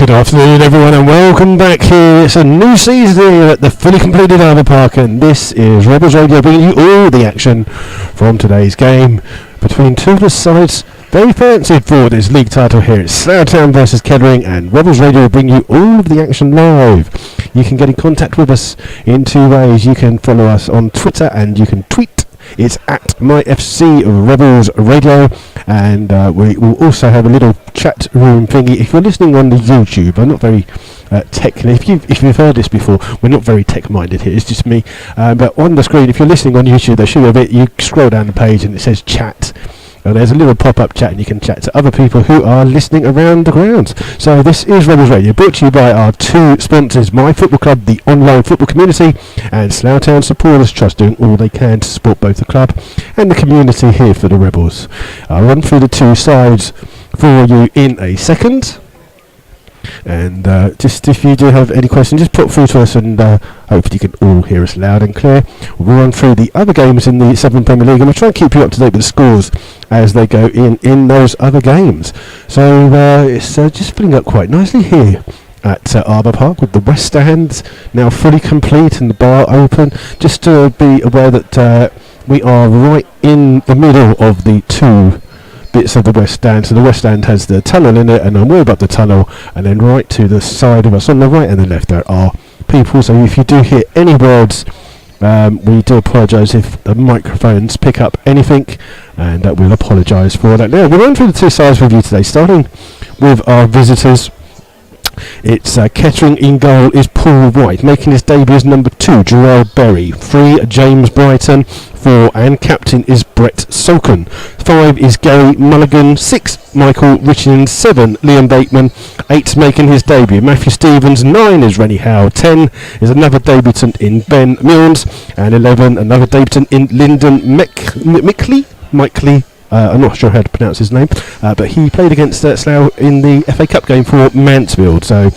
Good afternoon everyone and welcome back here. It's a new season here at the fully completed Arbour Park, and this is Rebels Radio bringing you all the action from today's game between two of the sides very fancied for this league title here. It's Slough versus Kettering, and Rebels Radio will bring you all of the action live. You can get in contact with us in two ways. You can follow us on Twitter and you can tweet. It's at MyFC Rebels Radio, and we will also have a little chat room thingy. If you're listening on the YouTube, I'm not very technical. If you've heard this before, we're not very tech-minded here. It's just me. But on the screen, if you're listening on YouTube, there should be a bit. You scroll down the page and it says chat. And there's a little pop-up chat, and you can chat to other people who are listening around the grounds. So this is Rebels Radio, brought to you by our two sponsors, My Football Club, the online football community, and Slough Town Supporters Trust, doing all they can to support both the club and the community here for the Rebels. I'll run through the two sides for you in a second. And just if you do have any questions, just put through to us, and hopefully you can all hear us loud and clear. We'll run through the other games in the Southern Premier League, and we'll try and keep you up to date with the scores as they go in those other games. So it's just filling up quite nicely here at Arbour Park, with the West Stand now fully complete and the bar open. Just to be aware that we are right in the middle of the two bits of the West Stand. So the West Stand has the tunnel in it, and then we're above the tunnel, and then right to the side of us on the right and the left there are people. So if you do hear any words, we do apologise if the microphones pick up anything, and we'll apologise for that. Now we'll run through the two sides with you today, starting with our visitors. It's Kettering. In goal is Paul White, making his debut as number 2, Gerald Berry. 3, James Brighton. 4, and captain is Brett Solken. 5 is Gary Mulligan. 6, Michael Richardson. 7, Liam Bateman. 8, making his debut, Matthew Stevens. 9 is Rennie Howe. 10 is another debutant in Ben Milnes, and 11, another debutant in Lyndon Mickley. I'm not sure how to pronounce his name, but he played against Slough in the FA Cup game for Mansfield, so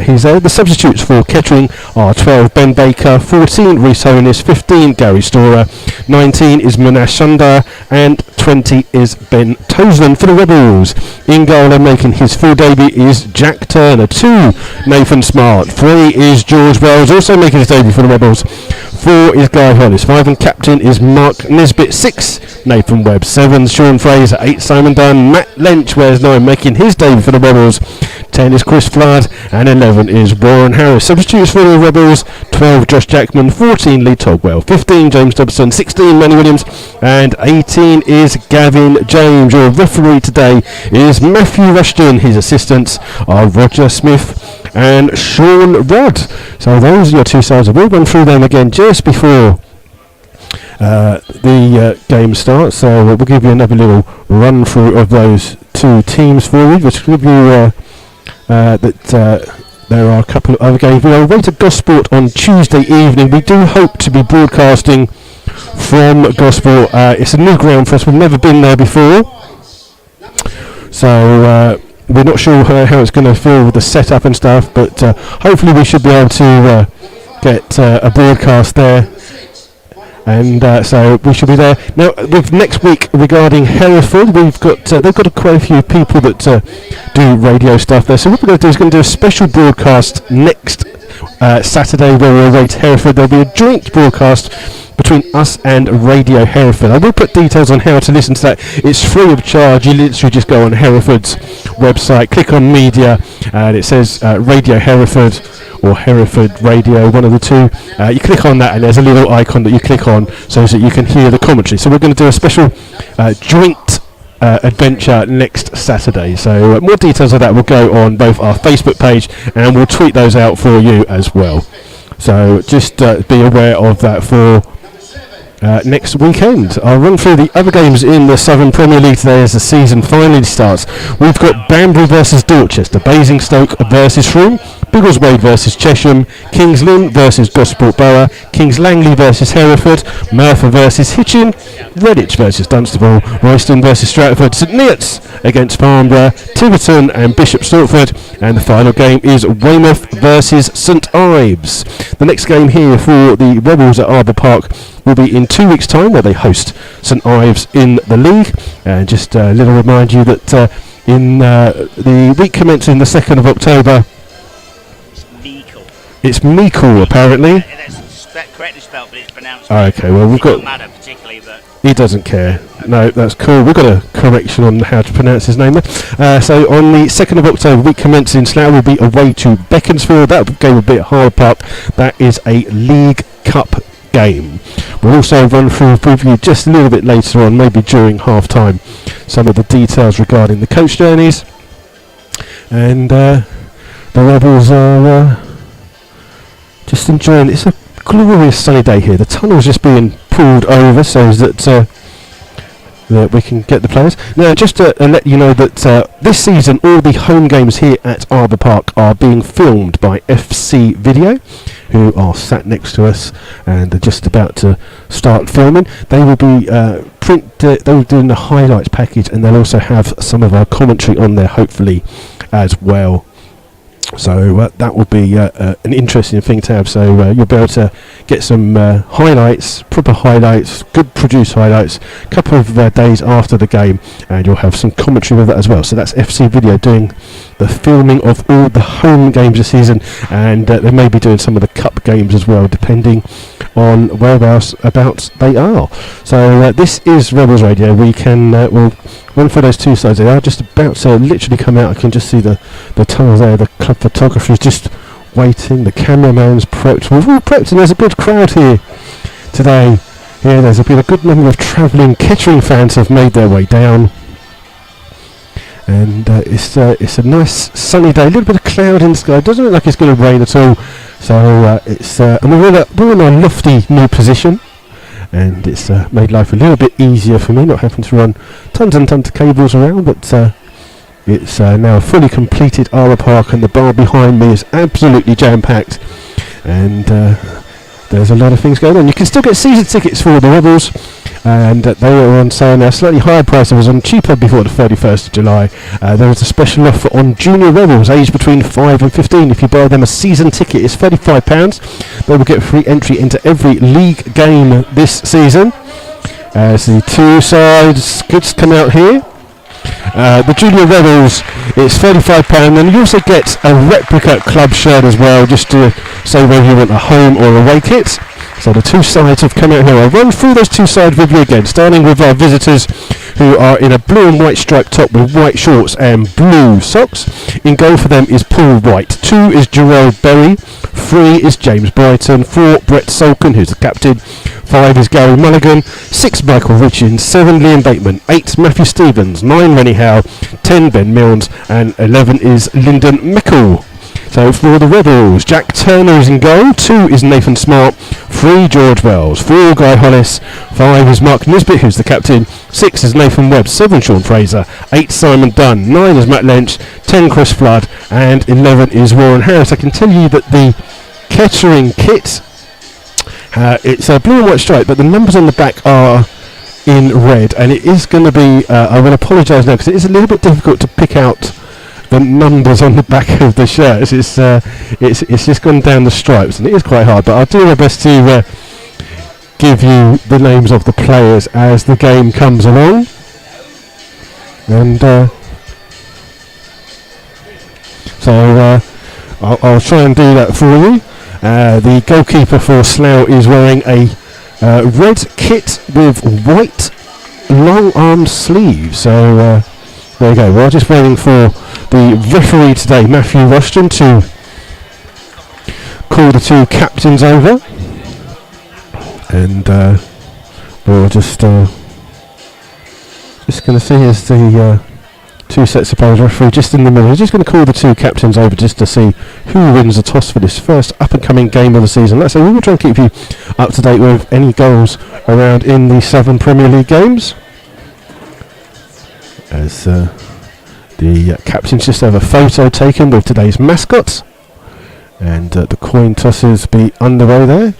he's there. The substitutes for Kettering are 12, Ben Baker. 14, Rhys Honis. 15, Gary Storer. 19 is Monash Sundar, and 20 is Ben Tosland for the Rebels. In goal and making his full debut is Jack Turner. 2, Nathan Smart. 3 is George Wells, also making his debut for the Rebels. 4 is Guy Hollis. 5, and captain is Mark Nisbet. 6, Nathan Webb. 7, Sean Fraser. 8, Simon Dunn. Matt Lynch wears 9, making his debut for the Rebels. 10 is Chris Flood, and 11 is Warren Harris. Substitutes for the Rebels: 12, Josh Jackman. 14, Lee Togwell. 15, James Dobson. 16, Manny Williams, and 18 is Gavin James. Your referee today is Matthew Rushton. His assistants are Roger Smith and Sean Rudd. So those are your two sides. We'll run through them again just before the game starts. So we'll give you another little run through of those two teams for you. Just give you that there are a couple of other games. We are away to Gosport on Tuesday evening. We do hope to be broadcasting from Gosport. It's a new ground for us. We've never been there before, so we're not sure how it's going to feel with the setup and stuff, but hopefully we should be able to get a broadcast there, and so we should be there. Now with next week regarding Hereford, we've got they've got quite a few people that do radio stuff there, so what we're going to do is going to do a special broadcast next Saturday where we're away to Hereford. There'll be a joint broadcast between us and Radio Hereford. I will put details on how to listen to that. It's free of charge. You literally just go on Hereford's website, click on media, and it says Radio Hereford or Hereford Radio, one of the two. You click on that, and there's a little icon that you click on so that you can hear the commentary. So we're going to do a special joint adventure next Saturday. So more details of that will go on both our Facebook page, and we'll tweet those out for you as well. So just be aware of that for next weekend. I'll run through the other games in the Southern Premier League today as the season finally starts. We've got Banbury versus Dorchester, Basingstoke versus Frome, Biggleswade versus Chesham, Kings Lynn versus Gosport Borough, Kings Langley versus Hereford, Merthyr versus Hitchin, Redditch versus Dunstable, Royston versus Stratford, St Neots against Farnborough, Tiverton and Bishop Stortford, and the final game is Weymouth versus St Ives. The next game here for the Rebels at Arbour Park will be in 2 weeks' time, where they host St Ives in the league. And just a little remind you that in the week commencing the 2nd of October. It's Meikle, apparently. That's correctly spelled, but it's pronounced. Okay, well we've got. It doesn't matter particularly, but he doesn't care. No, that's cool. We've got a correction on how to pronounce his name there. So on the 2nd of October, week commencing, Slough will be away to Beaconsfield. That game will be at Hyde Park. That is a League Cup game. We'll also run through a preview just a little bit later on, maybe during half time, some of the details regarding the coach journeys. And the Rebels are just enjoying. It's a glorious sunny day here. The tunnel's just being pulled over so that that we can get the players. Now, just to let you know that this season all the home games here at Arbour Park are being filmed by FC Video, who are sat next to us and are just about to start filming. They will be they will be doing the highlights package, and they'll also have some of our commentary on there, hopefully, as well. So that will be an interesting thing to have. So you'll be able to get some highlights, proper highlights, good produced highlights, a couple of days after the game, and you'll have some commentary with that as well. So that's FC Video doing the filming of all the home games this season, and they may be doing some of the cup games as well, depending on whereabouts they are. So this is Rebels Radio. We can we'll run for those two sides. They are just about to literally come out. I can just see the tunnel there. The club photographer is just waiting. The cameraman's prepped. We've all prepped, and there's a good crowd here today. Yeah, there's been a good number of travelling Kettering fans have made their way down. And it's a nice sunny day. A little bit of cloud in the sky. It doesn't look like it's going to rain at all. So it's and we're in a lofty new position, and it's made life a little bit easier for me, not having to run tons and tons of cables around. But it's now a fully completed Arbour Park, and the bar behind me is absolutely jam-packed. And there's a lot of things going on. You can still get season tickets for the Rebels, and they are on sale now, slightly higher price. It was on cheaper before the 31st of July. There is a special offer on junior Rebels aged between 5 and 15. If you buy them a season ticket, it's £35. They will get free entry into every league game this season. As the two sides just come out here. The Junior Rebels, it's £35, and you also get a replica club shirt as well, just to say whether you want a home or away kit. So the two sides have come out here. I'll run through those two sides with you again, starting with our visitors, who are in a blue and white striped top with white shorts and blue socks. In goal for them is Paul White. 2 is Gerald Berry. 3 is James Brighton. 4, Brett Solkin, who's the captain. 5 is Gary Mulligan. 6, Michael Richins. 7, Liam Bateman. 8, Matthew Stevens. 9, Rennie Howe. 10, Ben Milnes. And 11 is Lyndon Mickle. So for the Rebels, Jack Turner is in goal. 2 is Nathan Smart. 3, George Wells. 4, Guy Hollis. 5 is Mark Nisbet, who's the captain. 6 is Nathan Webb. 7, Sean Fraser. 8, Simon Dunn. 9 is Matt Lynch. 10, Chris Flood. And 11 is Warren Harris. I can tell you that the Kettering kit, it's a blue and white stripe, but the numbers on the back are in red, and it is going to be, I will apologise now, because it is a little bit difficult to pick out the numbers on the back of the shirts. It's just gone down the stripes, and it is quite hard, but I'll do my best to give you the names of the players as the game comes along. And so I'll try and do that for you. The goalkeeper for Slough is wearing a red kit with white long-armed sleeves. So there you go. We're just waiting for the referee today, Matthew Rushton, to call the two captains over. And we're just going to see as the two sets of players, referee just in the middle. He's just going to call the two captains over just to see who wins the toss for this first up-and-coming game of the season. Let's say we will try and keep you up to date with any goals around in the Southern Premier League games. As the captains just have a photo taken with today's mascots, and the coin tosses be underway there.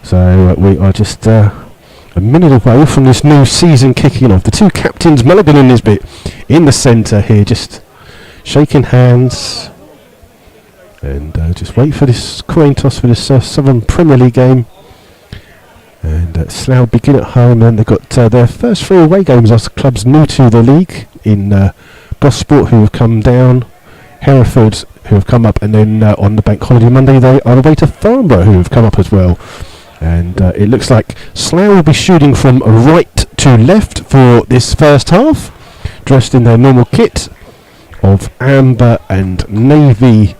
So we are just a minute away from this new season kicking off. The two captains, Mulligan and Nisbet, in the centre here, just shaking hands, and just wait for this coin toss for this Southern Premier League game. And Slough begin at home, and they've got their first 3 away games as clubs new to the league in Gosport, who have come down, Hereford, who have come up, and then on the bank holiday Monday they are away to Farnborough, who have come up as well. And it looks like Slough will be shooting from right to left for this first half, dressed in their normal kit of amber and navy.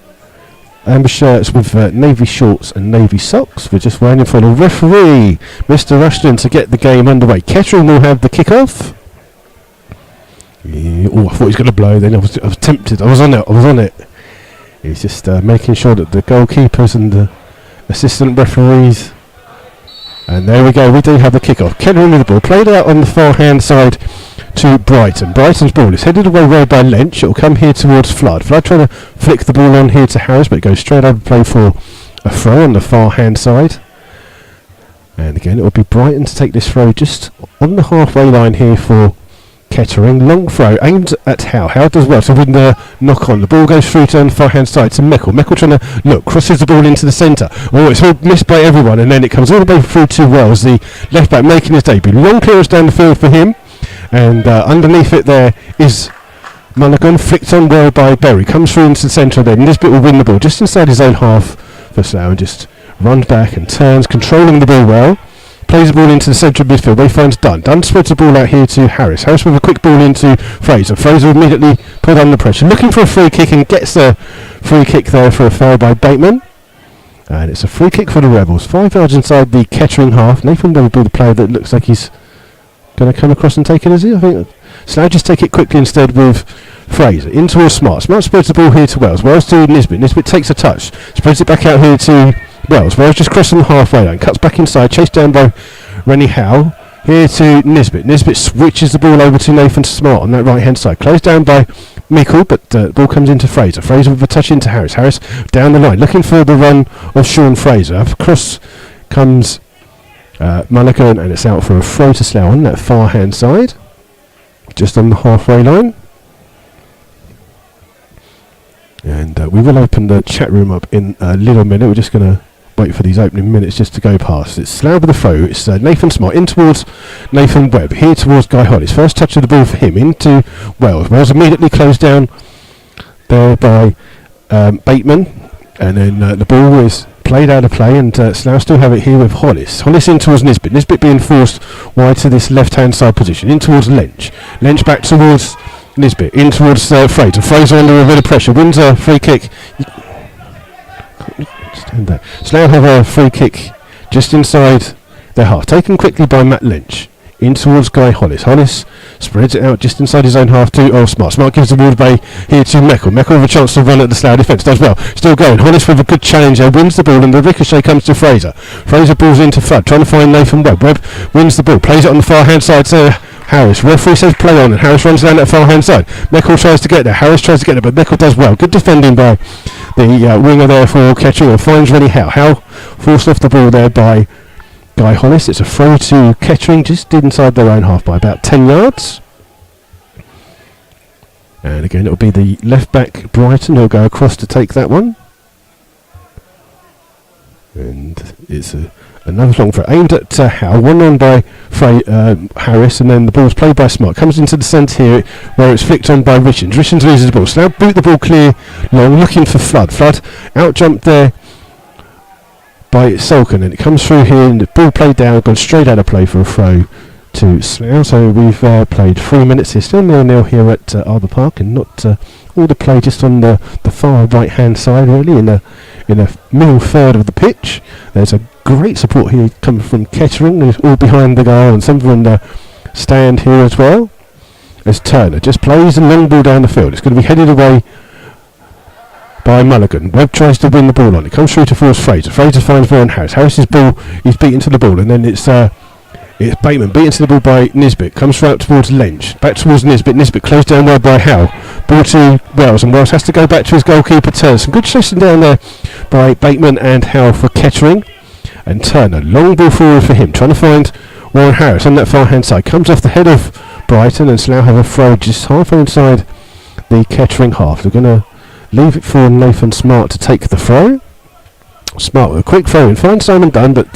Amber shirts with navy shorts and navy socks. We're just waiting for the referee, Mr. Rushton, to get the game underway. Kettering will have the kick-off. Yeah, I thought he was going to blow then. I was tempted. I was on it. He's just making sure that the goalkeepers and the assistant referees. And there we go. We do have the kick-off. Kettering with the ball. Played out on the far-hand side to Brighton. Brighton's ball is headed away well by Lynch. It will come here towards Flood. Flood trying to flick the ball on here to Harris, but it goes straight over play for a throw on the far hand side. And again, it will be Brighton to take this throw just on the halfway line here for Kettering. Long throw aimed at Howe. Howe does well to win the knock on. The ball goes through to the far hand side to Meckle. Meckle trying to look, crosses the ball into the centre. Oh, it's all missed by everyone, and then it comes all the way through to Wells, the left back, making his debut. Long clearance down the field for him. And underneath it there is Mulligan, flicked on well by Berry. Comes through into the centre then. Nisbet will win the ball just inside his own half for Slough, and just runs back and turns, controlling the ball well. Plays the ball into the centre of midfield where he finds Dunn. Dunn spreads the ball out here to Harris. Harris with a quick ball into Fraser. Fraser immediately put under pressure. Looking for a free kick and gets a free kick there for a foul by Bateman. And it's a free kick for the Rebels. 5 yards inside the Kettering half. Nathan will be the player that looks like he's going to come across and take it, is he? I think Slough just take it quickly instead with Fraser. In towards Smart. Smart spreads the ball here to Wells. Wells to Nisbet. Nisbet takes a touch. Spreads it back out here to Wells. Wells just crossing the halfway line. Cuts back inside. Chased down by Rennie Howe. Here to Nisbet. Nisbet switches the ball over to Nathan Smart on that right hand side. Closed down by Mickle, but the ball comes into Fraser. Fraser with a touch into Harris. Harris down the line. Looking for the run of Sean Fraser. Across comes Mulligan, and it's out for a throw to Slough on that far hand side, just on the halfway line. And we will open the chat room up in a little minute. We're just going to wait for these opening minutes just to go past. It's Slough with the throw. It's Nathan Smart in towards Nathan Webb, here towards Guy Hollis. First touch of the ball for him into Wells. Wells immediately closed down there by Bateman, and then the ball is played out of play, and Slough still have it here with Hollis. Hollis in towards Nisbet. Nisbet being forced wide to this left-hand side position. In towards Lynch. Lynch back towards Nisbet. In towards Fraser. Fraser under a bit of pressure. Wins a free kick. Stand there. Slough have a free kick just inside their half. Taken quickly by Matt Lynch. In towards Guy Hollis. Hollis spreads it out just inside his own half to Smart. Smart gives the ball away here to Meckle. Meckle with a chance to run at the Slough defence. Does well. Still going. Hollis with a good challenge there. Wins the ball, and the ricochet comes to Fraser. Fraser balls into Flood. Trying to find Nathan Webb. Webb wins the ball. Plays it on the far hand side to Harris. Referee says play on, and Harris runs down that far hand side. Meckle tries to get there. Harris tries to get there, but Meckle does well. Good defending by the winger there for Kettering. Finds Rennie Howe. Howe forced off the ball there by Guy Hollis. It's a throw to Kettering just inside their own half by about 10 yards. And again, it'll be the left back Brighton who'll go across to take that one. And it's another long throw aimed at Howe. One on by Harris, and then the ball's played by Smart. Comes into the centre here where it's flicked on by Richards. Richards loses the ball. So now boot the ball clear long, looking for Flood. Flood out jumped there by Salkin, and it comes through here, and the ball played down, gone straight out of play for a throw to Slough. So we've played 3 minutes here, still 0-0 here at Arbor Park, and not all the play just on the far right hand side really, in the middle third of the pitch. There's a great support here coming from Kettering, who's all behind the goal, and some of them in the stand here as well. As Turner just plays a long ball down the field. It's going to be headed away by Mulligan. Webb tries to win the ball on. It comes through to force Fraser. Fraser finds Warren Harris. Harris's ball is beaten to the ball, and then it's Bateman beaten to the ball by Nisbet. Comes right towards Lynch. Back towards Nisbet. Nisbet closed down well by Howe. Ball to Wells, and Wells has to go back to his goalkeeper Turner. Some good chasing down there by Bateman and Howe for Kettering. And Turner, long ball forward for him, trying to find Warren Harris on that far hand side. Comes off the head of Brighton, and Slough have a throw just half inside the Kettering half. They're going to leave it for Nathan Smart to take the throw. Smart with a quick throw in. Finds Simon Dunn, but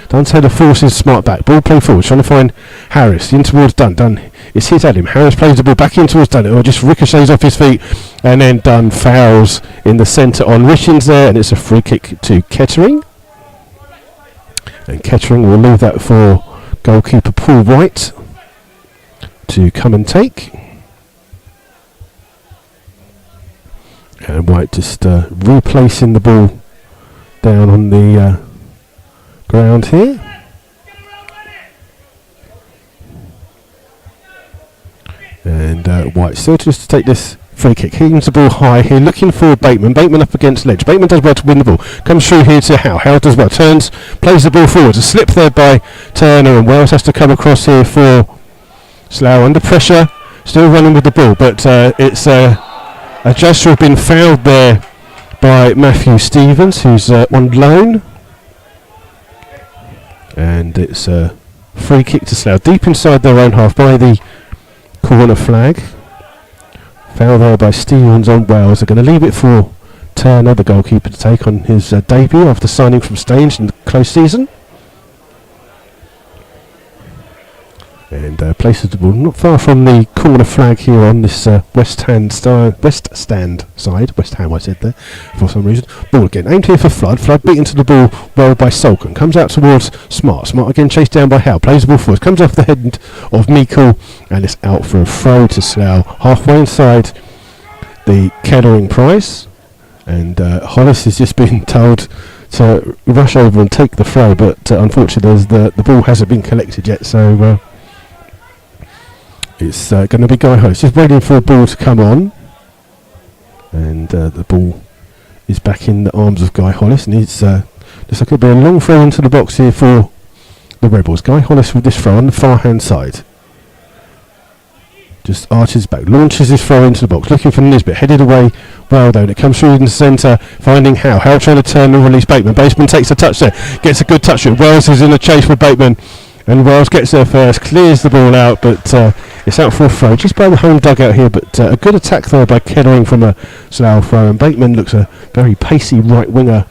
Dunn's header forces Smart back. Ball play forward, trying to find Harris. In towards Dunn. Dunn is hit at him. Harris plays the ball back in towards Dunn. It just ricochets off his feet. And then Dunn fouls in the centre on Richins there. And it's a free kick to Kettering. And Kettering will leave that for goalkeeper Paul White to come and take. And White just replacing the ball down on the ground here. And White still just to take this free kick. He the ball high here, looking for Bateman. Bateman up against Ledge. Bateman does well to win the ball. Comes through here to Howe. Howe does well. Turns, plays the ball forward. A slip there by Turner, and Wells has to come across here for Slough under pressure. Still running with the ball, but it's a gesture has been fouled there by Matthew Stevens, who's on loan. And it's a free kick to Slough, deep inside their own half by the corner flag. Foul there by Stevens on Wells. They're going to leave it for Turner, the goalkeeper, to take on his debut after signing from Staines in the close season. And places the ball not far from the corner flag here on this West Stand side. West Ham I said there for some reason. Ball again aimed here for Flood. Flood beaten to the ball well by Solken. Comes out towards Smart. Smart again chased down by Howe. Plays the ball forward. Comes off the head of Meikle, and it's out for a throw to Slough. Halfway inside the Kettering prize. And Hollis has just been told to rush over and take the throw, but unfortunately the ball hasn't been collected yet, so it's going to be Guy Hollis just waiting for a ball to come on, and the ball is back in the arms of Guy Hollis, and it's looks like it'll be a long throw into the box here for the Rebels. Guy Hollis with this throw on the far hand side, just arches back, launches his throw into the box, looking for Nisbet, headed away well though, and it comes through in the centre, finding Howe. Howe trying to turn and release Bateman. Bateman takes a touch there, gets a good touch. Wells is in a chase with Bateman, and Wells gets there first, clears the ball out, but it's out for a throw just by the home dugout here, but a good attack there by Kettering from a Slough throw, and Bateman looks a very pacey right winger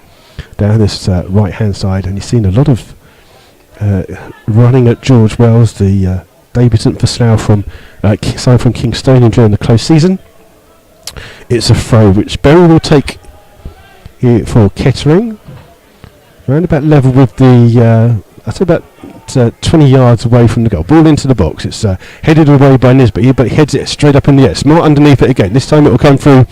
down this right hand side, and you've seen a lot of running at George Wells, the debutant for Slough signed from Kingstonian during the close season. It's a throw which Berry will take here for Kettering, around about level with the I'd say about 20 yards away from the goal. Ball into the box. It's headed away by Nisbet, but he heads it straight up in the air. Smart underneath it again. This time it will come through,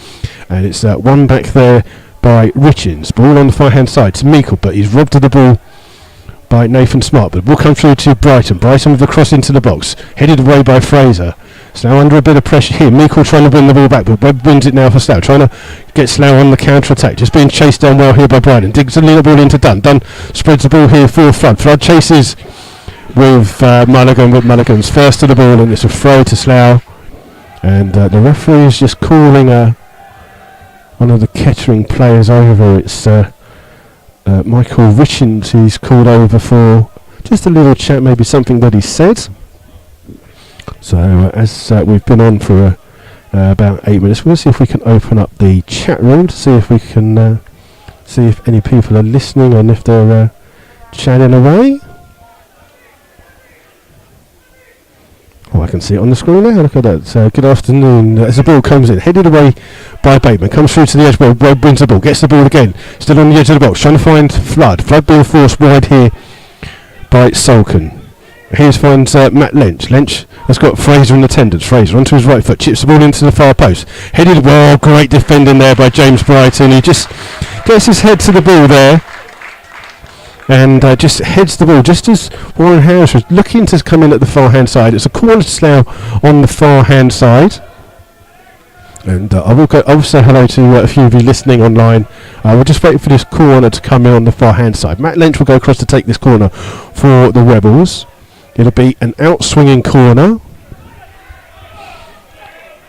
and it's one back there by Richins. Ball on the far hand side to Meikle, but he's robbed of the ball by Nathan Smart. But the ball comes through to Brighton. Brighton with a cross into the box, headed away by Fraser. Slough under a bit of pressure here. Meikle trying to win the ball back, but Webb wins it now for Slough. Trying to get Slough on the counter-attack. Just being chased down well here by Brighton. Digs a little ball into Dunn. Dunn spreads the ball here for Flood. Flood chases with Mulligan, but Mulligan's first to the ball, and it's a throw to Slough. And the referee is just calling one of the Kettering players over. It's Michael Richins who's called over for just a little chat, maybe something that he said. So as we've been on for about 8 minutes, we'll see if we can open up the chat room to see if we can see if any people are listening and if they're chatting away. Oh, I can see it on the screen now. Look at that. Good afternoon. As the ball comes in, headed away by Bateman, comes through to the edge. Webb wins the ball, gets the ball again. Still on the edge of the box, trying to find Flood. Flood being forced wide here by Solken. Here's finds Matt Lynch. Lynch has got Fraser in attendance. Fraser onto his right foot, chips the ball into the far post. Headed well, great defending there by James Brighton. He just gets his head to the ball there, and just heads the ball just as Warren Harris was looking to come in at the far hand side. It's a corner to Slough on the far hand side. And I will say hello to a few of you listening online. We'll just wait for this corner to come in on the far hand side. Matt Lynch will go across to take this corner for the Rebels. It'll be an out-swinging corner.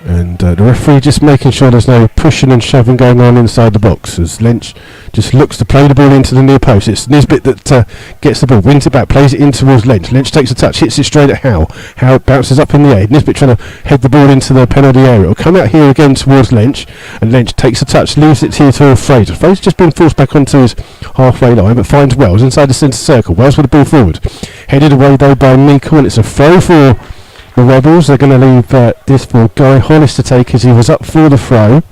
And the referee just making sure there's no pushing and shoving going on inside the box as Lynch just looks to play the ball into the near post. It's Nisbet that gets the ball, wins it back, plays it in towards Lynch. Lynch takes a touch, hits it straight at Howe. Howe bounces up in the air. Nisbet trying to head the ball into the penalty area. It'll come out here again towards Lynch, and Lynch takes a touch, leaves it here to Fraser. Fraser's just been forced back onto his halfway line, but finds Wells inside the centre circle. Wells with the ball forward. Headed away though by Meikle, and it's a throw for the Rebels. They're going to leave this for Guy Hollis to take as he was up for the throw,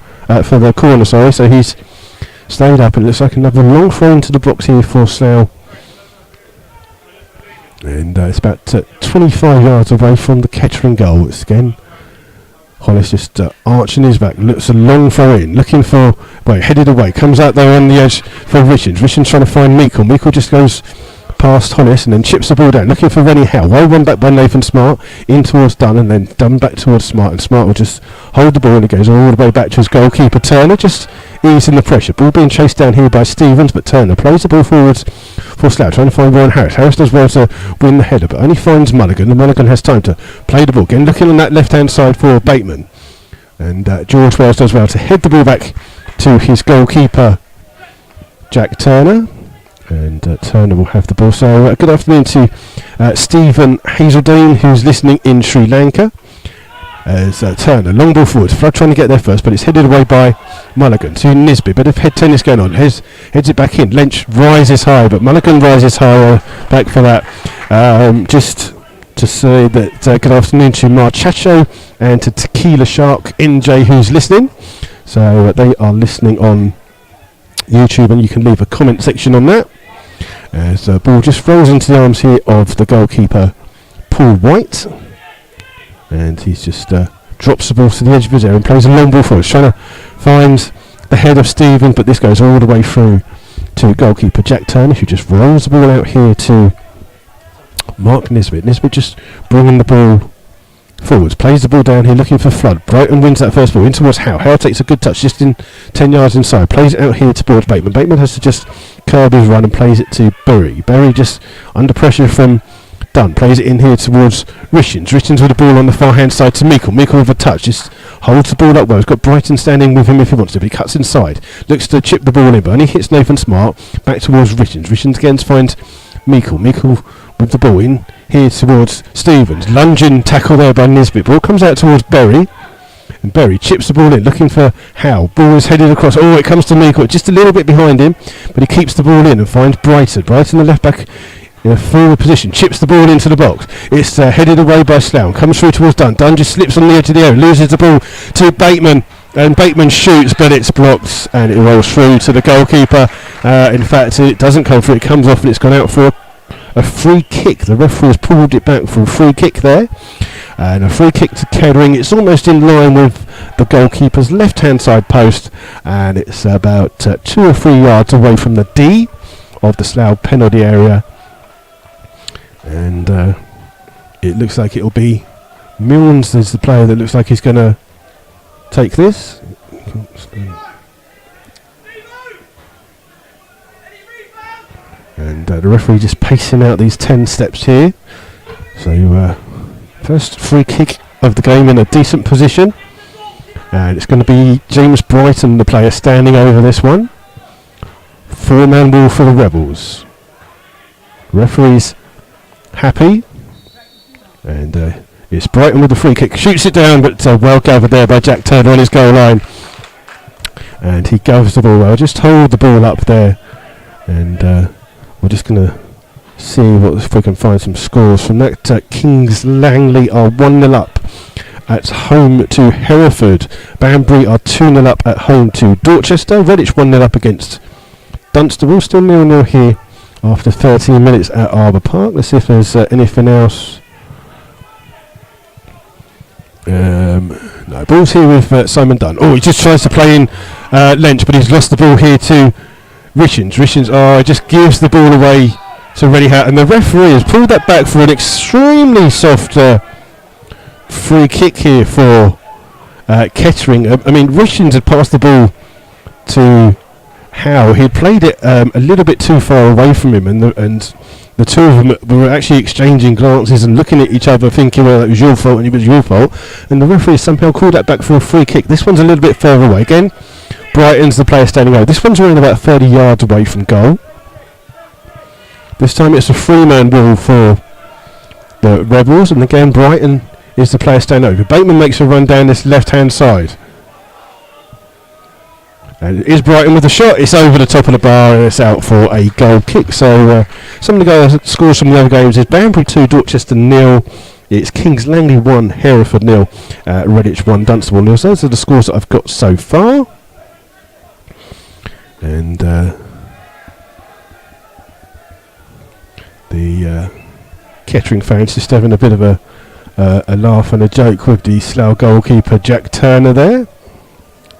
for the corner, sorry. So he's stayed up. It looks like another long throw into the box here for Slough. And it's about 25 yards away from the Kettering goal. It's again Hollis just arching his back. Looks a long throw in. Looking for, headed away. Comes out there on the edge for Richards. Richards trying to find Meikle. Meikle just goes past Hollis and then chips the ball down, looking for Rennie Howe. Well run back by Nathan Smart in towards Dunn, and then Dunn back towards Smart, and Smart will just hold the ball, and it goes all the way back to his goalkeeper Turner, just easing the pressure. Ball being chased down here by Stevens, but Turner plays the ball forwards for Slough, trying to find Warren Harris. Harris does well to win the header, but only finds Mulligan, and Mulligan has time to play the ball again, looking on that left hand side for Bateman, and George Wells does well to head the ball back to his goalkeeper Jack Turner. And Turner will have the ball. So good afternoon to Stephen Hazeldine, who's listening in Sri Lanka. As Turner, long ball forward. Flood trying to get there first, but it's headed away by Mulligan to Nisbet. Bit of head tennis going on. Heads it back in. Lynch rises high, but Mulligan rises higher back for that. Just to say that good afternoon to Marchacho and to Tequila Shark NJ, who's listening. So they are listening on YouTube, and you can leave a comment section on that. As the ball just rolls into the arms here of the goalkeeper Paul White, and he's just drops the ball to the edge of his area and plays a long ball forward, trying to find the head of Stephen, but this goes all the way through to goalkeeper Jack Turner, who just rolls the ball out here to Mark Nisbet. Nisbet just bringing the ball forwards, plays the ball down here looking for Flood. Brighton wins that first ball in towards Howe. Howe takes a good touch just in 10 yards inside, plays it out here towards Bateman. Bateman has to just curb his run and plays it to Bury. Bury just under pressure from Dunn, plays it in here towards Richards. Richards with the ball on the far hand side to Meikle. Meikle with a touch, just holds the ball up well. He's got Brighton standing with him if he wants to, but he cuts inside, looks to chip the ball in, but only hits Nathan Smart. Back towards Richards. Richards again finds Meikle. Meikle with the ball in here towards Stevens. Lunging tackle there by Nisbet. Ball comes out towards Bury, and Bury chips the ball in, looking for Howe. Ball is headed across. Oh, it comes to Meikle, just a little bit behind him, but he keeps the ball in and finds Brighton. Brighton, the left back, in a forward position, chips the ball into the box. It's headed away by Slough. Comes through towards Dunn. Dunn just slips on the edge of the area, loses the ball to Bateman, and Bateman shoots, but it's blocked, and it rolls through to the goalkeeper. In fact, it doesn't come through. It comes off, and it's gone out for a free kick. The referee has pulled it back for a free kick there, and a free kick to Kettering. It's almost in line with the goalkeeper's left hand side post, and it's about 2 or 3 yards away from the D of the Slough penalty area, and it looks like it'll be Milnes is the player that looks like he's going to take this. And the referee just pacing out these 10 steps here. So first free kick of the game in a decent position, and it's going to be James Brighton, the player, standing over this one. 4-man ball for the Rebels. Referee's happy, and it's Brighton with the free kick. Shoots it down, but well gathered there by Jack Turner on his goal line, and he gathers the ball well. Just hold the ball up there, and we're just going to see if we can find some scores from that. Kings Langley are 1-0 up at home to Hereford. Banbury are 2-0 up at home to Dorchester. Redditch 1-0 up against Dunstable. Still 0-0 here after 13 minutes at Arbour Park. Let's see if there's anything else. No, ball's here with Simon Dunn. Oh, he just tries to play in Lynch, but he's lost the ball here to Richards. Just gives the ball away to Rennie Howe, and the referee has pulled that back for an extremely soft free kick here for Kettering. I mean, Richards had passed the ball to Howe. He'd played it a little bit too far away from him, and the the two of them were actually exchanging glances and looking at each other, thinking, well, it was your fault and it was your fault. And the referee somehow called that back for a free kick. This one's a little bit further away. Again, Brighton's the player standing over. This one's around about 30 yards away from goal. This time it's a three-man wall for the Rebels, and again, Brighton is the player standing over. Bateman makes a run down this left-hand side. And it is Brighton with the shot. It's over the top of the bar and it's out for a goal kick. So some of the goals scores from the other games is Banbury 2, Dorchester 0. It's Kings Langley 1, Hereford 0, Redditch 1, Dunstable 0. So those are the scores that I've got so far. And the Kettering fans just having a bit of a laugh and a joke with the Slough goalkeeper Jack Turner there.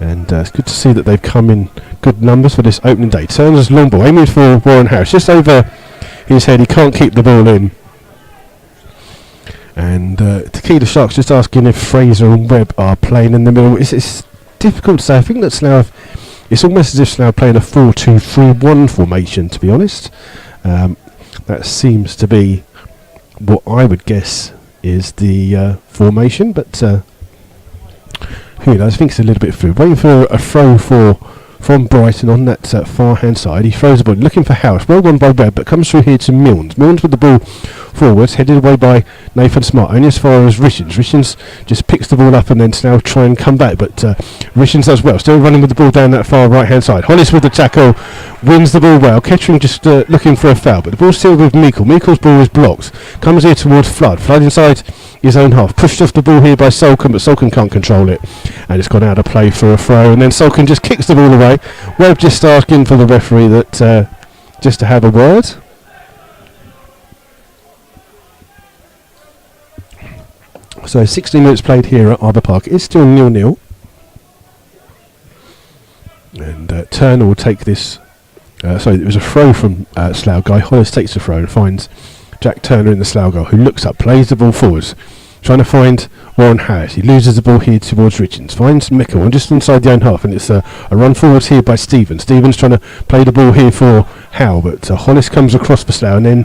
And it's good to see that they've come in good numbers for this opening day. Turner's long ball aiming for Warren Harris, just over his head. He can't keep the ball in. And Tequila Sharks just asking if Fraser and Webb are playing in the middle. It's difficult to say. I think that Slough, it's almost as if Slough playing a 4-2-3-1 formation, to be honest. That seems to be what I would guess is the formation, but who knows? I think it's a little bit through. Waiting for a throw from Brighton on that far hand side. He throws the ball, looking for House. Well done by Webb, but comes through here to Milnes. Milnes with the ball forwards, headed away by Nathan Smart, only as far as Richards. Richards just picks the ball up and then Slough try and come back, but Richards does well. Still running with the ball down that far right hand side. Hollis with the tackle, wins the ball well. Kettering just looking for a foul, but the ball's still with Meikle. Meikle's ball is blocked. Comes here towards Flood. Flood inside his own half. Pushed off the ball here by Solcombe, but Solcombe can't control it. And it's gone out of play for a throw. And then Solcombe just kicks the ball away. Webb just asking for the referee that just to have a word. So 16 minutes played here at Arbor Park. It's still 0-0. And Turner will take this. Sorry, it was a throw from Slough. Guy Hollis takes the throw and finds Jack Turner in the Slough goal, who looks up, plays the ball forwards, trying to find Warren Harris. He loses the ball here towards Richards, finds Mickle, and just inside the own half, and it's a run forwards here by Stevens. Stevens trying to play the ball here for Howe, but Hollis comes across for Slough and then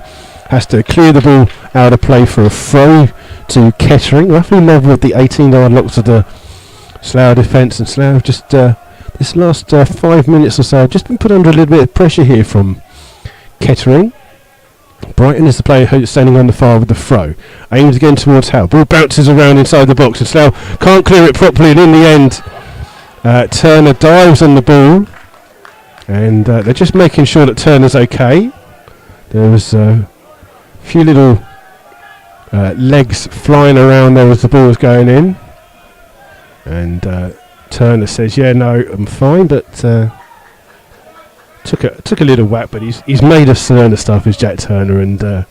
has to clear the ball out of play for a throw to Kettering, roughly level with the 18-yard locks of the Slough defence, and Slough just this last 5 minutes or so just been put under a little bit of pressure here from Kettering. Brighton is the player who's standing on the far with the throw. Aims again towards Howe. Ball bounces around inside the box and Slough can't clear it properly, and in the end Turner dives on the ball, and they're just making sure that Turner's okay. There was a few little legs flying around there as the ball was going in, and Turner says, yeah, no, I'm fine, but took a little whack, but he's made of Cerner stuff, is Jack Turner, and I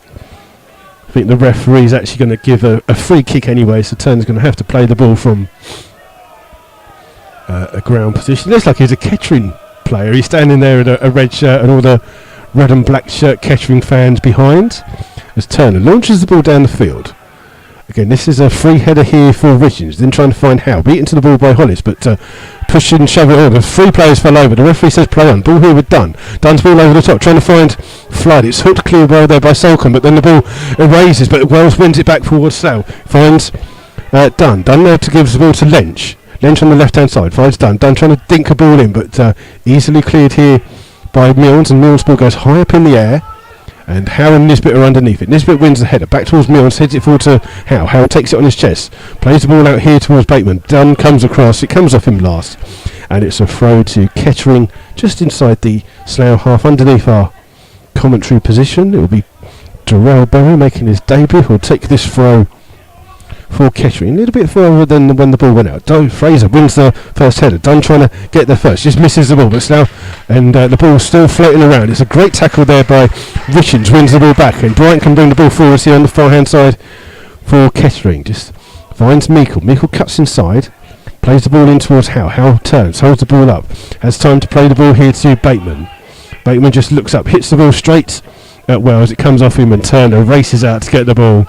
think the referee's actually going to give a free kick anyway, so Turner's going to have to play the ball from a ground position. Looks like he's a Kettering player. He's standing there in a red shirt and all the red and black shirt Kettering fans behind as Turner launches the ball down the field. Again, this is a free header here for Richards, then trying to find Howe. Beaten to the ball by Hollis, but push and shove it on. The three players fell over. The referee says play on. Ball here with Dunn. Dunn's ball over the top, trying to find Flood. It's hooked clear well there by Solcombe, but then the ball erases, but Wells wins it back towards Slough. Finds Dunn. Dunn now gives the ball to Lynch. Lynch on the left-hand side. Finds Dunn. Dunn trying to dink a ball in, but easily cleared here by Milnes, and Milnes' ball goes high up in the air. And Howe and Nisbet are underneath it. Nisbet wins the header. Back towards Milnes, heads it forward to Howe. Howe takes it on his chest. Plays the ball out here towards Bateman. Dunn comes across. It comes off him last. And it's a throw to Kettering just inside the Slough half underneath our commentary position. It will be Darrell Berry making his debut. He'll take this throw for Kettering. A little bit further than when the ball went out. Fraser wins the first header. Dunn trying to get there first. Just misses the ball. But Slough, and the ball's still floating around. It's a great tackle there by Richards. Wins the ball back. And Brighton can bring the ball forwards here on the far hand side for Kettering. Just finds Meikle. Meikle cuts inside. Plays the ball in towards Howe. Howe turns. Holds the ball up. Has time to play the ball here to Bateman. Bateman just looks up. Hits the ball straight at Wells. It comes off him and Turner races out to get the ball.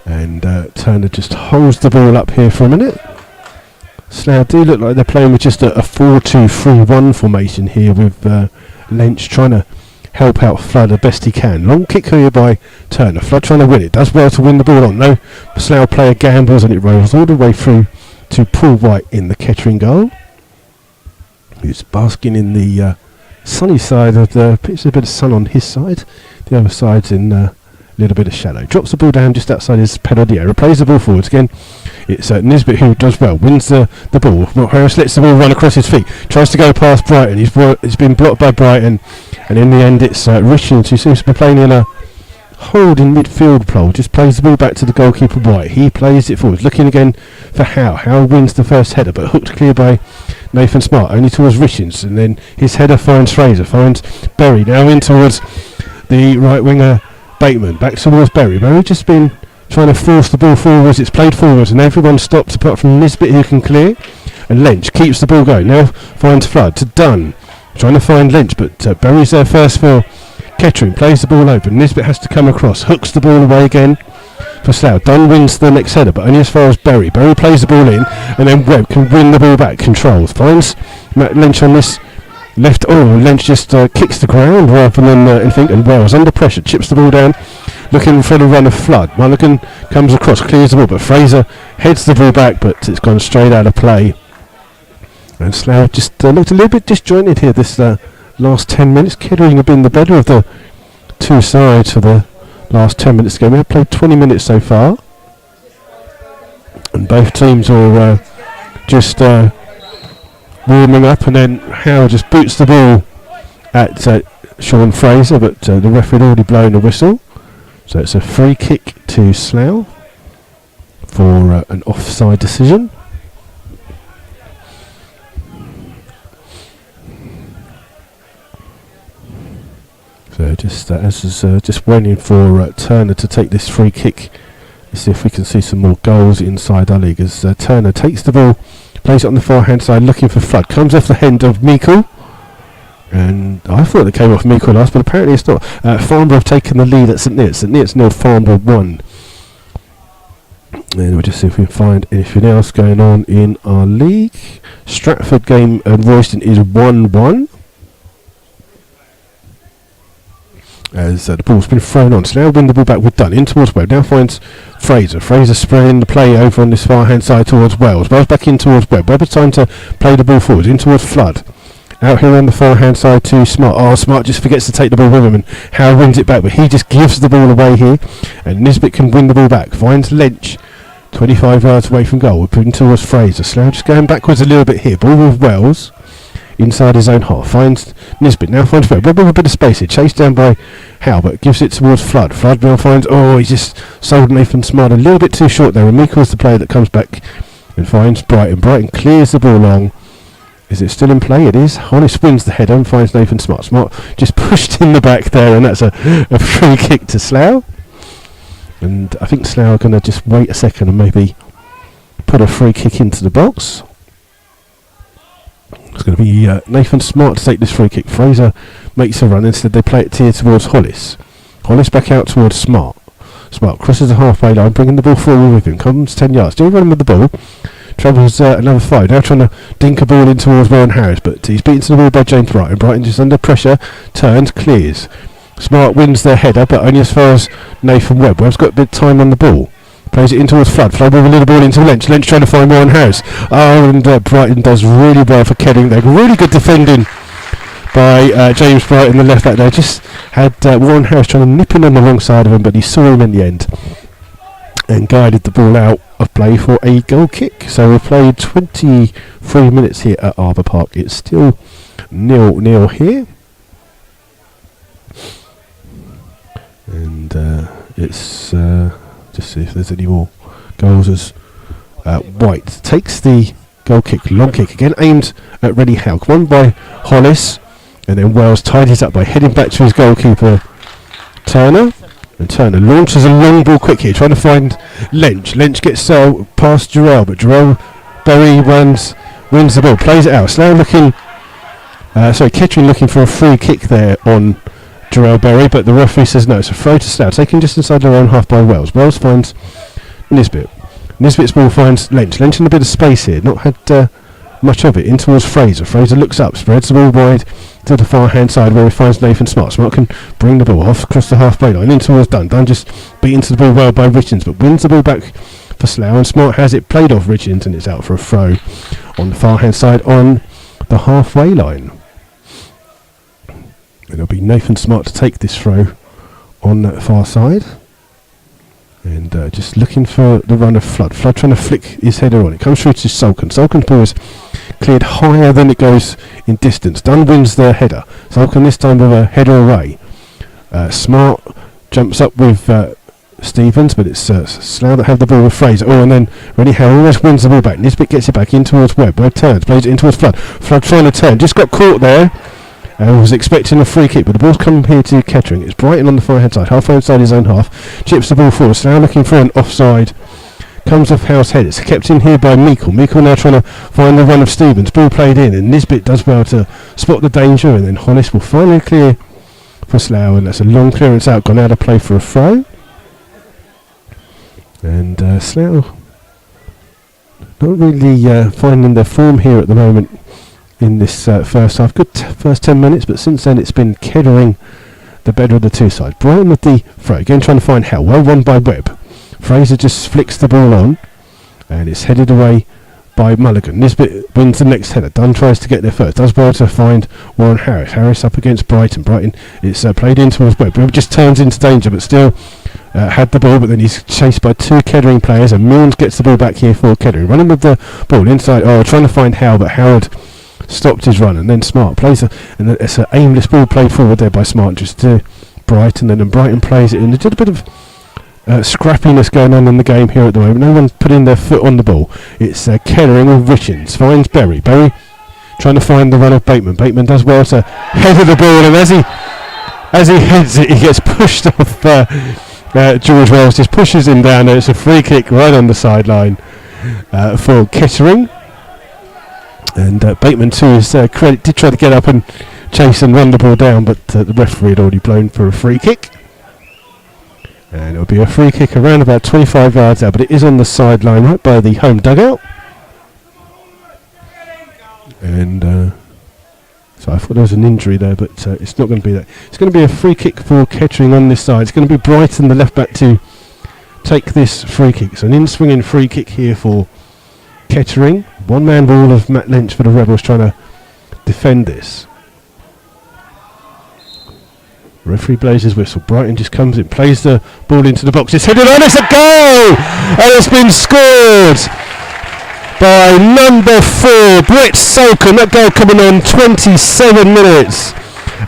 And Turner just holds the ball up here for a minute. Slough do look like they're playing with just a 4-2-3-1 formation here with Lynch trying to help out Flood the best he can. Long kick here by Turner. Flood trying to win it. Does well to win the ball on. No, Slough player gambles and it rolls all the way through to Paul White in the Kettering goal, who's basking in the sunny side of the pitch. There's a bit of sun on his side. The other side's in a little bit of shadow. Drops the ball down just outside his pedal the area. Plays the ball forwards again. It's Nisbet who does well. Wins the ball. Harris lets the ball run across his feet. Tries to go past Brighton. He's been blocked by Brighton. And in the end it's Richards, who seems to be playing in a holding midfield role. Just plays the ball back to the goalkeeper White. He plays it forward. Looking again for Howe. Howe wins the first header, but hooked clear by Nathan Smart. Only towards Richards. And then his header finds Fraser. Finds Berry. Now in towards the right winger Bateman. Back towards Berry. Berry just been trying to force the ball forwards. It's played forwards and everyone stops apart from Nisbet, who can clear. And Lynch keeps the ball going. Now finds Flood to Dunn. Trying to find Lynch, but Berry's there first for Kettering. Plays the ball open. Nisbet has to come across. Hooks the ball away again for Slough. Dunn wins the next header, but only as far as Berry. Berry plays the ball in, and then Webb can win the ball back. Controls. Finds Matt Lynch on this left. Oh, Lynch just kicks the ground rather than anything, and Wells under pressure. Chips the ball down. Looking for the run of Flood. Mulligan comes across, clears the ball, but Fraser heads the ball back, but it's gone straight out of play. And Slough just looked a little bit disjointed here this last 10 minutes. Kettering have been the better of the two sides for the last 10 minutes game. We have played 20 minutes so far. And both teams are just warming up, and then Howe just boots the ball at Sean Fraser, but the referee had already blown the whistle. So it's a free kick to Slough for an offside decision. So just waiting for Turner to take this free kick. Let's see if we can see some more goals inside our league as Turner takes the ball, plays it on the far hand side, looking for Flood. Comes off the hand of Meikle, and I thought it came off Meikle last, but apparently it's not. Farnborough have taken the lead at St Neots. St Neots 0, Farnborough 1. And we'll just see if we can find anything else going on in our league. Stratford game and Royston is 1-1. As the ball's been thrown on. So now win the ball back with Dunn. In towards Webb. Now finds Fraser. Fraser spraying the play over on this far hand side towards Wells. Wells back in towards Webb. Webb has time to play the ball forward. In towards Flood. Out here on the far hand side to Smart. Oh, Smart just forgets to take the ball with him, and Howe wins it back, but he just gives the ball away here. And Nisbet can win the ball back. Finds Lynch. 25 yards away from goal. We're putting towards Fraser. Slough just going backwards a little bit here. Ball with Wells. Inside his own half. Finds Nisbet. Now finds Webb. Webb with a bit of space here. Chased down by Howe, but gives it towards Flood. Flood now finds... Oh, he's just sold Nathan Smart a little bit too short there. And Meikle's the player that comes back and finds Brighton. Brighton clears the ball long. Is it still in play? It is. Hollis wins the header and finds Nathan Smart. Smart just pushed in the back there, and that's a free kick to Slough. And I think Slough are going to just wait a second and maybe put a free kick into the box. It's going to be Nathan Smart to take this free kick. Fraser makes a run. Instead they play it here towards Hollis. Hollis back out towards Smart. Smart crosses the halfway line, bringing the ball forward with him. Comes 10 yards. Still running with the ball. Travels another 5. Now trying to dink a ball in towards Warren Harris, but he's beaten to the ball by James Brighton. Brighton just under pressure. Turns, clears. Smart wins their header, but only as far as Nathan Webb. Webb's got a bit of time on the ball. Plays it in towards Flood. Flood with a little ball into Lynch. Lynch trying to find Warren Harris. Oh, and Brighton does really well for Kettering. They're really good defending by James Brighton, the left back there. Just had Warren Harris trying to nip in on the wrong side of him, but he saw him in the end and guided the ball out of play for a goal kick. So we've played 23 minutes here at Arbour Park. It's still 0-0 here. And it's... just see if there's any more goals as White takes the goal kick, long kick again, aimed at Reddy Howe. Won by Hollis, and then Wells tidies up by heading back to his goalkeeper Turner, and Turner launches a long ball quick here, trying to find Lynch. Lynch gets past Jarrell, but Jarrell Berry wins the ball, plays it out. Slough looking, Kettering looking for a free kick there on Jarrell Berry, but the referee says no. It's a throw to Slough, taken just inside their own half by Wells. Wells finds Nisbet. Nisbet's ball finds Lynch. Lynch in a bit of space here, not had much of it. In towards Fraser. Fraser looks up, spreads the ball wide to the far hand side where he finds Nathan Smart. Smart can bring the ball off across the halfway line in towards Dunn. Dunn just beat into the ball well by Richards, but wins the ball back for Slough, and Smart has it played off Richards, and it's out for a throw on the far hand side on the halfway line. And it'll be Nathan Smart to take this throw on that far side. And just looking for the run of Flood. Flood trying to flick his header on. It comes through to Sulkin. Sulkin's ball is cleared higher than it goes in distance. Dunn wins the header. Sulkin this time with a header away. Smart jumps up with Stevens, but it's Slough that have the ball with Fraser. Oh, and then Rennie Howe almost wins the ball back. Nisbet gets it back in towards Webb. Webb turns, plays it in towards Flood. Flood trying to turn. Just got caught there. Was expecting a free kick, but the ball's come here to Kettering. It's Brighton on the far hand side, halfway inside his own half. Chips the ball forward. Slough looking for an offside. Comes off Howe's head. It's kept in here by Meikle. Meikle now trying to find the run of Stevens. Ball played in, and Nisbet does well to spot the danger, and then Hollis will finally clear for Slough, and that's a long clearance out, gone out of play for a throw. And Slough not really finding their form here at the moment in this first half. Good first 10 minutes, but since then it's been Kettering the better of the two sides. Brighton with the throw, again trying to find Howe. Well run by Webb. Fraser just flicks the ball on, and it's headed away by Mulligan. Nisbet wins the next header. Dunn tries to get there first. Does well to find Warren Harris. Harris up against Brighton. Brighton, it's played in towards Webb. Webb just turns into danger, but still had the ball, but then he's chased by two Kettering players, and Milnes gets the ball back here for Kettering. Running with the ball inside. Oh, trying to find Howe, but Howard stopped his run, and then Smart plays and it's an aimless ball played forward there by Smart just to Brighton, and then Brighton plays it in. There's a bit of scrappiness going on in the game here at the moment. No one's putting their foot on the ball. It's Kettering with Richards, finds Berry trying to find the run of Bateman. Bateman does well to header the ball, and as he heads it, he gets pushed off. George Wells just pushes him down, and it's a free kick right on the sideline for Kettering. And Bateman, to his credit, did try to get up and chase and run the ball down, but the referee had already blown for a free kick. And it'll be a free kick around about 25 yards out, but it is on the sideline right by the home dugout. And so I thought there was an injury there, but it's not going to be that. It's going to be a free kick for Kettering on this side. It's going to be Brighton, the left back, to take this free kick. So an in-swinging free kick here for Kettering. One-man ball of Matt Lynch for the Rebels trying to defend this. Referee blows his whistle. Brighton just comes in, plays the ball into the box. It's headed on. It's a goal! And it's been scored by number 4, Brett Sulkin. That goal coming on 27 minutes.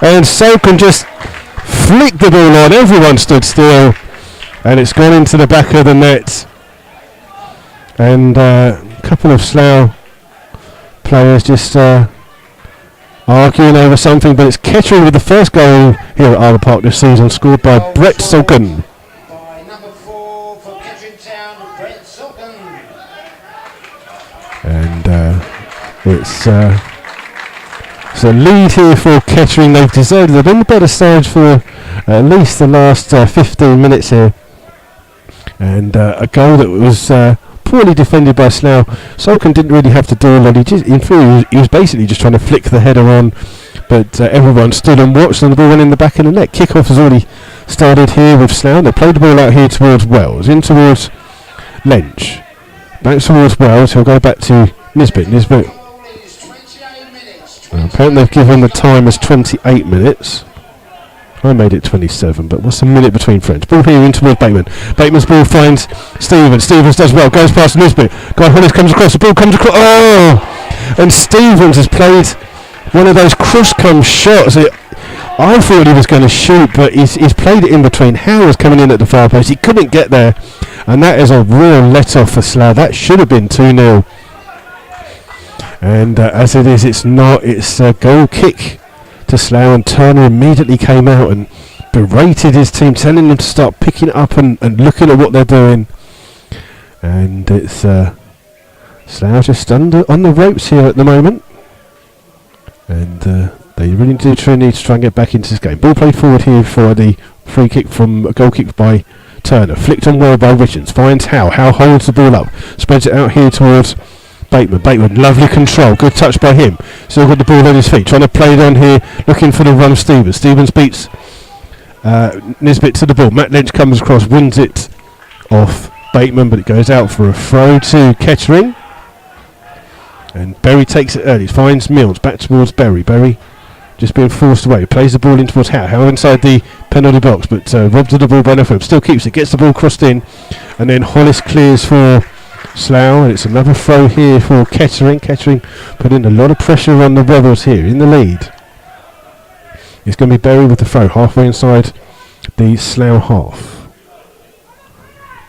And Sulkin just flicked the ball on. Everyone stood still. And it's gone into the back of the net. And a couple of Slough players just arguing over something, but it's Kettering with the first goal here at Arbor Park this season, scored by Brett Sulkin. By number 4 for Kettering Town, Brett Sulkin. And it's a lead here for Kettering. They've deserved it. They've been the better side for at least the last 15 minutes here. And a goal that was poorly defended by Slough. Sulkin didn't really have to do a lot. He was basically just trying to flick the header on, but everyone stood and watched, and the ball went in the back of the net. Kick-off has already started here with Slough. They played the ball out here towards Wells, in towards Lynch, back towards Wells. He'll go back to Nisbet. Apparently they've given the time as 28 minutes. I made it 27, but what's a minute between friends? Ball here in towards Bateman. Bateman's ball finds Stevens. Stevens does well, goes past Nisbet. Guy Hollis comes across, the ball comes across. Oh! And Stevens has played one of those cross-come shots. I thought he was going to shoot, but he's played it in between. Howe was coming in at the far post. He couldn't get there. And that is a real let-off for Slough. That should have been 2-0. And as it is, it's not. It's a goal kick to Slough, and Turner immediately came out and berated his team, telling them to start picking it up and looking at what they're doing. And it's Slough just on the ropes here at the moment, and they really need to try and get back into this game. Ball played forward here for the free kick from a goal kick by Turner, flicked on well by Richards, finds Howe. Howe holds the ball up, spreads it out here towards Bateman, lovely control, good touch by him. Still got the ball on his feet, trying to play it on here, looking for the run of Stevens. Stevens beats Nisbet to the ball. Matt Lynch comes across, wins it off Bateman, but it goes out for a throw to Kettering. And Berry takes it early, finds Mills, back towards Berry. Berry just being forced away, plays the ball in towards Howe inside the penalty box, but robbed of the ball by Nuffield. Still keeps it, gets the ball crossed in, and then Hollis clears for Slough, and it's another throw here for Kettering. Kettering putting a lot of pressure on the Rebels here in the lead. It's going to be Berry with the throw halfway inside the Slough half.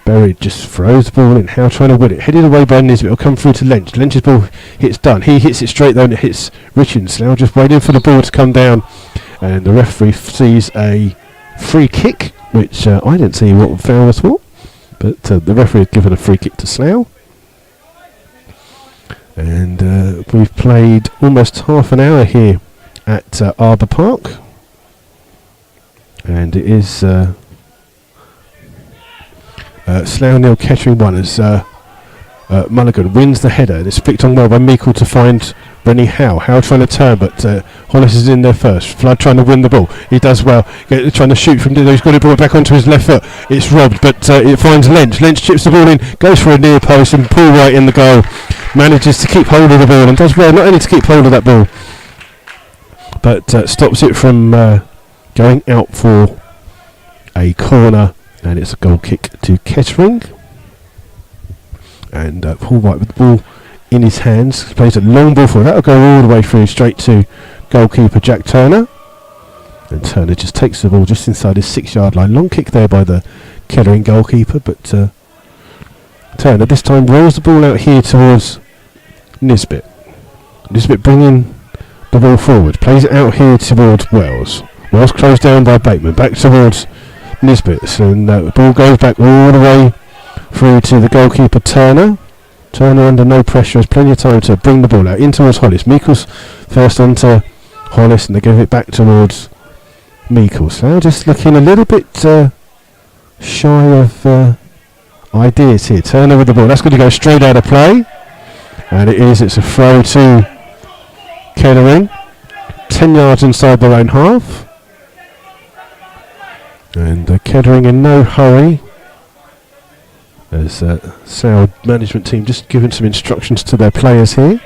Berry just throws the ball in. Howe trying to win it. Headed away by Nisbet. It'll come through to Lynch. Lynch's ball hits Dunn. He hits it straight though and it hits Richards. Slough just waiting for the ball to come down. And the referee sees a free kick, which I didn't see what foul was for. But the referee had given a free kick to Slough. And we've played almost half an hour here at Arbour Park. And it is Slough 0, Kettering 1 as Mulligan wins the header. It's flicked on well by Meikle to find Rennie Howe. Howe trying to turn, but Hollis is in there first. Flood trying to win the ball. He does well. Trying to shoot from there. He's got it brought back onto his left foot. It's robbed, but it finds Lynch. Lynch chips the ball in, goes for a near post, and Paul White in the goal. Manages to keep hold of the ball and does well not only to keep hold of that ball, but stops it from going out for a corner. And it's a goal kick to Kettering. And Paul White with the ball in his hands plays a long ball for it. That'll go all the way through straight to goalkeeper Jack Turner. And Turner just takes the ball just inside his 6-yard line. Long kick there by the Kettering goalkeeper, but Turner this time rolls the ball out here towards Nisbet. Nisbet bringing the ball forward, plays it out here towards Wells. Wells closed down by Bateman, back towards Nisbet, and the ball goes back all the way through to the goalkeeper Turner. Turner under no pressure, has plenty of time to bring the ball out in towards Hollis. Meikle's first onto Hollis, and they give it back towards Meikle. So just looking a little bit shy of ideas here. Turner with the ball, that's going to go straight out of play, and it's a throw to Kettering, 10 yards inside their own half. And Kettering in no hurry as Slough management team just giving some instructions to their players here.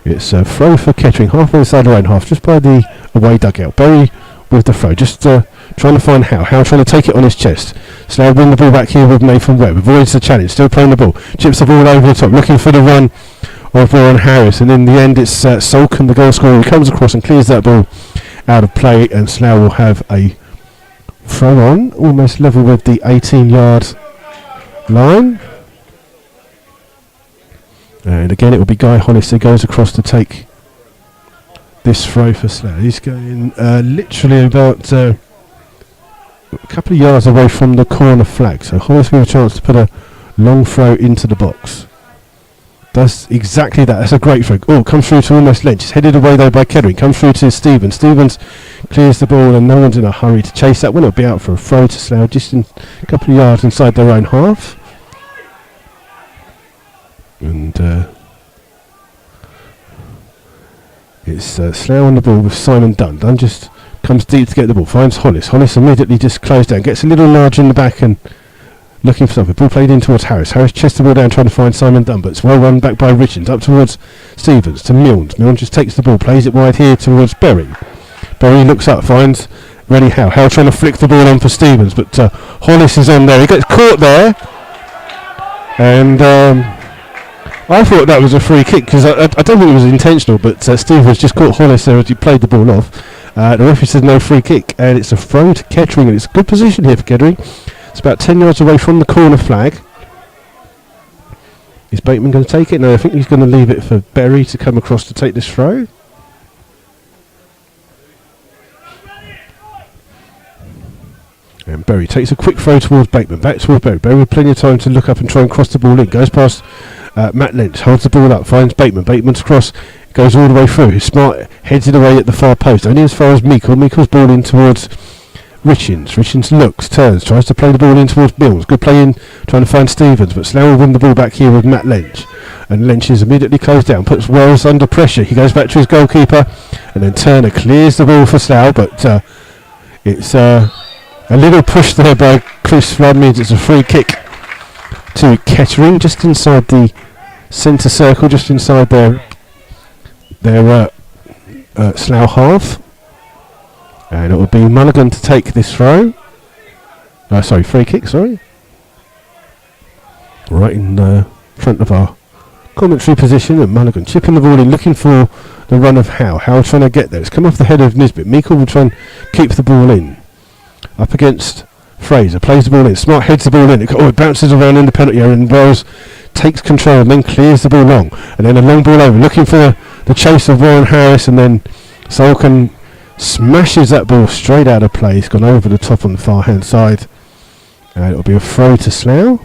It's a throw for Kettering halfway inside their own half, just by the away dugout. Berry with the throw, just trying to find Howe trying to take it on his chest. Slough win the ball back here with Nathan Webb, avoids the challenge, still playing the ball, chips the ball over the top, looking for the run of Warren Harris, and in the end it's Solkin, the goal scorer, who comes across and clears that ball out of play, and Slough will have a throw on, almost level with the 18-yard line. And again it will be Guy Hollis who goes across to take this throw for Slough. He's going literally about a couple of yards away from the corner flag, so Hollis will have a chance to put a long throw into the box. Does exactly that. That's a great throw. Oh, comes through to almost Lynch. It's headed away though by Kettering. Comes through to Stevens. Stevens clears the ball and no one's in a hurry to chase that one. It'll be out for a throw to Slough just in a couple of yards inside their own half. And it's Slough on the ball with Simon Dunn. Dunn just comes deep to get the ball. Finds Hollis. Hollis immediately just closed down. Gets a little larger in the back and looking for something. Ball played in towards Harris. Harris chests the ball down trying to find Simon Dunn, but it's well run back by Richards. Up towards Stevens to Milnes. Milnes just takes the ball, plays it wide here towards Berry. Berry looks up, finds Rennie Howe. Howe trying to flick the ball on for Stevens, but Hollis is on there. He gets caught there, and I thought that was a free kick because I don't think it was intentional, but Stevens just caught Hollis there as he played the ball off. The referee said no free kick, and it's a throw to Kettering, and it's a good position here for Kettering. It's about 10 yards away from the corner flag. Is Bateman going to take it? No, I think he's going to leave it for Berry to come across to take this throw. And Berry takes a quick throw towards Bateman. Back towards Berry. Berry with plenty of time to look up and try and cross the ball in. Goes past Matt Lynch. Holds the ball up. Finds Bateman. Bateman's cross goes all the way through. He's smart. Heads it away at the far post. Only as far as Meikle. Meikle's ball in towards Richards. Richards looks, turns, tries to play the ball in towards Mills. Good play in, trying to find Stevens, but Slough will win the ball back here with Matt Lynch. and Lynch is immediately closed down, puts Wells under pressure. He goes back to his goalkeeper, and then Turner clears the ball for Slough, but it's a little push there by Chris Flood, means it's a free kick to Kettering, just inside the centre circle, just inside their Slough half. And it will be Mulligan to take this throw. Free kick, sorry. Right in front of our commentary position, and Mulligan chipping the ball in, looking for the run of Howe. Howe trying to get there. It's come off the head of Nisbet. Meikle will try and keep the ball in. Up against Fraser. Plays the ball in. Smart heads the ball in. It bounces around in the penalty area, and Wells takes control and then clears the ball long. And then a long ball over, looking for the chase of Warren Harris, and then Salkin smashes that ball straight out of play. It's gone over the top on the far hand side. And it'll be a throw to Slough.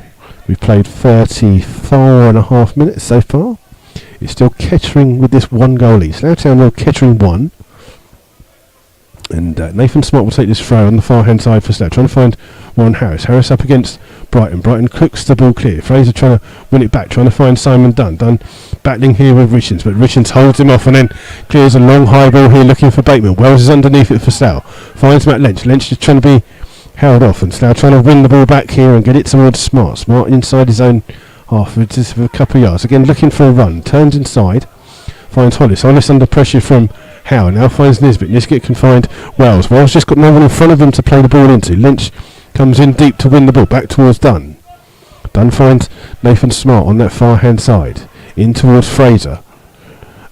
We've played 34.5 minutes so far. It's still Kettering with this one goal lead. Slough Town 0, Kettering 1. And Nathan Smart will take this throw on the far hand side for Slough, trying to find Warren Harris. Harris up against Brighton. Brighton cooks the ball clear. Fraser trying to win it back, trying to find Simon Dunn. Dunn battling here with Richards, but Richards holds him off and then clears a long high ball here looking for Bateman. Wells is underneath it for Slough. Finds Matt Lynch. Lynch just trying to be held off, and Slough trying to win the ball back here and get it towards Smart. Smart inside his own half, just for a couple of yards. Again looking for a run. Turns inside. Finds Hollis. Hollis under pressure from Howe. Now finds Nisbet. Nisbet can find Wells. Wells just got no one in front of him to play the ball into. Lynch comes in deep to win the ball. Back towards Dunn. Dunn finds Nathan Smart on that far hand side. In towards Fraser.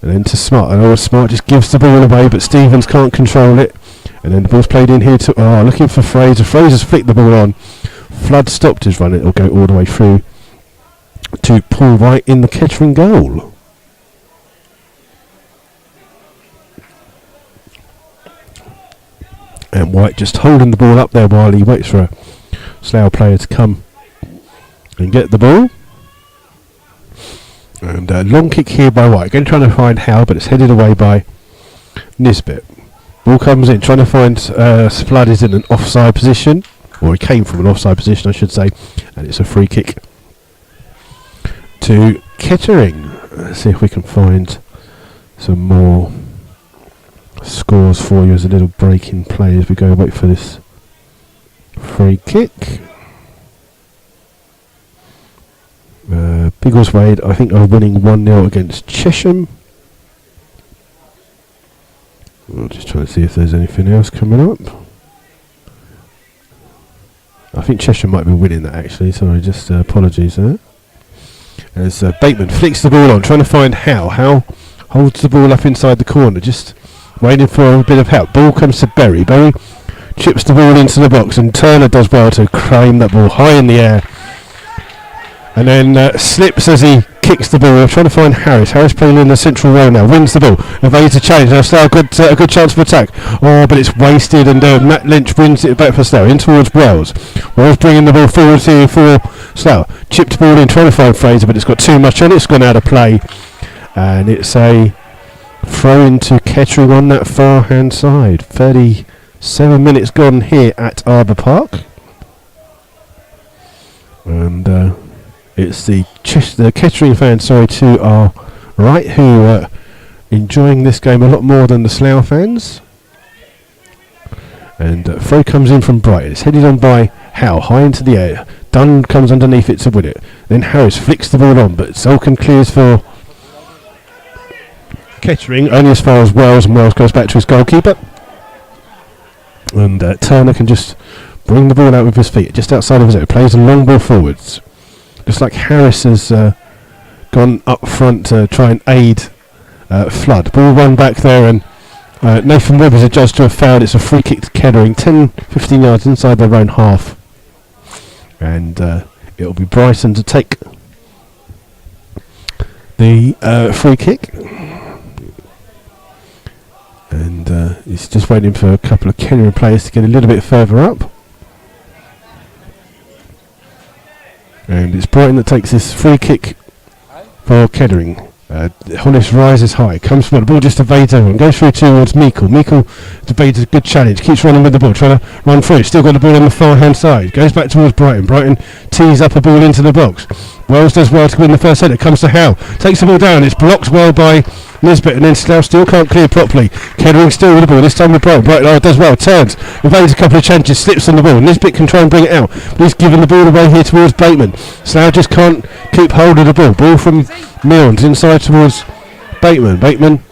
And then to Smart. And Smart just gives the ball away, but Stevens can't control it. And then the ball's played in here to looking for Fraser. Fraser's flicked the ball on. Flood stopped his run. It'll go all the way through to Paul White in the Kettering goal. And White just holding the ball up there while he waits for a Slough player to come and get the ball. And a long kick here by White. Again trying to find Howe, but it's headed away by Nisbet. Ball comes in, trying to find Flood is in an offside position. Or he came from an offside position, I should say. And it's a free kick to Kettering. Let's see if we can find some more scores for you as a little break in play as we go wait for this free kick. Biggleswade, I think, are winning 1-0 against Chesham. I'm just trying to see if there's anything else coming up. I think Chesham might be winning that actually, sorry, just apologies there. As Bateman flicks the ball on, trying to find Howe. Howe holds the ball up inside the corner, just waiting for a bit of help. Ball comes to Berry. Berry chips the ball into the box, and Turner does well to claim that ball high in the air. And then slips as he kicks the ball. Trying to find Harris. Harris playing in the central row now. Wins the ball. Evades a challenge. Now Slough a good chance for attack. Oh, but it's wasted, and Matt Lynch wins it back for Slough. In towards Wells. Wells bringing the ball forward here for Slough. Chipped ball in, trying to find Fraser, but it's got too much on it. It's gone out of play. And it's a throw into Kettering on that far hand side. 37 minutes gone here at Arbour Park. And it's the Kettering fans, to our right, who are enjoying this game a lot more than the Slough fans. And throw comes in from Brighton. It's headed on by Howe, high into the air. Dunn comes underneath it to win it. Then Harris flicks the ball on, but Salkin clears for Kettering, only as far as Wells, and Wells goes back to his goalkeeper. And Turner can just bring the ball out with his feet, just outside of his area. Plays a long ball forwards. Just like Harris has gone up front to try and aid Flood. Ball run back there, and Nathan Webb is adjudged to have fouled. It's a free kick to Kettering, 10-15 yards inside their own half. And it'll be Bryson to take the free kick. And he's just waiting for a couple of Kettering players to get a little bit further up. And it's Brighton that takes this free kick for Kettering. Hollis rises high, comes from the ball, just evades everyone, goes through towards Meikle. Meikle debates a good challenge, keeps running with the ball, trying to run through, still got the ball on the far hand side, goes back towards Brighton. Brighton tees up a ball into the box. Wells does well to win the first header, comes to Howe, takes the ball down, it's blocked well by Nisbet, and then Slough still can't clear properly. Kettering still with the ball, this time with Brighton. Brighton does well, turns, evades a couple of challenges, slips on the ball. Nisbet can try and bring it out, but he's given the ball away here towards Bateman. Slough just can't keep hold of the ball. Ball from Milnes inside towards Bateman. Bateman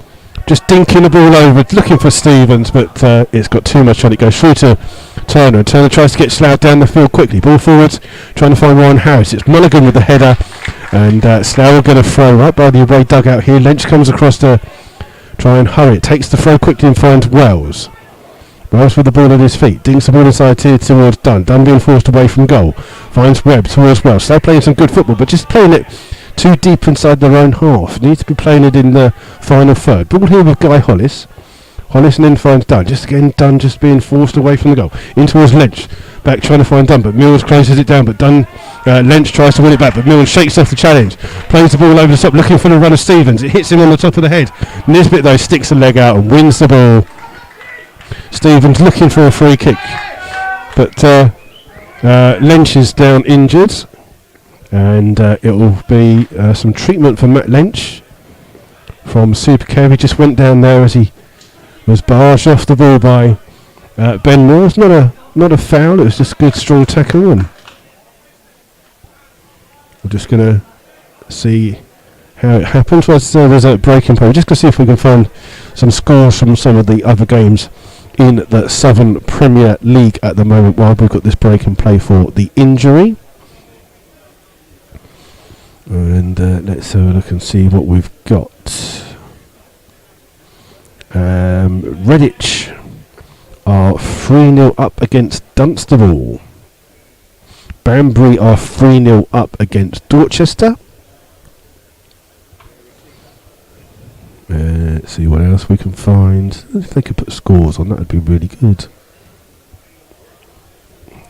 just dinking the ball over, looking for Stevens, but it's got too much on it. Goes through to Turner. Turner tries to get Slough down the field quickly. Ball forwards, trying to find Ryan Harris. It's Mulligan with the header, and Slough are going to throw up by the away dugout here. Lynch comes across to try and hurry it. Takes the throw quickly and finds Wells. Wells with the ball at his feet. Dinks the ball inside here towards Dunn. Dunn being forced away from goal. Finds Webb towards Wells. Slough playing some good football, but just playing it too deep inside their own half. Need to be playing it in the final third. Ball here with Guy Hollis. Hollis and then finds Dunn. Just again, Dunn just being forced away from the goal. In towards Lynch. Back trying to find Dunn, but Mills closes it down. But Lynch tries to win it back, but Mills shakes off the challenge. Plays the ball over the top, looking for the run of Stevens. It hits him on the top of the head. Nisbet though sticks the leg out and wins the ball. Stevens looking for a free kick, but Lynch is down injured. And it will be some treatment for Matt Lynch from Supercare. He just went down there as he was barged off the ball by Ben Moore. Not a foul, it was just a good strong tackle, and we're just going to see how it happens. There's a breaking point. We're just going to see if we can find some scores from some of the other games in the Southern Premier League at the moment while we've got this break and play for the injury. And let's have a look and see what we've got. Redditch are 3-0 up against Dunstable. Banbury are 3-0 up against Dorchester. Let's see what else we can find. If they could put scores on, that would be really good.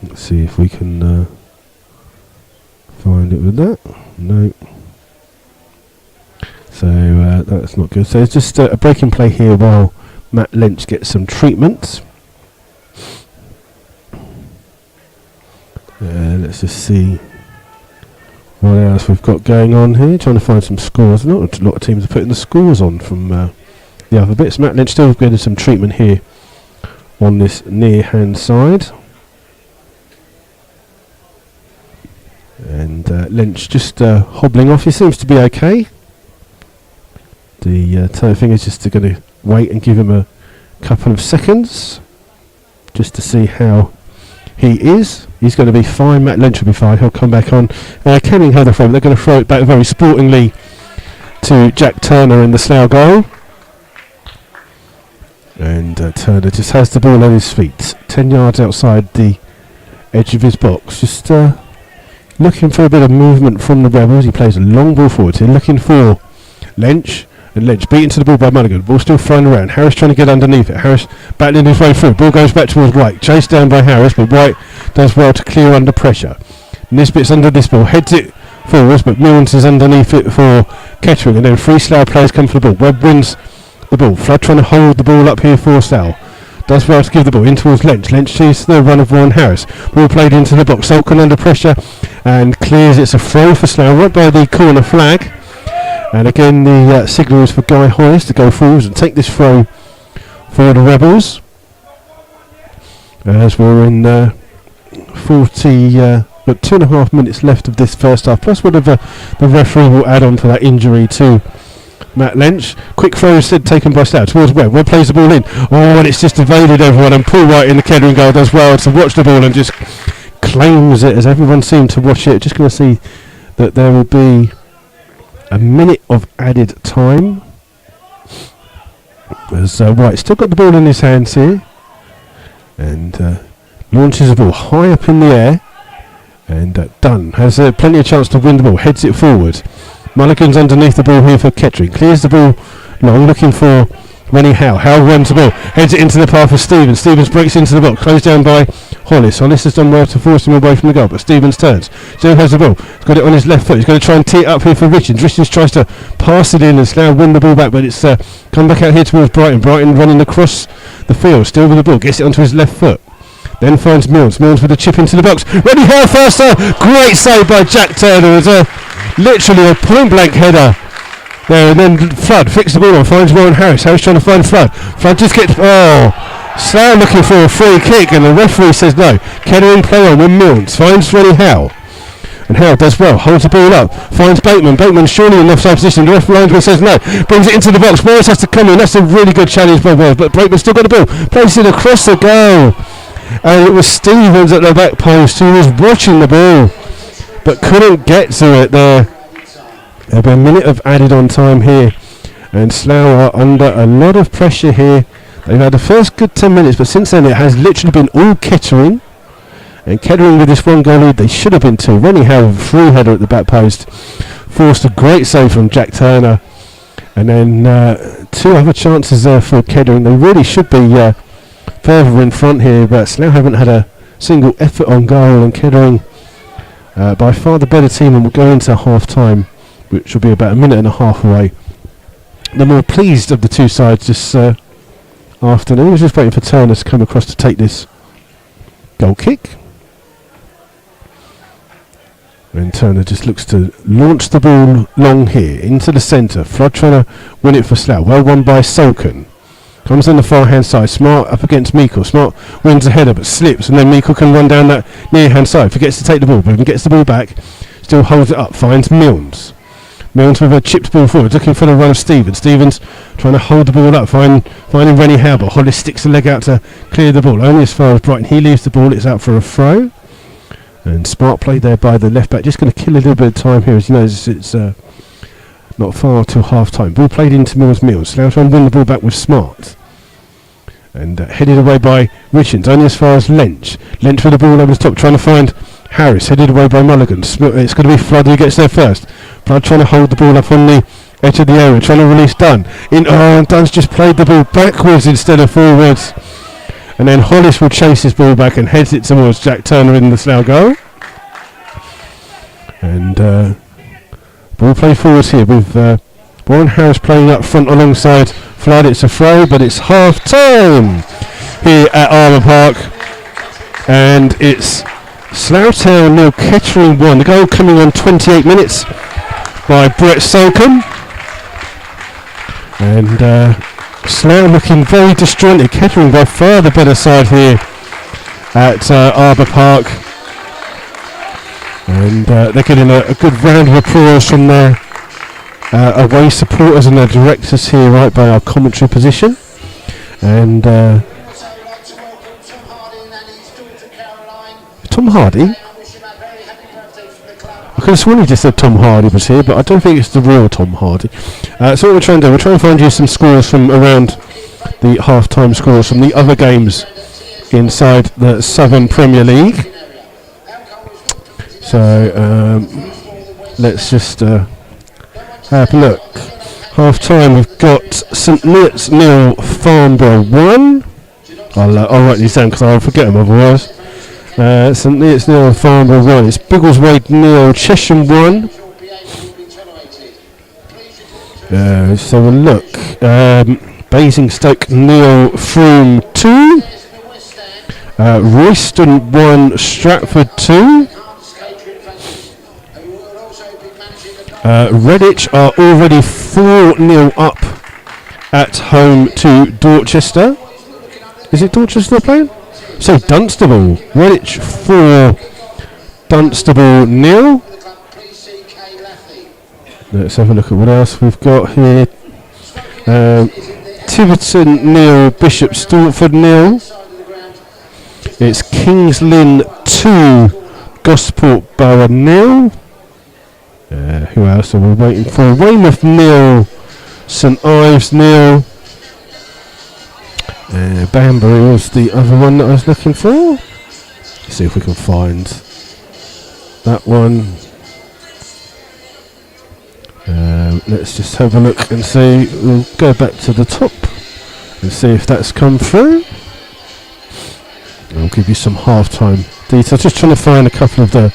Let's see if we can find it with that. No. So that's not good. So it's just a break and play here while Matt Lynch gets some treatment. Let's just see what else we've got going on here. Trying to find some scores. Not a lot of teams are putting the scores on from the other bits. Matt Lynch still getting some treatment here on this near hand side. And Lynch just hobbling off. He seems to be okay. The thing is just going to wait and give him a couple of seconds just to see how he is. He's going to be fine. Matt Lynch will be fine. He'll come back on. Kettering have the throw. They're going to throw it back very sportingly to Jack Turner in the Slough goal. And Turner just has the ball on his feet. 10 yards outside the edge of his box. Just looking for a bit of movement from the Rebels. He plays a long ball forward here, looking for Lynch. And Lynch beaten to the ball by Mulligan. Ball still thrown around. Harris trying to get underneath it. Harris battling his way through. Ball goes back towards White. Chased down by Harris, but White does well to clear under pressure. Nisbet's under this ball. Heads it forwards, but Milnes is underneath it for Kettering. And then three Slough players come for the ball. Webb wins the ball. Flood trying to hold the ball up here for Slough. Does well to give the ball in towards Lynch. Lynch sees the run of Warren Harris. Ball played into the box. Salkin under pressure and clears. It's a throw for Slough right by the corner flag. And again the signal is for Guy Hollis to go forwards and take this throw for the Rebels. As we're in 2.5 minutes left of this first half, plus whatever the referee will add on for that injury to Matt Lynch. Quick throw instead taken by Slough towards Webb. Webb plays the ball in. Oh, and it's just evaded everyone, and Paul White in the Kettering goal does well to watch the ball and just claims it as everyone seemed to watch it. Just going to see that there will be a minute of added time. As White still got the ball in his hands here, and launches the ball high up in the air, and Dunn has plenty of chance to win the ball, heads it forward. Mulligan's underneath the ball here for Kettering, clears the ball long, looking for Rennie Howe. Howe runs the ball, heads it into the path of Stevens. Stevens breaks into the box, closed down by Hollis. Hollis has done well to force him away from the goal, but Stevens turns. Still has the ball. He's got it on his left foot. He's going to try and tee it up here for Richards. Richards tries to pass it in and Slough win the ball back, but it's come back out here towards Brighton. Brighton running across the field, still with the ball, gets it onto his left foot. Then finds Mills. Mills with a chip into the box. Rennie Howe first. Great save by Jack Turner. It was literally a point blank header there, and then Flood fixes the ball on, finds Warren Harris. Harris trying to find Flood. Flood just gets Slough looking for a free kick, and the referee says no. Kettering play on with Mills. Finds Rennie Howe. And Howe does well, holds the ball up, finds Bateman. Bateman surely in the offside position. The referee linesman says no. Brings it into the box. Morris has to come in. That's a really good challenge by Wells, but Bateman still got the ball. Plays it across the goal. And it was Stevens at the back post who was watching the ball, but couldn't get to it there. There'll be a minute of added on time here, and Slough are under a lot of pressure here. They've had the first good 10 minutes, but since then it has literally been all Kettering. And Kettering with this one goal lead, they should have been two. Rennie Howe with a free header at the back post, forced a great save from Jack Turner, and then two other chances there for Kettering. They really should be further in front here, but Slough haven't had a single effort on goal, and Kettering by far the better team, and will go into half time, which will be about a minute and a half away. The more pleased of the two sides this afternoon. Just waiting for Turner to come across to take this goal kick. And Turner just looks to launch the ball long here into the centre. Flood trying to win it for Slough. Well won by Solken. Comes on the far hand side. Smart up against Meikle. Smart wins a header but slips, and then Meikle can run down that near hand side. Forgets to take the ball, but he gets the ball back. Still holds it up. Finds Milnes. Milnes with a chipped ball forward, looking for the run of Stevens. Stevens trying to hold the ball up, finding Rennie Howe, but Hollis sticks a leg out to clear the ball. Only as far as Brighton. He leaves the ball. It's out for a throw. And smart play there by the left back. Just going to kill a little bit of time here. As you know, it's not far till half time. Ball played into Mills. Slough trying to win the ball back with Smart. And headed away by Richards. Only as far as Lynch. Lynch with the ball over the top, trying to find Harris. Headed away by Mulligan. It's going to be Flood who gets there first. Flood trying to hold the ball up on the edge of the area. Trying to release Dunn. And Dunn's just played the ball backwards instead of forwards. And then Hollis will chase his ball back and heads it towards Jack Turner in the Slough goal. And ball play forwards here with Warren Harris playing up front alongside Flood. It's a throw, but it's half time here at Armour Park. And it's Slough Town 0, Kettering 1. The goal coming on 28 minutes by Brett Solcombe. And Slough looking very disjointed. Kettering by far the better side here at Arbour Park, and they're getting a good round of applause from their away supporters and their directors here right by our commentary position. And Tom Hardy? I could have sworn he just said Tom Hardy was here, but I don't think it's the real Tom Hardy. So what we're trying to do, we're trying to find you some scores from around the half-time scores from the other games inside the Southern Premier League. So let's just have a look. Half-time, we've got St Neots 0, Farnborough 1. I'll write these down because I'll forget them otherwise. St Neots 0, Farnborough 1. It's Biggleswade 0, Chesham 1. Let's have a look. Basingstoke 0, Frome 2. Royston 1, Stratford 2. Redditch are already 4-0 up at home to Dorchester. Is it Dorchester playing? So Dunstable. Redditch 4, Dunstable 0. Let's have a look at what else we've got here. Tiverton 0, Bishop Stortford 0. It's Kings Lynn 2, Gosport Borough 0. Who else are we waiting for? Weymouth 0, St Ives 0. Banbury was the other one that I was looking for. Let's see if we can find that one. Let's just have a look and see. We'll go back to the top Let's see if that's come through. I'll give you some half-time details. Just trying to find a couple of the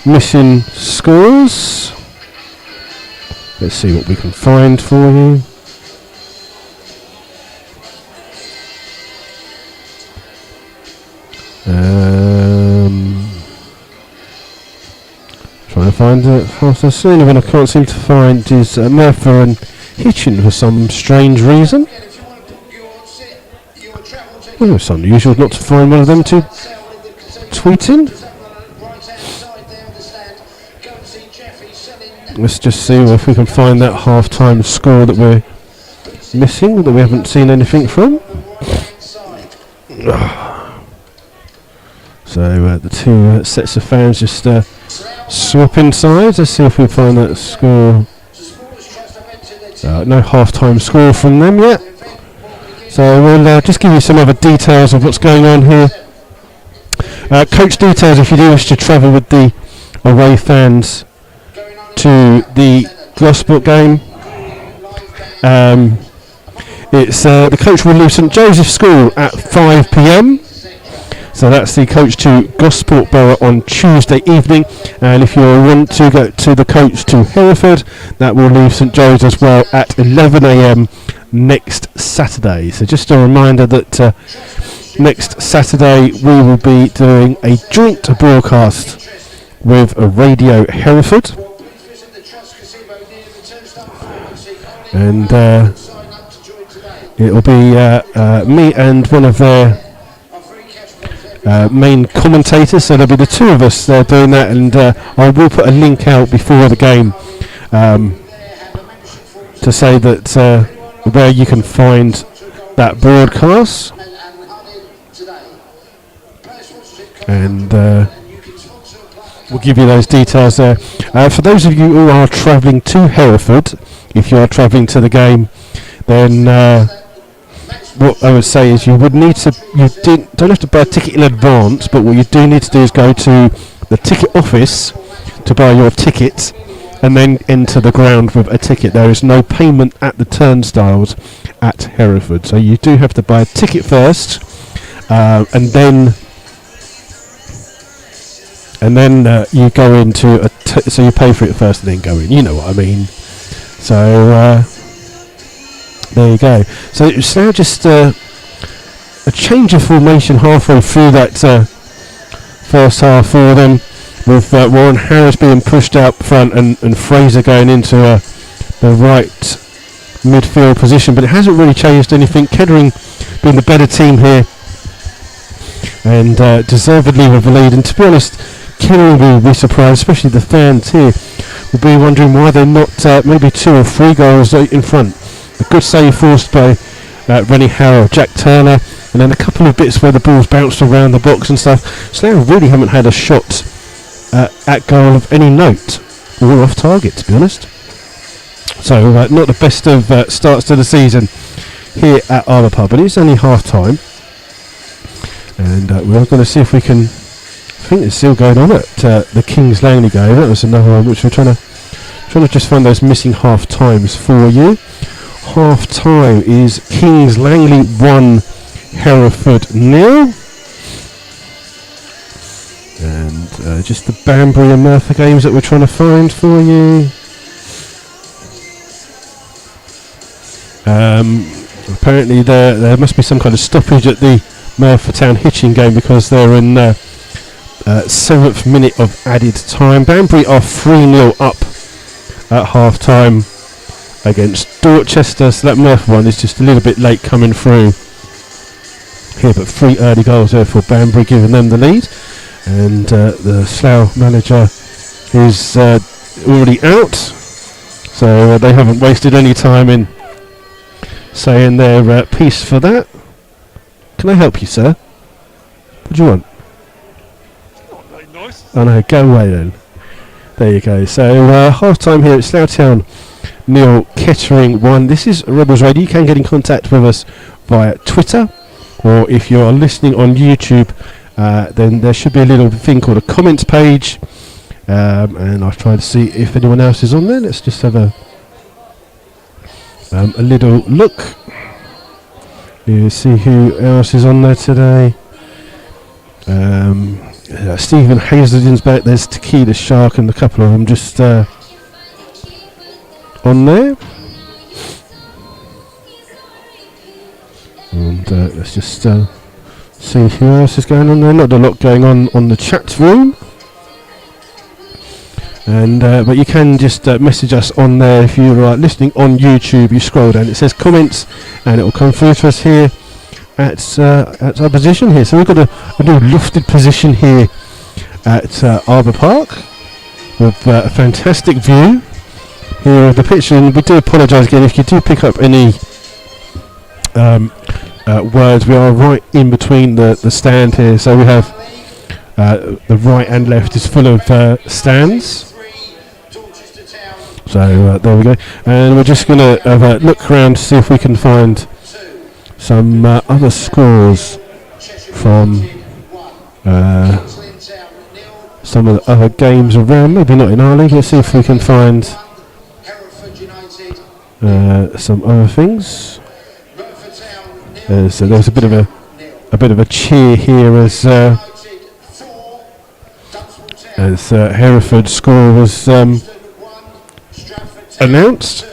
missing scores. Let's see what we can find for you. Trying to find it faster sooner when I can't seem to find is Murphy and Hitchin for some strange reason. Well, it's unusual not to find one of them to tweeting. Let's just see if we can find that half-time score that we're missing, that we haven't seen anything from. So the two sets of fans just swapping sides. Let's see if we find that score. No half-time score from them yet. So we'll just give you some other details of what's going on here. Coach details if you do wish to travel with the away fans to the Gosport game. It's the coach will leave St Joseph's School at 5 p.m. So that's the coach to Gosport Borough on Tuesday evening, and if you want to go to the coach to Hereford, that will leave St Joe's as well at 11 a.m. next Saturday. So just a reminder that next Saturday we will be doing a joint broadcast with a Radio Hereford, and it will be me and one of their main commentators, so there'll be the two of us there doing that, and I will put a link out before the game to say that where you can find that broadcast, and we'll give you those details there. For those of you who are travelling to Hereford, if you are travelling to the game, then what I would say is you would need to, don't have to buy a ticket in advance, but what you do need to do is go to the ticket office to buy your ticket and then enter the ground with a ticket. There is no payment at the turnstiles at Hereford, so you do have to buy a ticket first, and then you go into so you pay for it first and then go in. You know what I mean? So there you go. So it's now just a change of formation halfway through that first half for them, with Warren Harris being pushed out front and Fraser going into the right midfield position. But it hasn't really changed anything. Kettering being the better team here and deservedly with the lead. And to be honest, Kettering will be surprised, especially the fans here, will be wondering why they're not maybe 2 or 3 goals in front. A good save forced by Rennie Harrow, Jack Turner, and then a couple of bits where the ball's bounced around the box and stuff. Slough really haven't had a shot at goal of any note, or off target, to be honest. So not the best of starts to the season here at Armour Pub, but it's only half time, and we're going to see if we can. I think it's still going on at the Kings Langley game. That was another one which we're trying to just find those missing half times for you. Half time is Kings Langley 1, Hereford 0. And just the Banbury and Merthyr games that we're trying to find for you. Apparently there must be some kind of stoppage at the Merthyr Town Hitchin game because they're in 7th minute of added time. Banbury are 3-0 up at half time against Dorchester, so that Merthyr one is just a little bit late coming through here, but 3 early goals there for Banbury, giving them the lead. And the Slough manager is already out, so they haven't wasted any time in saying their piece for that. Can I help you, sir? What do you want? Not very nice. Oh no, go away then. There you go. So half time here at Slough Town 0, Kettering 1. This is Rebels Radio. You can get in contact with us via Twitter, or if you are listening on YouTube, then there should be a little thing called a comments page, and I'll try to see if anyone else is on there. Let's just have a little look. You see who else is on there today. Stephen Hazelden's back. There's Tequila Shark and a couple of them just on there. And let's just see who else is going on there. Not a lot going on the chat room. And but you can just message us on there if you're listening on YouTube. You scroll down, it says comments, and it will come through to us here at our position here. So we've got a new lofted position here at Arbour Park with a fantastic view here of the pitch. And we do apologise again if you do pick up any words. We are right in between the stand here, so we have the right and left is full of stands. So there we go, and we're just going to have a look around to see if we can find some other scores from some of the other games around. Maybe not in our league. Let's see if we can find some other things. So there's a bit of a cheer here as Hereford's score was announced.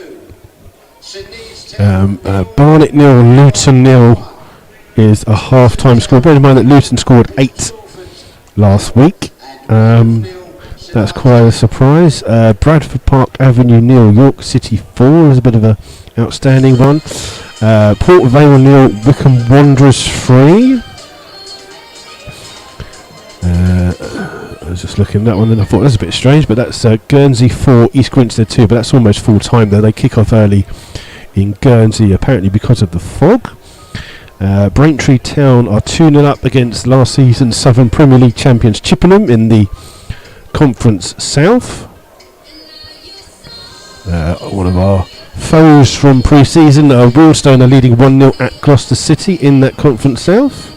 Barnet 0, Luton 0 is a half-time score. Bear in mind that Luton scored 8 last week. That's quite a surprise. Bradford Park Avenue 0, York City 4 is a bit of a outstanding one. Port Vale 0, Wycombe Wanderers 3. I was just looking at that one and I thought that's a bit strange, but that's Guernsey 4, East Grinstead 2, but that's almost full time though. They kick off early in Guernsey apparently because of the fog. Braintree Town are 2-0 up against last season's Southern Premier League champions Chippenham in the Conference South. One of our foes from pre-season, Wealdstone are leading 1-0 at Gloucester City in that Conference South.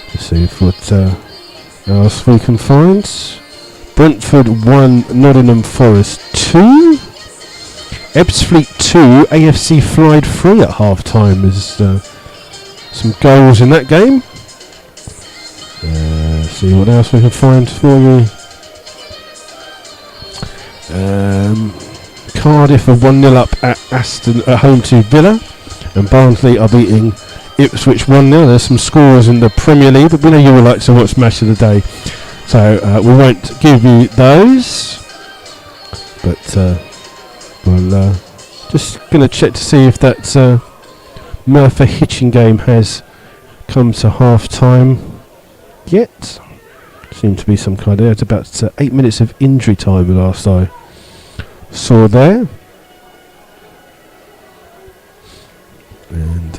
Let's see what else we can find. Brentford 1, Nottingham Forest 2. Ebbsfleet 2, AFC Flyde 3 at half time. There's some goals in that game. See what else we can find for you. Cardiff are 1-0 up at Aston at home to Villa, and Barnsley are beating Ipswich 1-0. There's some scores in the Premier League, but we know you will like to watch Match of the Day, so we won't give you those. But we'll just going to check to see if that Merthyr Hitchin game has come to half time yet. Seems to be some kind of. It's about 8 minutes of injury time the last I saw there. And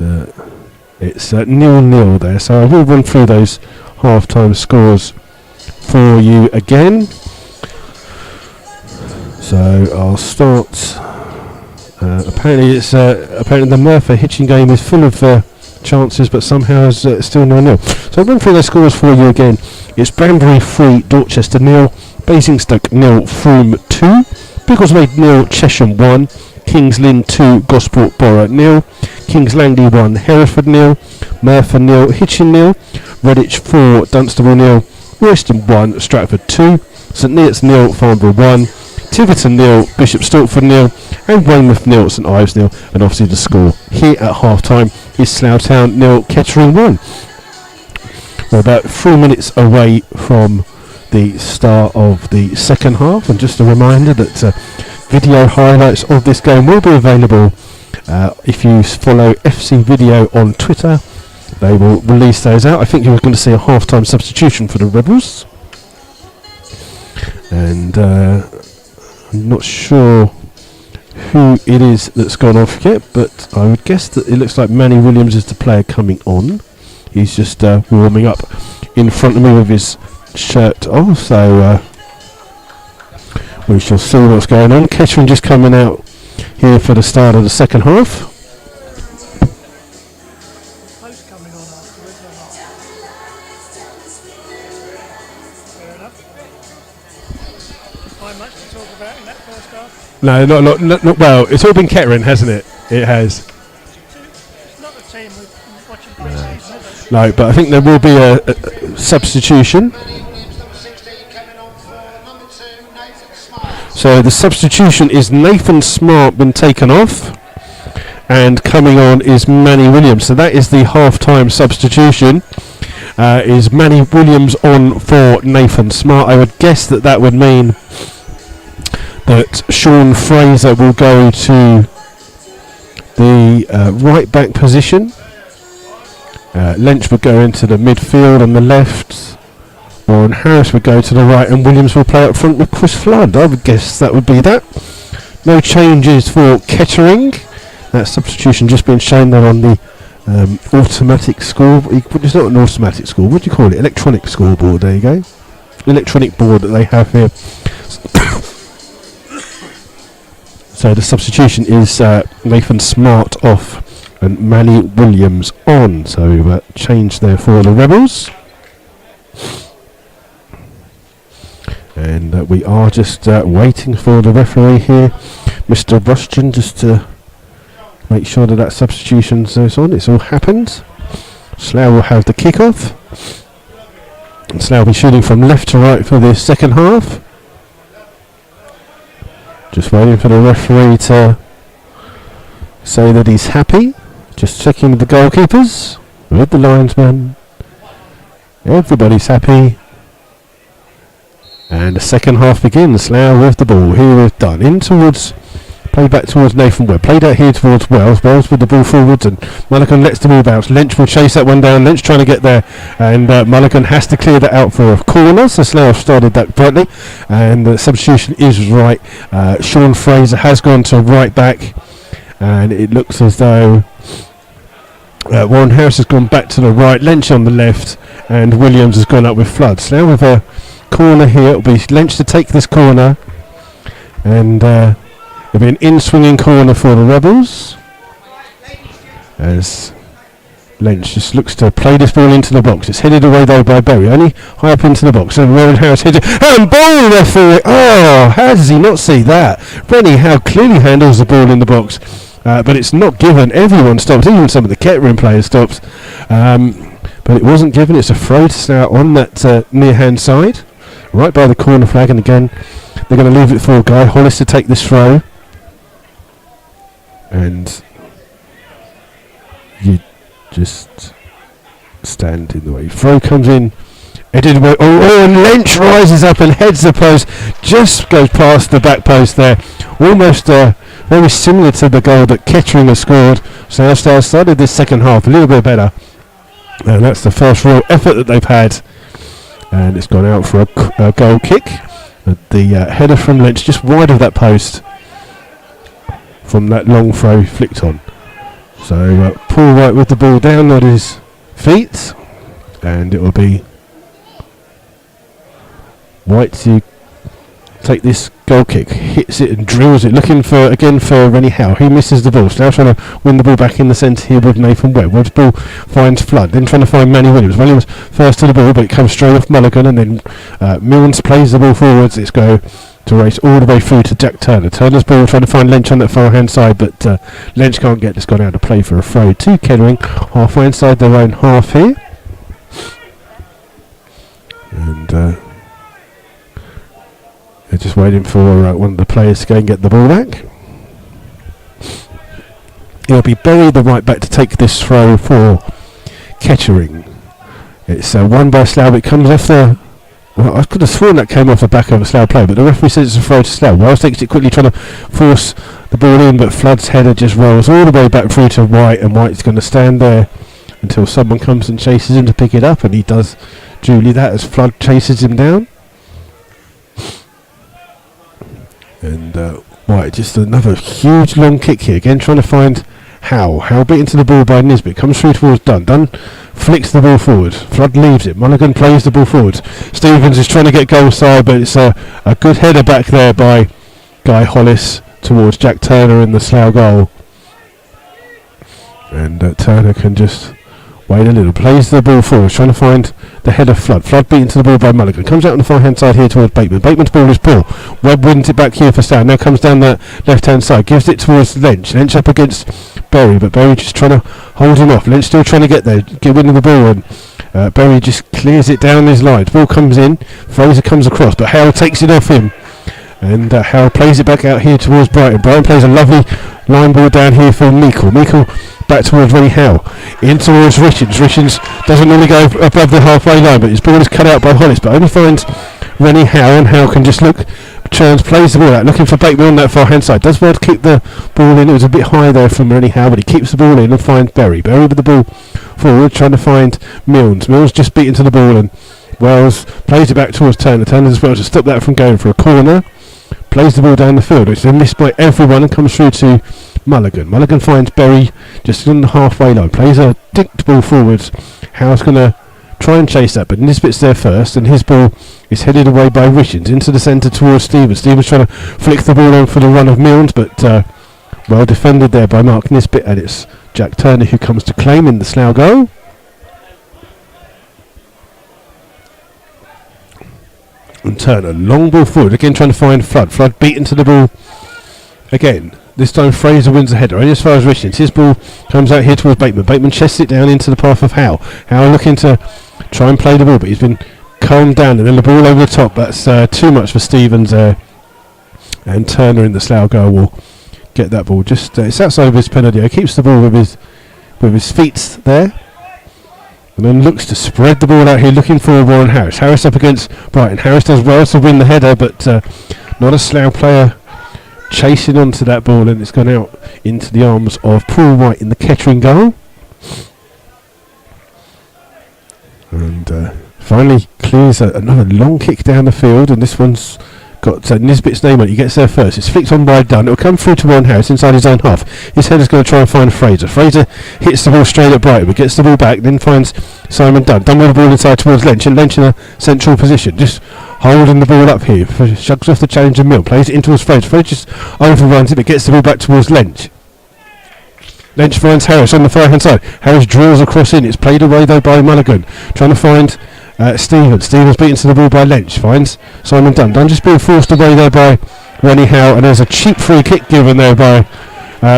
it's 0-0 there, so I will run through those half-time scores for you again. So I'll start. Apparently the Merthyr Hitchin game is full of chances, but somehow is still 0-0. So I'll run through those scores for you again. It's Banbury 3, Dorchester 0, Basingstoke 0, Frome 2, Biggleswade 0, Chesham 1, Kings Lynn 2, Gosport Borough 0, Kings Langley 1, Hereford 0, Merthyr 0, Hitchin 0, Redditch 4, Dunstable 0, Royston 1, Stratford 2, St Neots 0, Farnborough 1, Tiverton 0, Bishop Stortford 0, and Weymouth 0, St Ives 0, and obviously the score here at half time is Slough Town 0, Kettering 1. We're about 3 minutes away from the start of the second half, and just a reminder that video highlights of this game will be available if you follow FC Video on Twitter. They will release those out. I think you're going to see a half-time substitution for the Rebels, and I'm not sure who it is that's gone off yet, but I would guess that it looks like Manny Williams is the player coming on. He's just warming up in front of me with his shirt off, so we shall see what's going on. Kettering just coming out here for the start of the second half. No, not well. It's all been Kettering, hasn't it? It has. It's not a team with No, but I think there will be a substitution. So the substitution is Nathan Smart been taken off, and coming on is Manny Williams. So that is the half-time substitution. Is Manny Williams on for Nathan Smart? I would guess that would mean that Sean Fraser will go to the right back position. Lynch would go into the midfield on the left. Warren Harris would go to the right, and Williams will play up front with Chris Flood. I would guess that would be that. No changes for Kettering. That substitution just been shown there on the automatic score. It's not an automatic score. What do you call it? Electronic scoreboard. There you go. Electronic board that they have here. So the substitution is Nathan Smart off and Manny Williams on. So change there for the Rebels. And we are just waiting for the referee here, Mr. Rushton, just to make sure that substitution is on. It's all happened. Slough will have the kick-off. And Slough will be shooting from left to right for the second half. Just waiting for the referee to say that he's happy. Just checking with the goalkeepers, with the linesman. Everybody's happy. And the second half begins. Slough with the ball. Here we've done. In towards, play back towards Nathan Webb. Played out here towards Wells. Wells with the ball forwards, and Mulligan lets the ball bounce. Lynch will chase that one down. Lynch trying to get there, and Mulligan has to clear that out for a corner. So Slough started that brightly, and the substitution is right. Sean Fraser has gone to right back, and it looks as though Warren Harris has gone back to the right. Lynch on the left, and Williams has gone up with Flood. Slough with a corner here. It'll be Lynch to take this corner, and it'll be an in-swinging corner for the Rebels as Lynch just looks to play this ball into the box. It's headed away though by Berry, only high up into the box, and Warren Harris hit it, and ball referee. Oh, how does he not see that? Brenny Howe clearly handles the ball in the box, but it's not given. Everyone stops, even some of the Kettering players stops, but it wasn't given. It's a throw to Slough on that near hand side, right by the corner flag, and again they're going to leave it for Guy Hollis to take this throw, and you just stand in the way. Throw comes in, headed away. And Lynch rises up and heads the post, just goes past the back post there, almost very similar to the goal that Kettering has scored. So Slough started this second half a little bit better, and that's the first real effort that they've had. And it's gone out for a goal kick. The header from Lynch just wide of that post from that long throw flicked on. So Paul White with the ball down at his feet, and it will be White to take this goal kick, hits it and drills it, looking for Rennie Howe. He misses the ball. So now trying to win the ball back in the centre here with Nathan Webb. Webb's ball finds Flood, then trying to find Manny Williams. Williams first to the ball, but it comes straight off Mulligan, and then Milnes plays the ball forwards. It's go to race all the way through to Jack Turner. Turner's ball trying to find Lynch on that far hand side, but Lynch can't get this. Gone out to play for a throw to Kettering, halfway inside their own half here. And they're just waiting for one of the players to go and get the ball back. It'll be Berry, the right back, to take this throw for Kettering. It's won by Slough. It comes off the... Well, I could have sworn that came off the back of a Slough player, but the referee says it's a throw to Slough. Wells takes it quickly, trying to force the ball in, but Flood's header just rolls all the way back through to White, and White's going to stand there until someone comes and chases him to pick it up, and he does duly that as Flood chases him down. And White, just another huge long kick here, again trying to find Howe beat into the ball by Nisbet, comes through towards Dunn flicks the ball forward, Flood leaves it, Mulligan plays the ball forward, Stevens is trying to get goal side, but it's a good header back there by Guy Hollis towards Jack Turner in the Slough goal, and Turner can just wait a little, plays the ball forward, trying to find the header. Flood beat into the ball by Mulligan, comes out on the far hand side here towards Bateman. Bateman's ball is poor. Webb wins it back here for Slough, now comes down the left hand side, gives it towards Lynch up against Berry, but Berry just trying to hold him off. Lynch still trying to get there, get wind of the ball, and Berry just clears it down his line. Ball comes in, Fraser comes across, but Howell takes it off him. And Howell plays it back out here towards Brighton. Brighton plays a lovely line ball down here for Meikle. Meikle back towards Rennie Howell. In towards Richards. Richards doesn't normally go above the halfway line, but his ball is cut out by Hollis, but only finds Rennie Howell, and Howell can just look, turns, plays the ball out, looking for Bateman on that far hand side. Does well to keep the ball in. It was a bit high there from Rennie Howell, but he keeps the ball in and finds Berry. Berry with the ball forward, trying to find Milnes. Milnes just beaten to the ball, and Wells plays it back towards Turner. Turner as well to stop that from going for a corner. Plays the ball down the field, which is missed by everyone, and comes through to Mulligan. Mulligan finds Berry just on the halfway line. Plays a dinked ball forwards. Howell's going to try and chase that, but Nisbet's there first, and his ball is headed away by Richards into the centre towards Stevens. Stevens trying to flick the ball on for the run of Milnes, but well defended there by Mark Nisbet, and it's Jack Turner who comes to claim in the Slough goal. And Turner, long ball forward, again trying to find Flood. Flood beaten to the ball again. This time Fraser wins the header, only as far as Richards. His ball comes out here towards Bateman. Bateman chests it down into the path of Howell. Howell looking to try and play the ball, but he's been calmed down, and then the ball over the top. That's too much for Stevens there. And Turner in the Slough goal will get that ball. Just it's outside of his penalty. He keeps the ball with his feet there. And then looks to spread the ball out here, looking for Warren Harris. Harris up against Brighton. Harris does well to win the header, but not a Slough player chasing onto that ball, and it's gone out into the arms of Paul White in the Kettering goal. And finally clears another long kick down the field, and this one's got Nisbet's name on it. He gets there first. It's flicked on by Dunn. It'll come through to Warren Harris inside his own half. His header's going to try and find Fraser. Fraser hits the ball straight at Brighton, but gets the ball back, then finds Simon Dunn. Dunn with the ball inside towards Lynch, and Lynch in a central position, just holding the ball up here. Shugs off the challenge of Mill, plays it in towards Fraser. Fraser just overruns it, but gets the ball back towards Lynch. Lynch finds Harris on the far hand side. Harris drills across in. It's played away though by Mulligan, trying to find Stevens. Stevens beaten to the ball by Lynch. Finds Simon Dunn. Dunn just being forced away there by Rennie Howell, and there's a cheap free kick given there by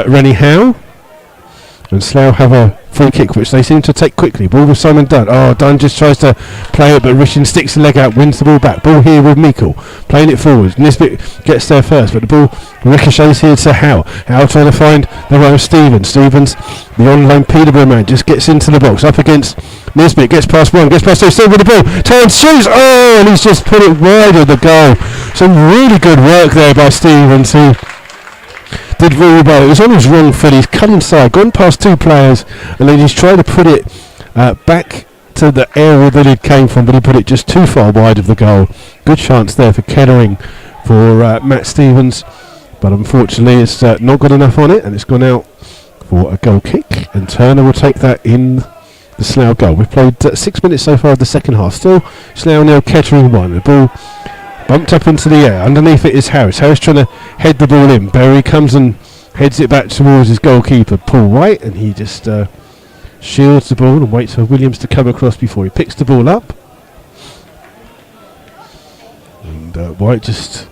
Rennie Howell. And Slough have a free kick which they seem to take quickly. Ball with Simon Dunn. Oh, Dunn just tries to play it, but Richard sticks the leg out, wins the ball back. Ball here with Meikle, playing it forward. Nisbet gets there first, but the ball ricochets here to Howell. Howell trying to find the right of Stevens. Stevens, the on-loan Peterborough man, just gets into the box, up against Nisbet, gets past one, gets past two, still with the ball, turns, shoots, oh, and he's just put it wide of the goal. Some really good work there by Stevens, who did really well. It was on his wrong foot. He's cut inside, gone past two players, and then he's tried to put it back to the area that it came from, but he put it just too far wide of the goal. Good chance there for Kettering for Matt Stevens, but unfortunately it's not good enough on it, and it's gone out for a goal kick, and Turner will take that in the Slough goal. We've played 6 minutes so far of the second half. Still Slough nil, Kettering 1. The ball bumped up into the air. Underneath it is Harris. Harris trying to head the ball in. Berry comes and heads it back towards his goalkeeper, Paul White, and he just shields the ball and waits for Williams to come across before he picks the ball up. And White just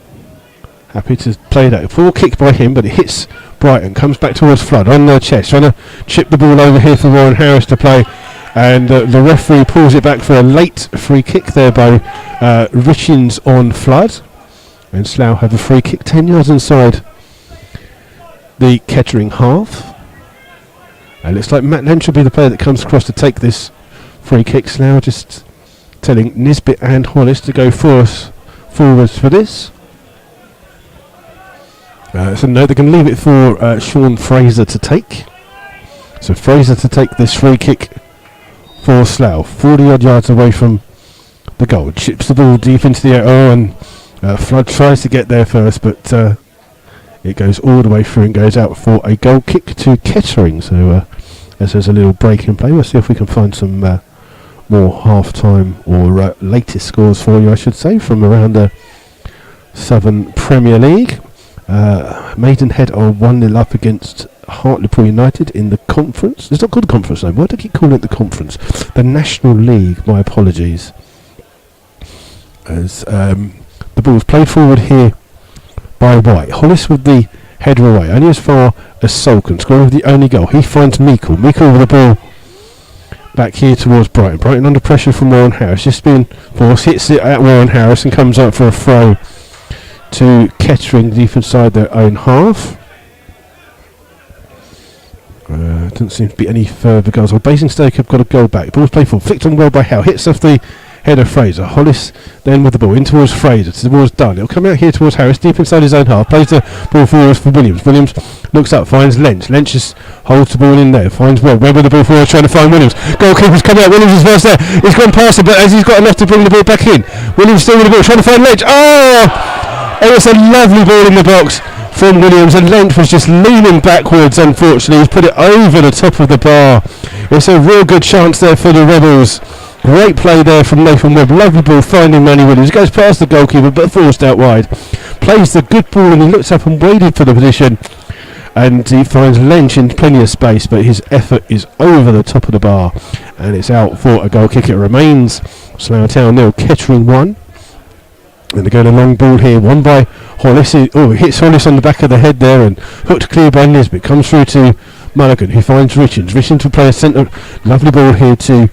happy to play that. Full kick by him, but it hits Brighton. Comes back towards Flood on their chest, trying to chip the ball over here for Warren Harris to play. And the referee pulls it back for a late free kick there by Richins on Flood. And Slough have a free kick 10 yards inside the Kettering half. And it looks like Matt Lynch will be the player that comes across to take this free kick. Slough just telling Nisbet and Hollis to go forwards for this. So no, they're going to leave it for Sean Fraser to take. So Fraser to take this free kick for Slough, 40 odd yards away from the goal. Chips the ball deep into the air. Oh, and Flood tries to get there first, but it goes all the way through and goes out for a goal kick to Kettering. So as there's a little break in play, we'll see if we can find some more half-time or latest scores for you, I should say, from around the Southern Premier League. Maidenhead are 1-0 up against Hartlepool United in the conference. It's not called the conference though. Why do I keep calling it the conference? The National League, my apologies. As the ball was played forward here by White. Hollis with the header away, only as far as Solcombe, scoring the only goal. He finds Meikle with the ball back here towards Brighton. Brighton under pressure from Warren Harris, just been forced, hits it at Warren Harris and comes up for a throw to Kettering deep inside their own half. Doesn't seem to be any further goals. Well, Basingstoke have got a goal back. Ball's played for, flicked on well by Howe, hits off the head of Fraser. Hollis then with the ball in towards Fraser, towards Dunn. It'll come out here towards Harris, deep inside his own half. Plays the ball forward for Williams. Williams looks up, finds Lynch. Lynch just holds the ball in there, finds Webb. Webb with the ball forward, trying to find Williams. Goalkeeper's coming out. Williams is first there. He's gone past it, but as he's got enough to bring the ball back in. Williams still with the ball, trying to find Lynch. Oh! It was a lovely ball in the box from Williams, and Lynch was just leaning backwards. Unfortunately, he's put it over the top of the bar. It's a real good chance there for the Rebels. Great play there from Nathan Webb. Lovely ball finding Manny Williams. Goes past the goalkeeper but forced out wide. Plays the good ball and he looks up and waited for the position. And he finds Lynch in plenty of space, but his effort is over the top of the bar. And it's out for a goal kick. It remains Slough Town 0, Kettering 1. And they're going a long ball here, won by Hollis. Oh, it hits Hollis on the back of the head there and hooked clear by Nisbet. Comes through to Mulligan, who finds Richards. Richards will play a centre. Lovely ball here to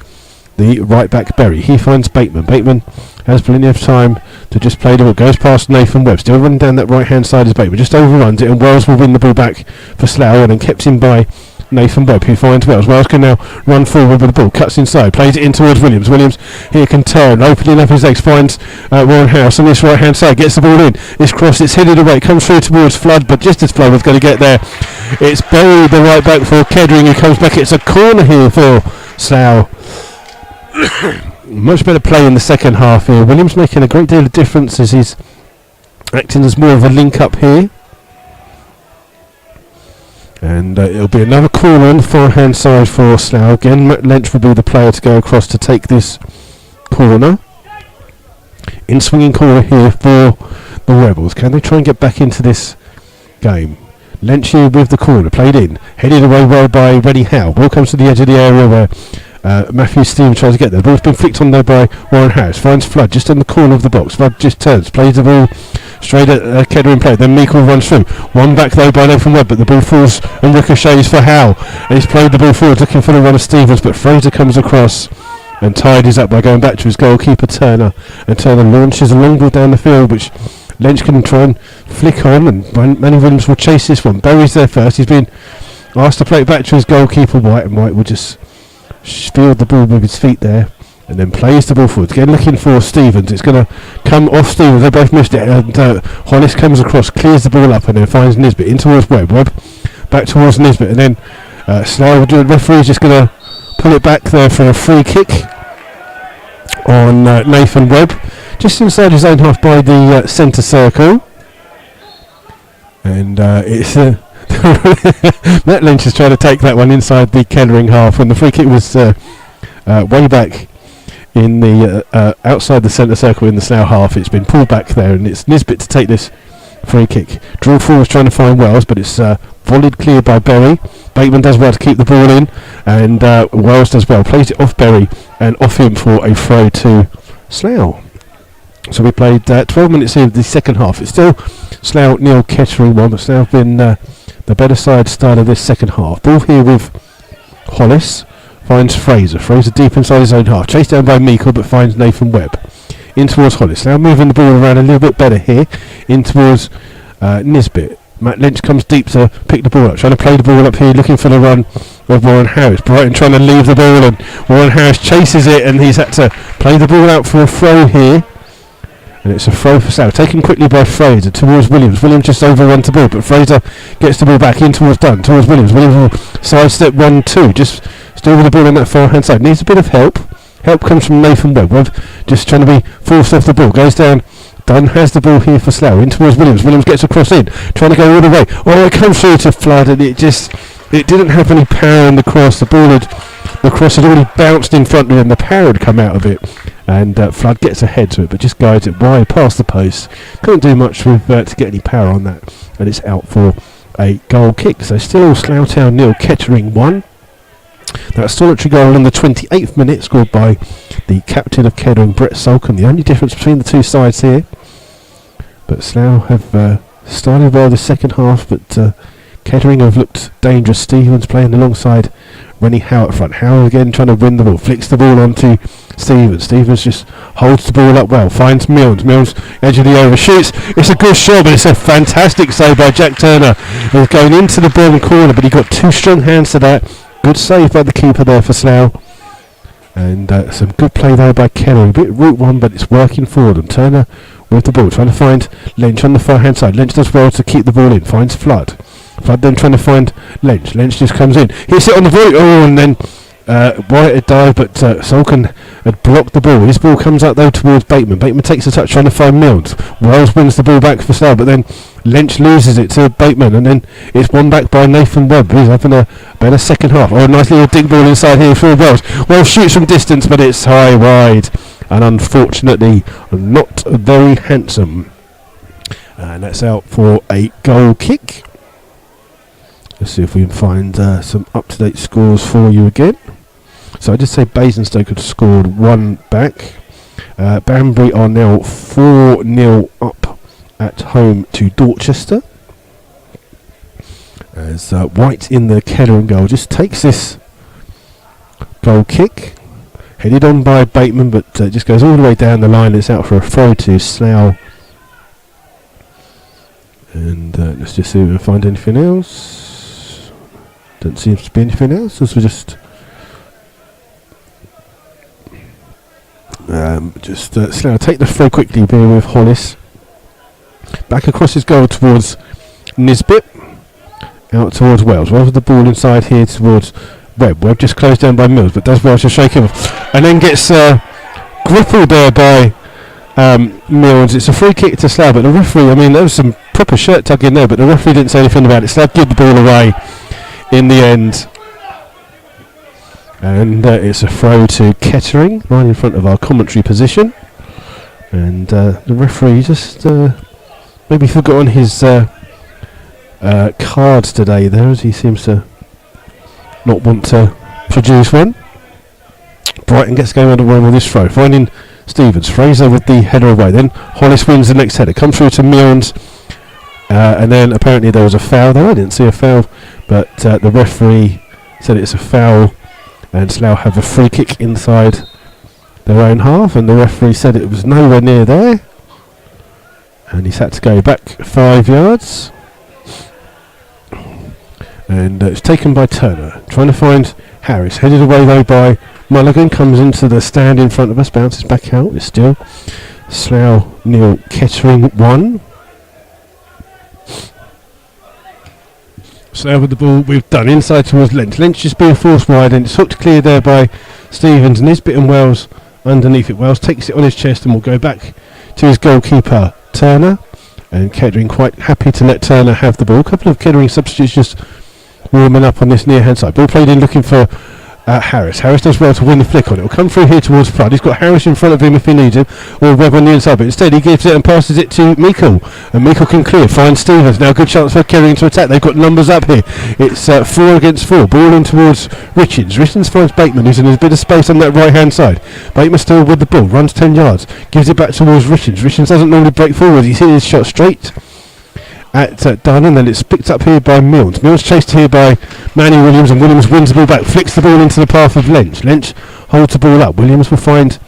the right back Berry. He finds Bateman. Bateman has plenty of time to just play the ball. Goes past Nathan Webb. Still running down that right hand side as Bateman. Just overruns it and Wells will win the ball back for Slough and then kept in by Nathan Webb, who finds Wells. Wells can now run forward with the ball. Cuts inside. Plays it in towards Williams. Williams here can turn. Opening up his legs. Finds Warren House on this right hand side. Gets the ball in. It's crossed. It's headed away. Comes through towards Flood, but just as Flood was going to get there, it's Berry, the right back for Kettering, who comes back. It's a corner here for Slough. Much better play in the second half here. Williams making a great deal of difference as he's acting as more of a link up here. And it'll be another corner on the forehand side for Slough. Again, Matt Lynch will be the player to go across to take this corner. In swinging corner here for the Rebels. Can they try and get back into this game? Lynch here with the corner, played in, headed away well by Reddy Howe. Ball comes to the edge of the area where Matthew Stevens tries to get there. Ball's been flicked on there by Warren Harris. Finds Flood just in the corner of the box. Flood just turns, plays the ball straight at Kettering player. Then Meikle runs through. One back though by Nathan Webb, but the ball falls and ricochets for Howe. And he's played the ball forward, looking for the run of Stevens, but Fraser comes across and tidies up by going back to his goalkeeper Turner. And Turner launches a long ball down the field, which Lynch can try and flick on, and Manny Williams will chase this one. Berry's there first. He's been asked to play it back to his goalkeeper White, and White will just field the ball with his feet there and then plays the ball forward. Again looking for Stevens. It's going to come off Stevens. They both missed it, and Hollis comes across, clears the ball up and then finds Nisbet in towards Webb. Webb back towards Nisbet, and then Slough, the referee's just going to pull it back there for a free kick on Nathan Webb, just inside his own half by the centre circle. And it's Matt Lynch is trying to take that one inside the Kettering half, and the free kick was way back in the outside the centre circle in the Slough half. It's been pulled back there, and it's Nisbet to take this free kick. Draw forward trying to find Wells, but it's volleyed clear by Berry. Bateman does well to keep the ball in, and Wells does well. Plays it off Berry and off him for a throw to Slough. So we played 12 minutes here of the second half. It's still Slough 0, Kettering 1, but Slough have been the better side start of this second half. Ball here with Hollis. Finds Fraser. Fraser deep inside his own half. Chased down by Meikle, but finds Nathan Webb. In towards Hollis. Now moving the ball around a little bit better here. In towards Nisbet. Matt Lynch comes deep to pick the ball up. Trying to play the ball up here. Looking for the run of Warren Harris. Brighton trying to leave the ball, and Warren Harris chases it, and he's had to play the ball out for a throw here. And it's a throw for Slough, taken quickly by Fraser towards Williams. Williams just overruns the ball, but Fraser gets the ball back in towards Dunn, towards Williams. Williams will sidestep 1-2, just still with the ball on that far hand side. Needs a bit of help. Help comes from Nathan Webb. Webb just trying to be forced off the ball. Goes down. Dunn has the ball here for Slough. In towards Williams. Williams gets across in, trying to go all the way. Oh, it comes through to Flood, and it didn't have any power in the cross. The cross had already bounced in front of him. The power had come out of it. And Flood gets ahead to it, but just guides it wide past the post. Couldn't do much with to get any power on that, and it's out for a goal kick. So still Slough Town 0, Kettering 1. That solitary goal in the 28th minute, scored by the captain of Kettering, Brett Solcombe. The only difference between the two sides here. But Slough have started well the second half, but Kettering have looked dangerous. Stevens playing alongside Rennie Howe at front. Howe again trying to win the ball, flicks the ball onto Stevens. Stevens just holds the ball up well, finds Milnes. Milnes edge of the overshoots. It's a good shot, but it's a fantastic save by Jack Turner. He's going into the bottom corner, but he got two strong hands to that. Good save by the keeper there for Slough. And some good play there by Kettering. A bit route one, but it's working for them. Turner with the ball, trying to find Lynch on the far hand side. Lynch does well to keep the ball in, finds Flood. Flood then trying to find Lynch. Lynch just comes in. Hits it on the volley. Oh, and then White had dived, but Solkin had blocked the ball. His ball comes out though towards Bateman. Bateman takes a touch trying to find Milnes. Wells wins the ball back for Slough, but then Lynch loses it to Bateman, and then it's won back by Nathan Webb, who's having a better second half. Oh, a nice little dig ball inside here for Wells. Wells shoots from distance, but it's high wide, and unfortunately not very handsome. And that's out for a goal kick. Let's see if we can find some up-to-date scores for you again. So I did say Basingstoke had scored one back. Banbury are now 4-0 up at home to Dorchester. As White in the Kettering goal just takes this goal kick. Headed on by Bateman, but just goes all the way down the line. It's out for a throw to Slough. And let's just see if we can find anything else. Don't seem to be anything else, as we just Slough take the throw quickly here with Hollis. Back across his goal towards Nisbet. Out towards Wells. Wells with the ball inside here towards Webb. Webb just closed down by Mills, but does well to shake him off. And then gets grappled there by Mills. It's a free kick to Slough, but the referee, I mean, there was some proper shirt tugging there, but the referee didn't say anything about it. Slough give the ball away in the end. And it's a throw to Kettering, right in front of our commentary position. And the referee just maybe forgotten his cards today there, as he seems to not want to produce one. Brighton gets going underway with this throw, finding Stevens. Fraser with the header away. Then Hollis wins the next header. Comes through to Milnes. And then apparently there was a foul there. I didn't see a foul, but the referee said it's a foul, and Slough have a free kick inside their own half, and the referee said it was nowhere near there, and he's had to go back 5 yards. And it's taken by Turner, trying to find Harris. Headed away though by Mulligan, comes into the stand in front of us, bounces back out. It's still Slough 0, Kettering 1. Slough with the ball, we've done inside towards Lynch. Lynch just being forced wide, and it's hooked clear there by Stevens. Nisbet and Wells underneath it. Wells takes it on his chest and will go back to his goalkeeper Turner. And Kettering quite happy to let Turner have the ball. A couple of Kettering substitutes just warming up on this near hand side. Ball played in looking for Harris. Harris does well to win the flick on it. Will come through here towards Flood. He's got Harris in front of him if he needs him, or Webb on the inside, but instead he gives it and passes it to Meikle, and Meikle can clear, finds Stevens. Now good chance for Kettering to attack. They've got numbers up here. It's 4 against 4. Ball in towards Richards. Richards finds Bateman, who's in a bit of space on that right hand side. Bateman still with the ball, runs 10 yards, gives it back towards Richards. Richards doesn't normally break forward. He's hit his shot straight at Dunn, and then it's picked up here by Milnes. Milnes chased here by Manny Williams, and Williams wins the ball back, flicks the ball into the path of Lynch. Lynch holds the ball up. Williams will find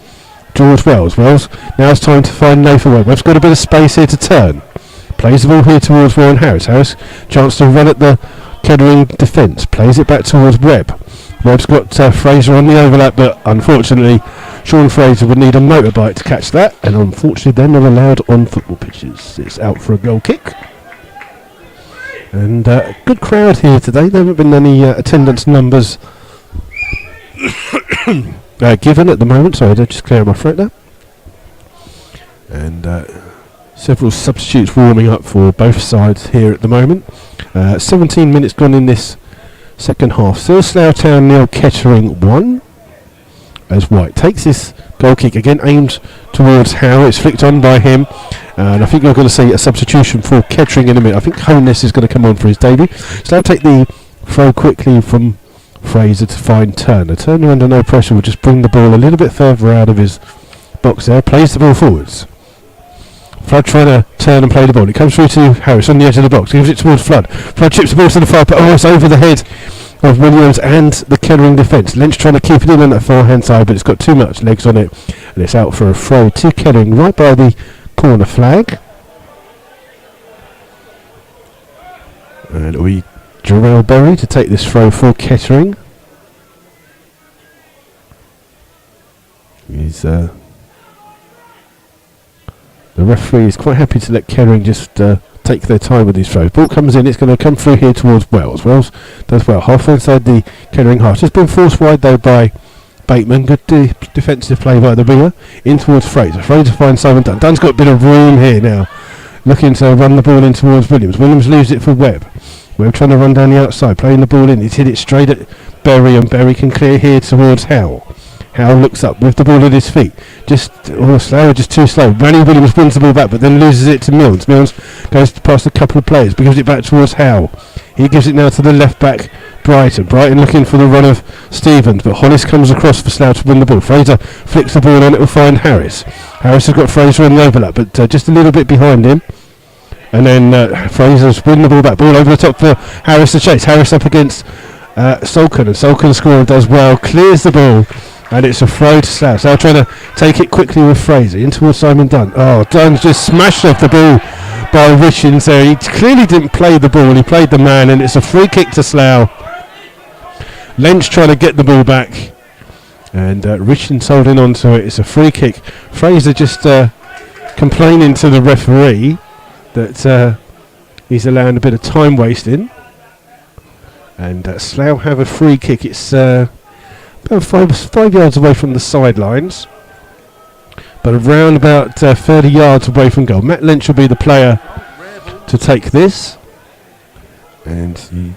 George Wells. Wells, now it's time to find Nathan Webb. Webb's got a bit of space here to turn. Plays the ball here towards Warren Harris. Harris, chance to run at the Kettering defence. Plays it back towards Webb. Webb's got Fraser on the overlap, but unfortunately Sean Fraser would need a motorbike to catch that, and unfortunately they're not allowed on football pitches. It's out for a goal kick. And good crowd here today. There haven't been any attendance numbers given at the moment. Sorry, I'll just clear my throat there. And several substitutes warming up for both sides here at the moment. 17 minutes gone in this second half. Still Slough Town 0, Kettering 1. As White takes this goal kick again, aimed towards Howe. It's flicked on by him. And I think we're going to see a substitution for Kettering in a minute. I think Holness is going to come on for his debut. So I'll take the throw quickly from Fraser to find Turner. Turner under no pressure will just bring the ball a little bit further out of his box there. Plays the ball forwards. Flood trying to turn and play the ball. It comes through to Harris on the edge of the box. Gives it towards Flood. Flood chips the ball to the far, but it's over the head of Williams and the Kettering defence. Lynch trying to keep it in on that far hand side, but it's got too much legs on it, and it's out for a throw to Kettering right by the corner flag. And we Jarrell Berry to take this throw for Kettering. The referee is quite happy to let Kettering just take their time with these throws. Ball comes in, it's going to come through here towards Wells. Wells does well, half inside the Kettering half. Just been forced wide though by Bateman. Good defensive play by the winger. In towards Fraser. Fraser finds Simon Dunn. Dunn's got a bit of room here now. Looking to run the ball in towards Williams. Williams leaves it for Webb. Webb trying to run down the outside, playing the ball in. He's hit it straight at Berry, and Berry can clear here towards Howell. Howell looks up with the ball at his feet. Slough just too slow. Randy Williams wins the ball back, but then loses it to Milnes. Milnes goes past a couple of players, but gives it back towards Howell. He gives it now to the left back, Brighton. Brighton looking for the run of Stevens, but Hollis comes across for Slough to win the ball. Fraser flicks the ball on, it will find Harris. Harris has got Fraser in the overlap, but just a little bit behind him. And then Fraser's winning the ball back. Ball over the top for Harris to chase. Harris up against Solken, and Solken scores and does well. Clears the ball. And it's a throw to Slough. Slough trying to take it quickly with Fraser. In towards Simon Dunn. Dunn's just smashed off the ball by Richins there. He clearly didn't play the ball. He played the man. And it's a free kick to Slough. Lynch trying to get the ball back. And Richins holding on to it. It's a free kick. Fraser just complaining to the referee that he's allowing a bit of time wasting. And Slough have a free kick. It's about 5 yards away from the sidelines, but around about 30 yards away from goal. Matt Lynch will be the player to take this, and he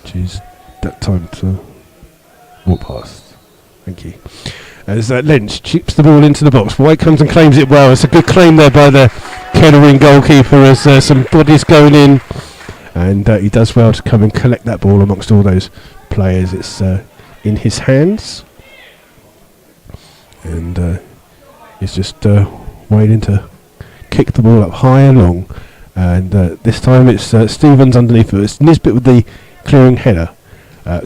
chooses that time to walk past. Thank you. As Lynch chips the ball into the box. White comes and claims it well. It's a good claim there by the Kettering goalkeeper as some bodies going in, and he does well to come and collect that ball amongst all those players. It's in his hands, and he's just waiting to kick the ball up high and long, and this time it's Stevens underneath it. It's Nisbet with the clearing header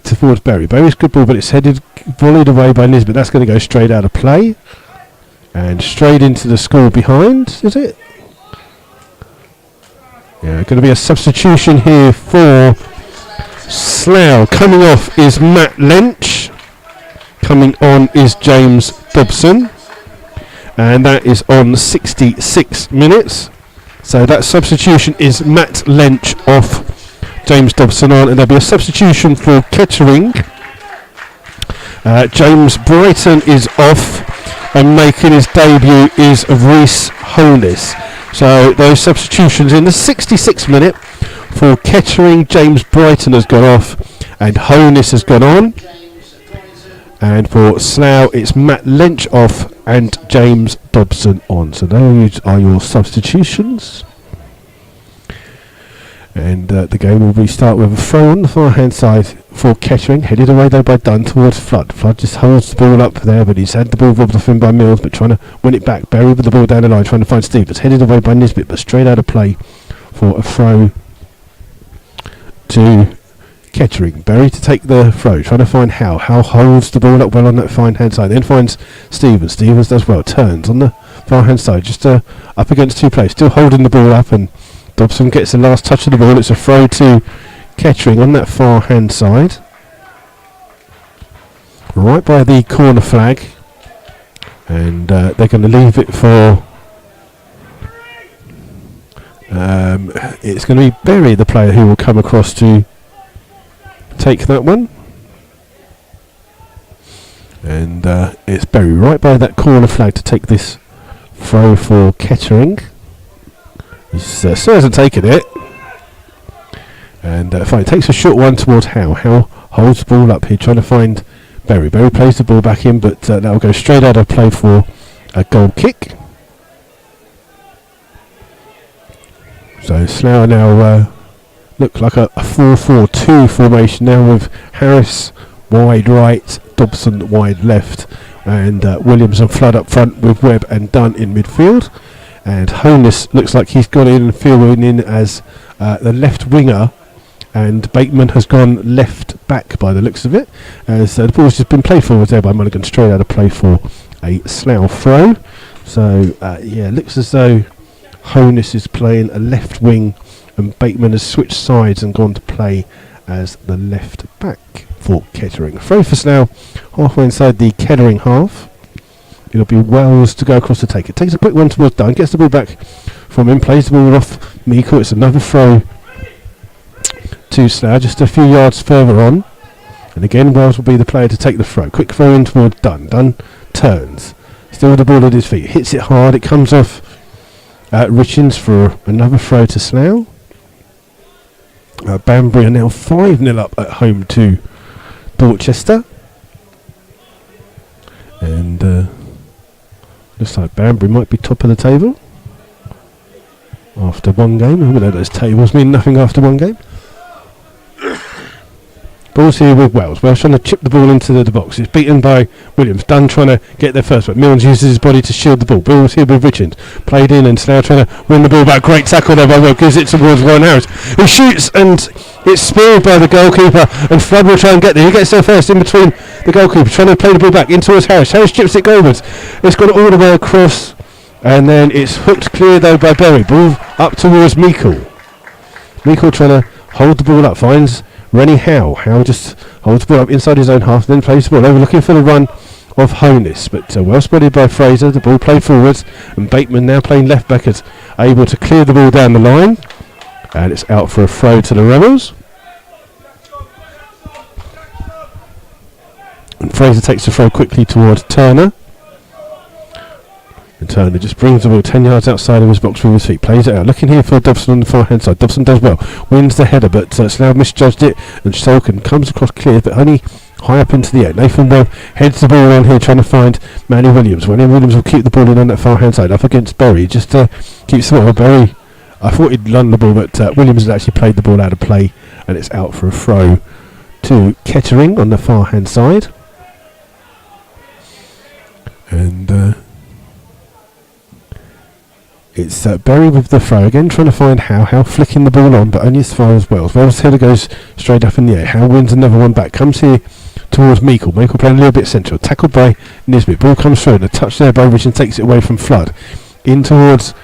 towards Berry. Berry's good ball, but it's volleyed away by Nisbet. That's going to go straight out of play and straight into the score behind, is it? Yeah, going to be a substitution here for Slough. Coming off is Matt Lynch. Coming on is James Dobson. And that is on 66 minutes. So that substitution is Matt Lynch off, James Dobson on. And there'll be a substitution for Kettering. James Brighton is off. And making his debut is Reese Hollis. So those substitutions in the 66th minute. For Kettering, James Brighton has gone off and Holness has gone on. And for Slough, it's Matt Lynch off and James Dobson on. So those are your substitutions. And the game will restart with a throw on the far hand side for Kettering. Headed away though by Dunn towards Flood. Flood just holds the ball up there, but he's had the ball robbed off him by Mills, but trying to win it back. Berry with the ball down the line, trying to find Stevens. Headed away by Nisbet, but straight out of play for a throw to Kettering. Berry to take the throw, trying to find Howe. Howe holds the ball up well on that fine hand side, then finds Stevens. Stevens does well, turns on the far hand side, just up against two players, still holding the ball up, and Dobson gets the last touch of the ball. It's a throw to Kettering on that far hand side, right by the corner flag, and they're going to leave it for it's going to be Berry, the player who will come across to take that one. And it's Berry right by that corner flag to take this throw for Kettering. He still hasn't taken it. And fine, takes a short one towards Howe. Howe holds the ball up here trying to find Berry. Berry plays the ball back in, but that will go straight out of play for a goal kick. So Slough now look like a 4-4-2 formation now, with Harris wide right, Dobson wide left, and Williams and Flood up front with Webb and Dunn in midfield. and Honus looks like he's gone in and fielded in as the left winger, and Bateman has gone left back by the looks of it, as the ball's just been played forward there by Mulligan, straight out of play for a Slough throw. So looks as though Honus is playing a left wing and Bateman has switched sides and gone to play as the left back for Kettering. Throw for Slough, halfway inside the Kettering half. It'll be Wells to go across to take it. Takes a quick one towards Dunn, gets the ball back from him, plays the ball off Miko. It's another throw to Slough, just a few yards further on. And again, Wells will be the player to take the throw. Quick throw in towards Dunn. Dunn turns. Still with the ball at his feet. Hits it hard. It comes off Richins for another throw to Slough. Banbury are now 5-0 up at home to Dorchester. And looks like Banbury might be top of the table after one game. I know those tables mean nothing after one game. Ball's here with Wells. Wells trying to chip the ball into the box. It's beaten by Williams. Dunn trying to get there first, but Milnes uses his body to shield the ball. Ball's here with Richards. Played in and Slough trying to win the ball back. Great tackle there by Wells. Gives it towards Ryan Harris, who shoots and it's speared by the goalkeeper, and Flood will try and get there. He gets there first in between the goalkeeper, trying to play the ball back in towards Harris. Harris chips it goalwards. It's gone all the way across, and then it's hooked clear though by Berry. Ball up towards Meikle. Meikle trying to hold the ball up, finds Rennie Howe. Howe just holds the ball up inside his own half, then plays the ball over, looking for the run of Honus, but well spotted by Fraser. The ball played forwards, and Bateman now playing left back is able to clear the ball down the line, and it's out for a throw to the Rebels. And Fraser takes the throw quickly towards Turner. And Turner just brings the ball 10 yards outside of his box with his feet. Plays it out. Looking here for Dobson on the far hand side. Dobson does well. Wins the header, but Slough misjudged it. And Solkin comes across clear, but only high up into the air. Nathan Bell heads the ball around here trying to find Manny Williams. Manny Williams will keep the ball in on that far hand side. Up against Berry. Just keeps the ball. Berry, I thought he'd run the ball, but Williams has actually played the ball out of play. And it's out for a throw to Kettering on the far hand side. And it's Berry with the throw again, trying to find Howe flicking the ball on, but only as far as Wells. Wells' header goes straight up in the air. Howe wins another one back. Comes here towards Meikle. Meikle playing a little bit central. Tackled by Nisbet. Ball comes through, and a touch there by Rich and takes it away from Flood. In towards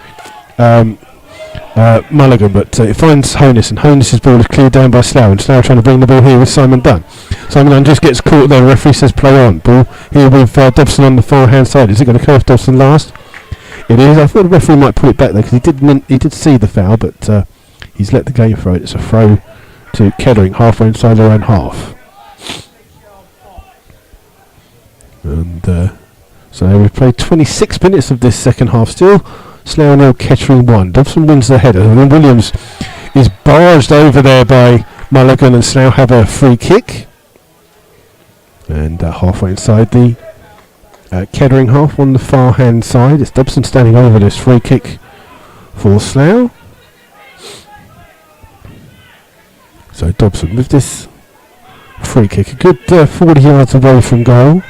Mulligan, but it finds Honus, and Honus' ball is cleared down by Slough, and Slough trying to bring the ball here with Simon Dunn. Simon Dunn just gets caught there. Referee says play on. Ball here with Dobson on the far hand side. Is it going to come off Dobson last? It is. I thought the referee might put it back there because he did see the foul, but he's let the game throw it. It's a throw to Kettering halfway inside their own half. And so we've played 26 minutes of this second half still. Slough 0, Kettering 1. Dobson wins the header, and then Williams is barged over there by Mulligan, and Slough have a free kick. And halfway inside the Kettering half on the far hand side. It's Dobson standing over this free kick for Slough. So Dobson with this free kick, a good 40 yards away from goal.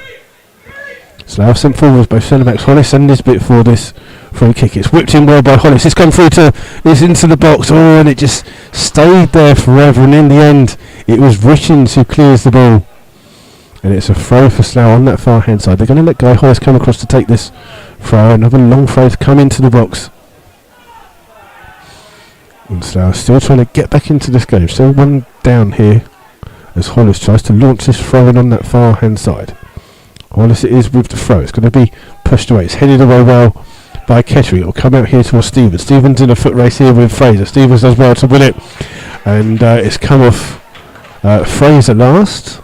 Slough sent forwards by centre backs Hollis and Nisbet for this free kick. It's whipped in well by Hollis. It's gone through it's into the box. And it just stayed there forever. And in the end, it was Richins who clears the ball. And it's a throw for Slough on that far hand side. They're going to let Guy Hollis come across to take this throw. Another long throw to come into the box. And Slough still trying to get back into this game. Still one down here as Hollis tries to launch this throw in on that far hand side. Hollis it is with the throw. It's going to be pushed away. It's headed away well by Kettering. It will come out here towards Stevens. Stevens in a foot race here with Fraser. Stevens does well to win it. And it's come off Fraser last.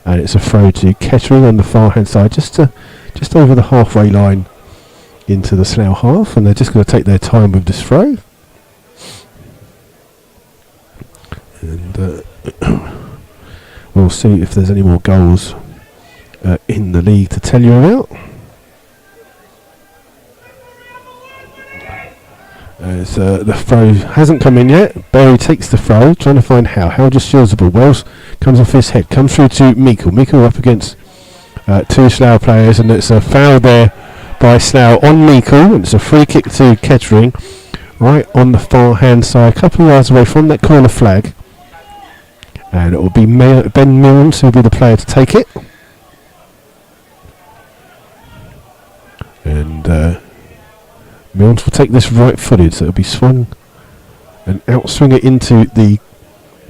And it's a throw to Kettering on the far hand side, just over the halfway line into the Slough half, and they're just going to take their time with this throw. And we'll see if there's any more goals in the league to tell you about. As the throw hasn't come in yet. Berry takes the throw, trying to find Howe. Howe just shields the ball. Wells comes off his head, comes through to Meikle. Meikle up against two Slough players, and it's a foul there by Slough on Meikle, and it's a free kick to Kettering, right on the far hand side, a couple of yards away from that corner flag, and it will be Ben Milnes who will be the player to take it, and Milnes will take this right footed, so it'll be swung and outswing it into the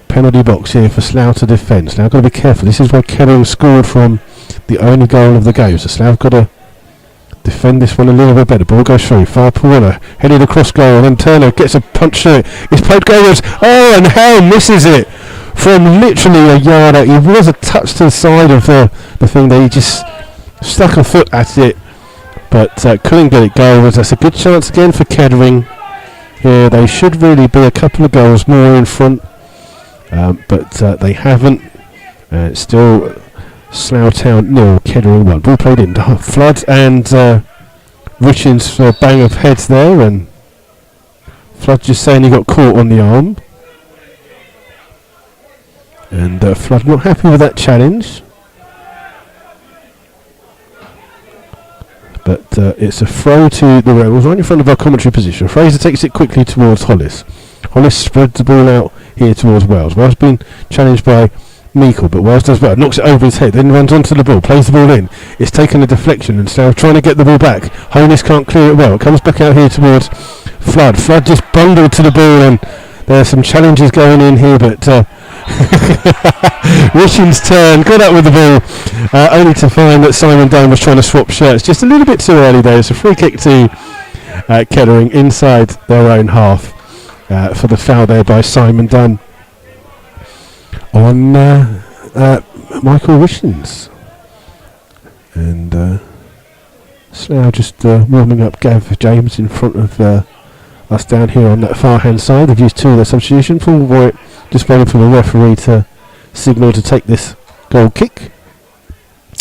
penalty box here for Slough to defend. Slough got to be careful. This is where Kettering scored from the only goal of the game, so Slough got to defend this one a little bit better. Ball goes through, far corner, headed across goal, and then Turner gets a punch through it. It's played goalwards. Oh, and Howe misses it from literally a yard out. He was a touch to the side of the thing there. He just stuck a foot at it, but couldn't get it goalwards. That's a good chance again for Kettering. Here they should really be a couple of goals more in front, but they haven't. Still Slough Town 0, Kettering 1. Ball played in. Flood and Richards for a bang of heads there, and Flood just saying he got caught on the arm. And Flood not happy with that challenge. But it's a throw to the Rebels right in front of our commentary position. Fraser takes it quickly towards Hollis. Hollis spreads the ball out here towards Wells. Wells been challenged by Meikle, but Wells does well, knocks it over his head, then runs onto the ball, plays the ball in. It's taken a deflection and Slough trying to get the ball back. Holness can't clear it well. It comes back out here towards Flood. Flood just bundled to the ball, and there are some challenges going in here, but Richard's turn, got up with the ball, only to find that Simon Dunn was trying to swap shirts just a little bit too early there. It's a free kick to Kettering inside their own half for the foul there by Simon Dunn on Michael Richards. And Slough just warming up Gav James in front of us down here on that far hand side. They've used two of their substitution. Paul Voigt just waiting for the referee to signal to take this goal kick.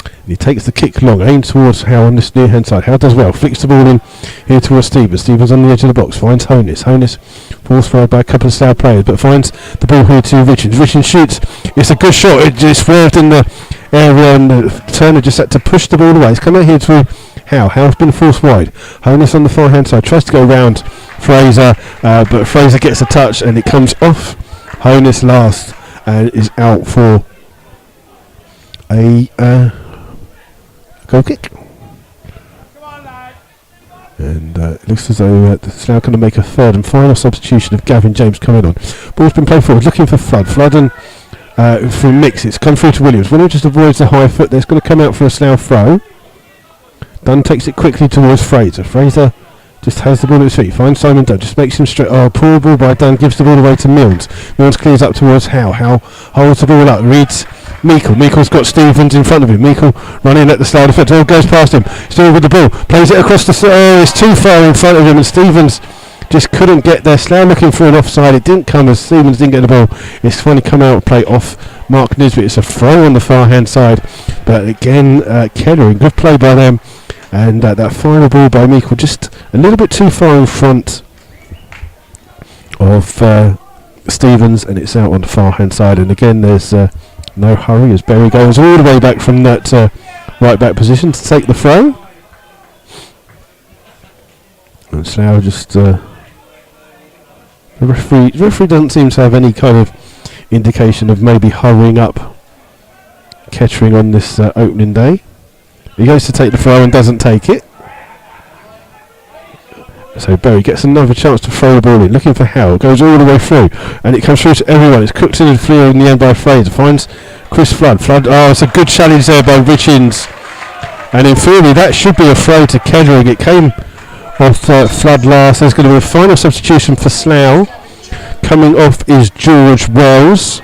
And he takes the kick long, aimed towards Howe on this near hand side. Howe does well, flicks the ball in here towards Stevens. Stevens on the edge of the box, finds Honus. Honus falls forward by a couple of Slough players, but finds the ball here to Richards. Richards shoots. It's a good shot. It just swerved in the area, and Turner just had to push the ball away. It's come out here to Howe. Howe's been forced wide. Honus on the far hand side tries to go round Fraser, but Fraser gets a touch and it comes off Honus last and is out for a goal kick. And it looks as though Slough going to make a third and final substitution of Gavin James coming on. Ball's been played forward, looking for Flood. Flood and through Mix, it's come through to Williams. Williams just avoids the high foot. There's going to come out for a Slough throw. Dunn takes it quickly towards Fraser. Fraser just has the ball at his feet. Finds Simon Dunn. Just makes him straight. Oh, poor ball by Dunn. Gives the ball away to Milnes. Milnes clears up towards Howe. Howe holds the ball up. Reads Meikle. Meikle's got Stevens in front of him. Meikle running at the Slough defence. Oh, goes past him. Still with the ball. Plays it across the... Oh, it's too far in front of him, and Stevens just couldn't get there. Slough looking for an offside. It didn't come as Stevens didn't get the ball. It's finally come out and play off Mark Nisbet. It's a throw on the far hand side. But again, Kettering, good play by them. And that final ball by Meikle just a little bit too far in front of Stevens, and it's out on the far hand side. And again, there's no hurry as Berry goes all the way back from that right back position to take the throw. And Slough just the referee doesn't seem to have any kind of indication of maybe hurrying up Kettering on this opening day. He goes to take the throw and doesn't take it. So Berry gets another chance to throw the ball in, looking for Howe. Goes all the way through, and it comes through to everyone. It's cooked in and flew in the end by Fraser. Finds Chris Flood. Oh, it's a good challenge there by Richards. And in theory, that should be a throw to Kettering. It came off Flood last. There's going to be a final substitution for Slough. Coming off is George Wells.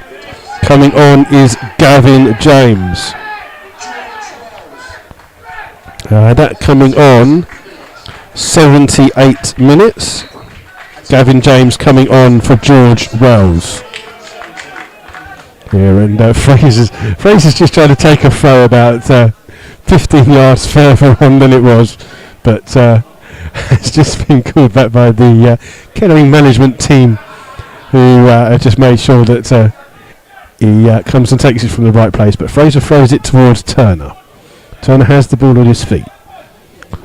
Coming on is Gavin James. That coming on 78 minutes. Gavin James coming on for George Wells. Here, and Fraser's just trying to take a throw about 15 yards further on than it was, but it's just been called back by the Kettering management team, who have just made sure that he comes and takes it from the right place. But Fraser throws it towards Turner. Turner has the ball at his feet.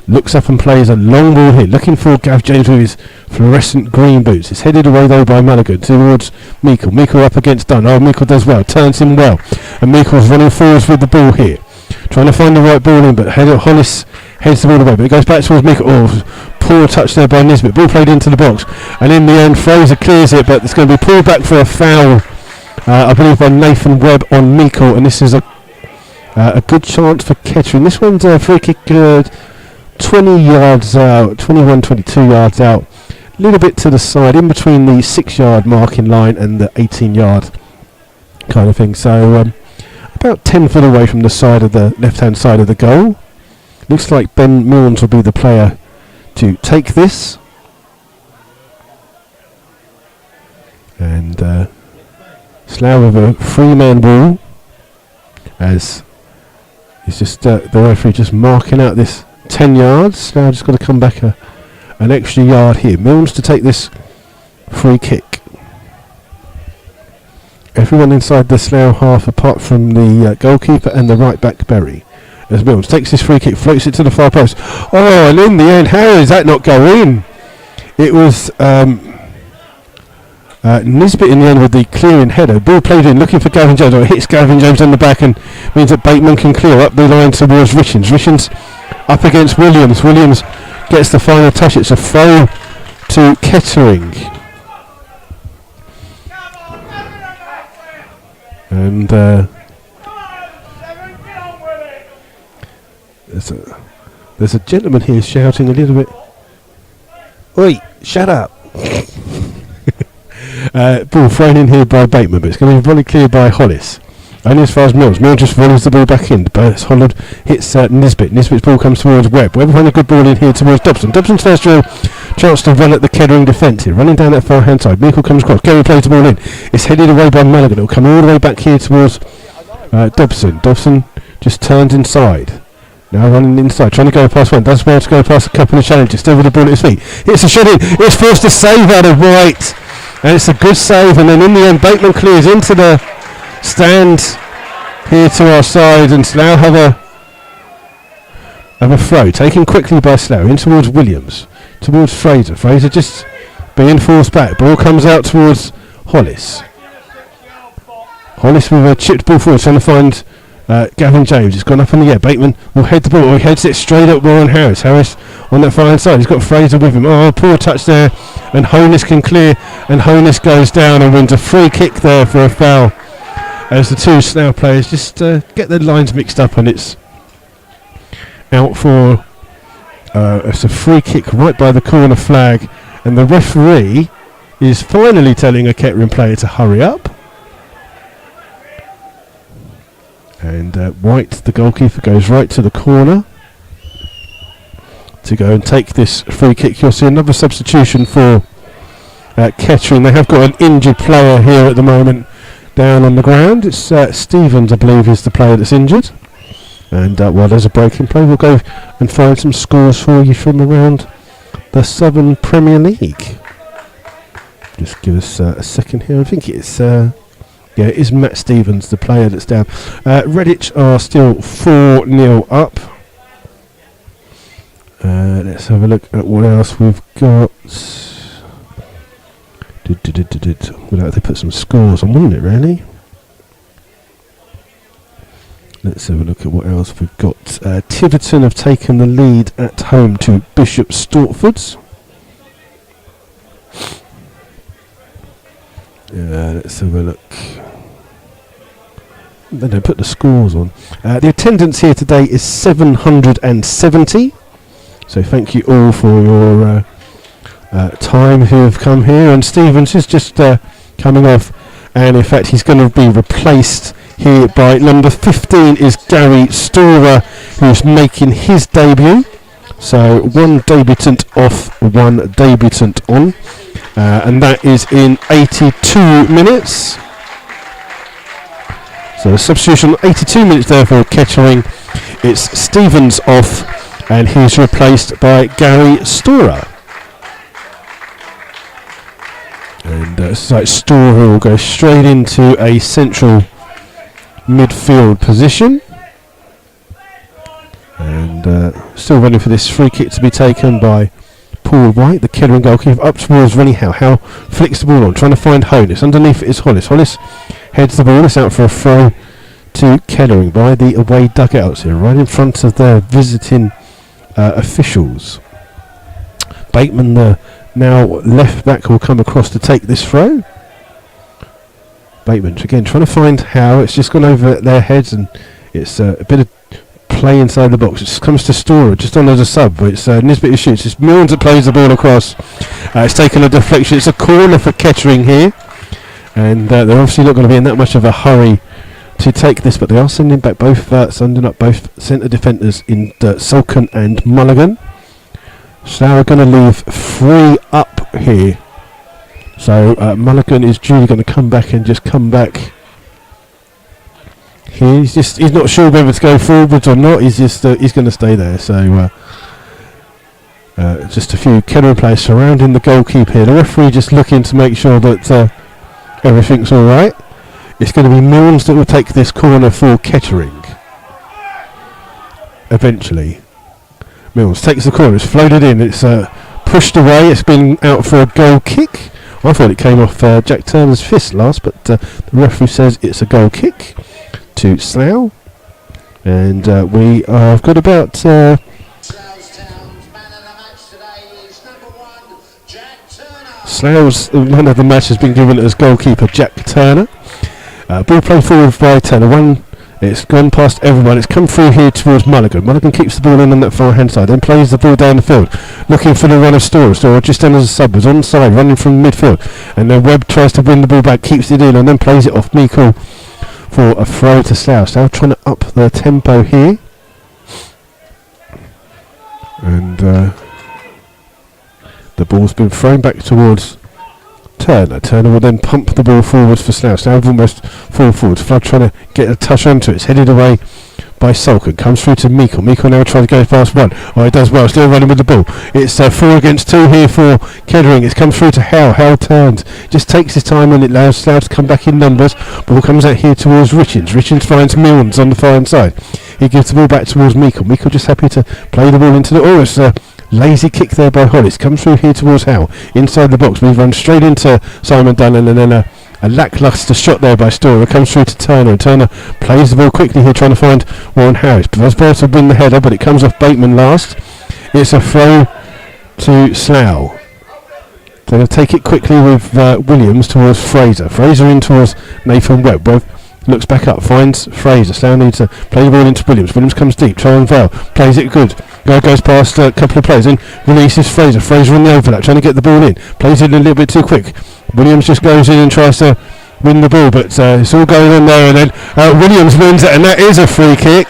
Looks up and plays a long ball here, looking for Gav James with his fluorescent green boots. It's headed away though by Mulligan towards Meikle. Meikle up against Dunn. Oh, Meikle does well, turns him well. And Meikle's running forwards with the ball here. Trying to find the right ball in, but Hollis heads the ball away. But it goes back towards Meikle. Oh, poor touch there by Nisbet. Ball played into the box. And in the end, Fraser clears it, but it's going to be pulled back for a foul, I believe, by Nathan Webb on Meikle. And this is a good chance for Kettering. This one's a free kick, 20 yards out, 21, 22 yards out, a little bit to the side, in between the 6-yard marking line and the 18-yard kind of thing. So about 10 foot away from the side of the left-hand side of the goal. Looks like Ben Milnes will be the player to take this. And Slough with a free-man ball, as it's just the referee just marking out this 10 yards. Now just got to come back an extra yard here. Milnes to take this free kick. Everyone inside the Slough half apart from the goalkeeper and the right back Berry. As Milnes takes this free kick, floats it to the far post. Oh, and in the end, how does that not go in? It was Nisbet in the end with the clearing header. Ball played in, looking for Gavin James. Oh, it hits Gavin James on the back and means that Bateman can clear up the line towards Richens. Richens up against Williams. Williams gets the final touch. It's a foul to Kettering. And there's a gentleman here shouting a little bit. Oi, shut up. Ball thrown in here by Bateman, but it's going to be volley cleared by Hollis. Only as far as Milnes. Milnes just volleys the ball back in, but Holland hits Nisbet. Nisbet's ball comes towards Webb. Webb running a good ball in here towards Dobson. Dobson's first real chance to run at the Kettering defence here. Running down that far hand side. Meikle comes across. Gary plays the ball in. It's headed away by Mulligan. It'll come all the way back here towards Dobson. Dobson just turns inside. Now running inside, trying to go past one. Does well to go past a couple of challenges. Still with the ball at his feet. Hits a shot in. It's forced a save out of right. And it's a good save. And then in the end, Bateman clears into the stand here to our side. And Slough have a throw. Taken quickly by Slough. In towards Williams. Towards Fraser. Fraser just being forced back. Ball comes out towards Hollis. Hollis with a chipped ball forward, trying to find Gavin James. It's gone up in the air. Bateman will head the ball. He heads it straight up Warren Harris. Harris on that far hand side. He's got Fraser with him. Oh, poor touch there. And Honus can clear. And Honus goes down and wins a free kick there for a foul. As the two Slough players just get their lines mixed up, and it's out for it's a free kick right by the corner flag. And the referee is finally telling a Kettering player to hurry up. And White, the goalkeeper, goes right to the corner to go and take this free kick. You'll see another substitution for Kettering. They have got an injured player here at the moment down on the ground. It's Stevens, I believe, is the player that's injured. And while there's a break in play, we'll go and find some scores for you from around the Southern Premier League. Just give us a second here. I think it's... yeah, it is Matt Stevens, the player that's down. Redditch are still 4-0 up. Let's have a look at what else we've got. We'll have to put some scores on, wouldn't it, really? Let's have a look at what else we've got. Tiverton have taken the lead at home to Bishop Stortford. Let's have a look. They don't put the scores on. The attendance here today is 770. So thank you all for your time who have come here. And Stevens is just coming off. And in fact, he's going to be replaced here by number 15 is Gary Storer, who's making his debut. So one debutant off, one debutant on. And that is in 82 minutes. So a substitution 82 minutes there for Kettering. It's Stevens off, and he's replaced by Gary Storer. And so Storer will go straight into a central midfield position. And still running for this free kick to be taken by Paul White, the Kettering goalkeeper, up towards Rennie Howe. Howe flicks the ball on, trying to find Honus. Underneath it is Hollis. Hollis heads the ball. It's out for a throw to Kettering by the away dugouts here, right in front of their visiting officials. Bateman, the now left back, will come across to take this throw. Bateman again trying to find Howe. It's just gone over their heads, and it's a bit of play inside the box. It just comes to Storer just on as a sub, but it's Nisbet who shoots. It's Milnes that plays the ball across. It's taken a deflection. It's a corner for Kettering here, and they're obviously not going to be in that much of a hurry to take this, but they are sending back sending up both centre defenders in Sulcan and Mulligan. Slough are going to leave 3 up here, so Mulligan is duly going to come back here. He's not sure whether to go forwards or not. He's going to stay there. So just a few Kettering players surrounding the goalkeeper here. The referee just looking to make sure that everything's all right. It's going to be Milnes that will take this corner for Kettering. Eventually, Milnes takes the corner. It's floated in. It's pushed away. It's been out for a goal kick. I thought it came off Jack Turner's fist last, but the referee says it's a goal kick to Slough, and we have got about Slough's Town's man of the match today is number 1, Jack Turner. Slough's man of the match has been given as goalkeeper Jack Turner. Ball played forward by Turner. It's gone past everyone. It's come through here towards Mulligan. Mulligan keeps the ball in on that far hand side, then plays the ball down the field, looking for the run of Storer. Storer just down as a sub, was on side, running from midfield, and then Webb tries to win the ball back, keeps it in, and then plays it off Meikle for a throw to Slough. Slough trying to up the tempo here, and the ball's been thrown back towards Turner. Turner will then pump the ball forwards for Slough. Slough almost fall forwards. Flood trying to get a touch onto it. It's headed away by Sulcan. Comes through to Meikle. Meikle now trying to go past one. Oh, he does well. Still running with the ball. It's 4 against 2 here for Kettering. It's come through to Howe. Howe turns. Just takes his time, and it allows Slough to come back in numbers. Ball comes out here towards Richards. Richards finds Milnes on the far hand side. He gives the ball back towards Meikle. Meikle just happy to play the ball into the... Oh, it's lazy kick there by Hollis. Comes through here towards Howe. Inside the box. We run straight into Simon Dunn, and then a lacklustre shot there by Storer. Comes through to Turner. Turner plays the ball quickly here, trying to find Warren Harris. But was about to win the header, but it comes off Bateman last. It's a throw to Slough. They're going to take it quickly with Williams towards Fraser. Fraser in towards Nathan Webb. Webb looks back up, finds Fraser. Slough needs to play the ball into Williams. Williams comes deep. Tyrone Vale plays it good. Goes past a couple of players and releases Fraser. Fraser on the overlap, trying to get the ball in. Plays it a little bit too quick. Williams just goes in and tries to win the ball, but it's all going on there, and then Williams wins it, and that is a free kick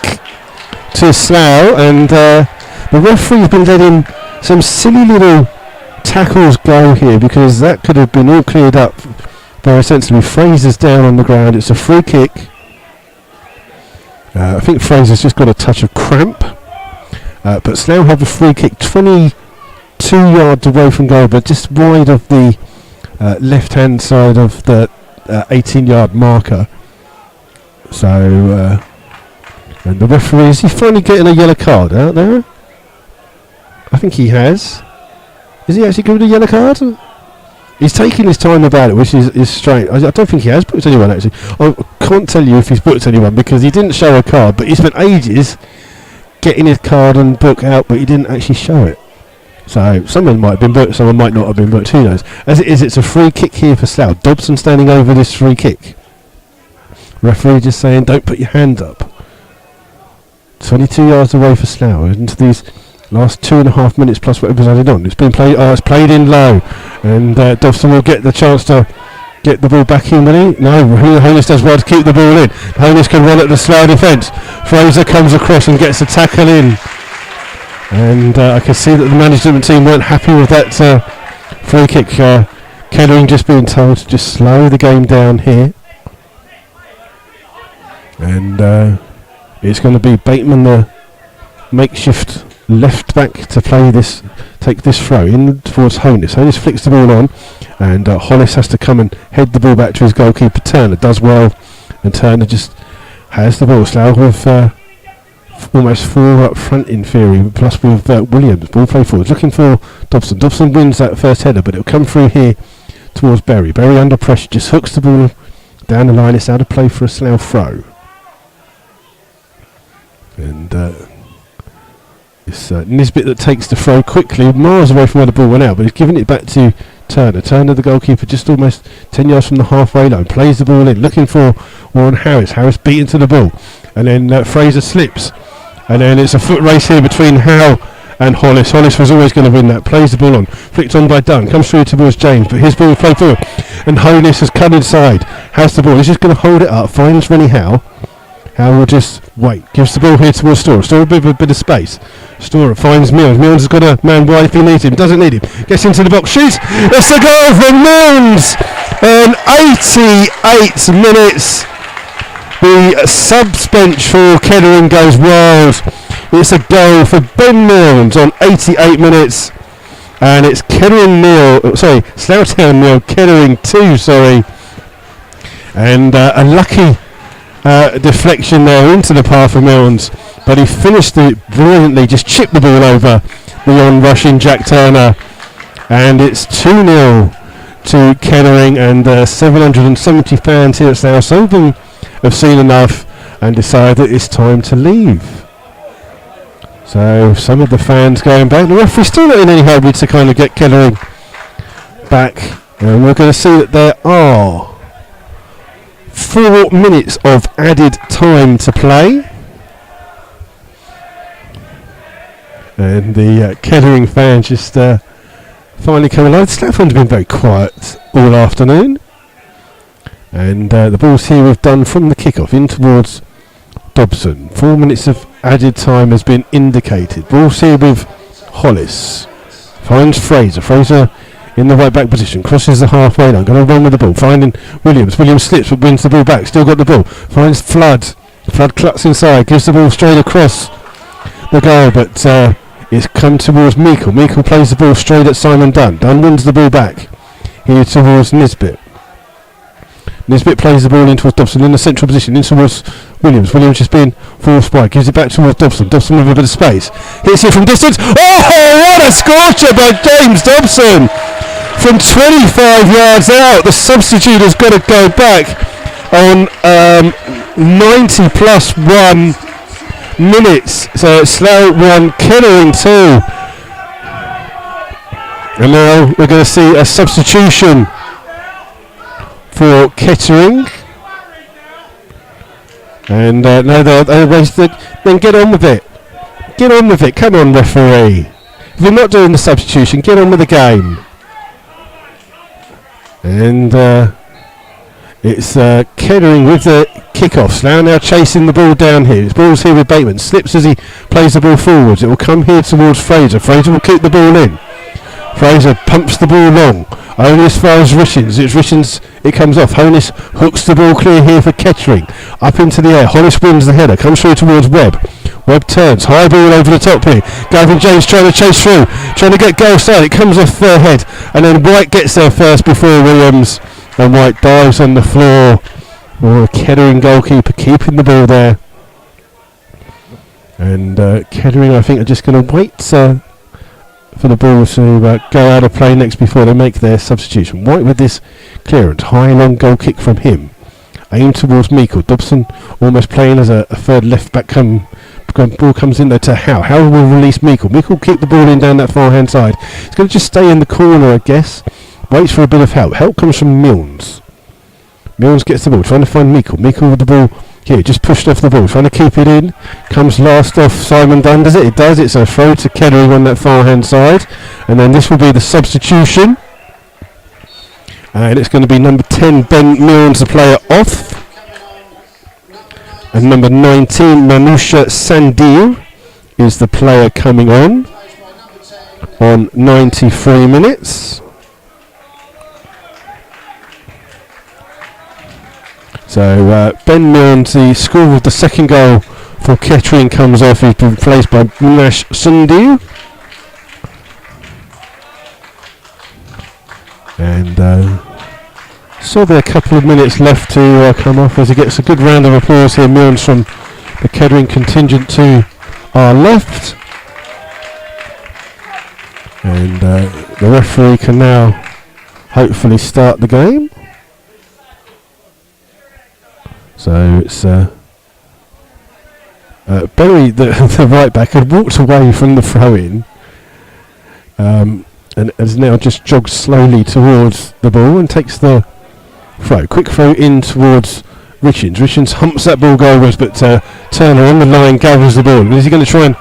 to Slough, and the referee's been letting some silly little tackles go here, because that could have been all cleared up very sensibly. Fraser's down on the ground. It's a free kick. I think Fraser's just got a touch of cramp. But Slough have a free kick 22 yards away from goal, but just wide of the left hand side of the 18-yard marker. So and the referee, is he finally getting a yellow card out there? I think he has. Is he actually given a yellow card? He's taking his time about it, which is strange. I don't think he has booked anyone, actually. I can't tell you if he's booked anyone, because he didn't show a card, but he spent ages getting his card and book out, but he didn't actually show it. So someone might have been booked, someone might not have been booked, who knows. As it is, it's a free kick here for Slough. Dobson standing over this free kick. Referee just saying, don't put your hand up. 22 yards away for Slough into these last 2.5 minutes plus whatever's added on. It's been played. It's played in low, and Dobson will get the chance to get the ball back in, will he? No, Honus does well to keep the ball in. Honus can run at the Slough defence. Fraser comes across and gets a tackle in, and I can see that the management team weren't happy with that free kick. Kettering just being told to just slow the game down here, and it's going to be Bateman, the makeshift left back, to take this throw in towards Honus. Honus flicks the ball on, and Hollis has to come and head the ball back to his goalkeeper. Turner does well, and Turner just has the ball. Slough with almost 4 up front in theory, plus with Williams. Ball play forward, looking for Dobson. Dobson wins that first header, but it'll come through here towards Berry. Berry under pressure, just hooks the ball down the line. It's out of play for a Slough throw. And it's Nisbet that takes the throw quickly, miles away from where the ball went out, but he's giving it back to Turner. Turner, the goalkeeper, just almost 10 yards from the halfway line, plays the ball in, looking for Warren Harris. Harris beat into the ball, and then Fraser slips, and then it's a foot race here between Howe and Hollis. Hollis was always going to win that, plays the ball on, flicked on by Dunn, comes through towards James, but his ball played forward, and Hollis has cut inside, has the ball, he's just going to hold it up, finds Rennie Howe. Howe will just wait, gives the ball here towards Storer. Storer with a bit of space. Storer finds Milnes. Milnes has got a man wide if he needs him, doesn't need him. Gets into the box, shoots. It's a goal from Milnes. 88 minutes. The subs bench for Kettering goes wild. It's a goal for Ben Milnes on 88 minutes. And it's Kettering Slough Town 0, Kettering 2, And a lucky deflection there into the path of Milnes, but he finished it brilliantly, just chipped the ball over the on-rushing Jack Turner, and it's 2-0 to Kettering, and 770 fans here at Slough. Some of them have seen enough and decided that it's time to leave. So some of the fans going back. The referee's still not in any hurry to kind of get Kettering back, and we're going to see that there are 4 minutes of added time to play, and the Kettering fans just finally come alive. Slough fans have been very quiet all afternoon, and the ball's here with Dunn from the kick-off in towards Dobson. 4 minutes of added time has been indicated. Ball's here with Hollis, finds Fraser in the right back position, crosses the halfway line, going to run with the ball, finding Williams. Williams slips but wins the ball back, still got the ball, finds Flood. Flood clucks inside, gives the ball straight across the goal, but it's come towards Meikle. Meikle plays the ball straight at Simon Dunn. Dunn wins the ball back here towards Nisbet. Nisbet plays the ball in towards Dobson in the central position, in towards Williams. Williams just being forced by, gives it back towards Dobson. Dobson with a bit of space. Hits it from distance. Oh, what a scorcher by James Dobson! From 25 yards out, the substitute has got to go back on 90 plus 1 minutes. So it's Slough 1, Kettering 2. And now we're going to see a substitution for Kettering. And now they're wasted. Then get on with it. Get on with it. Come on, referee. If you're not doing the substitution, get on with the game. And it's Kettering with the kick-off. Slough now chasing the ball down here. His ball's here with Bateman. Slips as he plays the ball forwards. It will come here towards Fraser. Fraser will keep the ball in. Fraser pumps the ball long. Only as far as Richens. It's Richens. It comes off. Hollis hooks the ball clear here for Kettering. Up into the air. Hollis wins the header. Comes through towards Webb. Webb turns. High ball over the top here. Gavin James trying to chase through. Trying to get goal side. It comes off their head. And then White gets there first before Williams. And White dives on the floor. Oh, Kettering goalkeeper keeping the ball there. And Kettering, I think, are just going to wait for the ball to go out of play next before they make their substitution. White with this clearance. High long goal kick from him. Aimed towards Meikle. Dobson almost playing as a third left back. Ball comes in there to Howe. Howe will release Meikle. Meikle will kick the ball in down that far hand side. It's going to just stay in the corner, I guess. Waits for a bit of help. Help comes from Milnes. Milnes gets the ball, trying to find Meikle. Meikle with the ball here, just pushed off the ball, trying to keep it in. Comes last off Simon Dunn, does it? It does. It's a throw to Kettering on that far hand side. And then this will be the substitution. And it's going to be number 10, Ben Milnes, the player off. And number 19, Manusha Sandir, is the player coming on 93 minutes. So Ben Milnes, the scorer of the second goal for Kettering, comes off. He's been replaced by Nash Sundu. And so there are a couple of minutes left to come off as he gets a good round of applause here. Milnes from the Kettering contingent to our left. And the referee can now hopefully start the game. So it's Berry, the right back, had walked away from the throw-in and has now just jogged slowly towards the ball and takes the throw. Quick throw in towards Richards. Richards humps that ball goalwards, but Turner on the line gathers the ball. Is he going to try and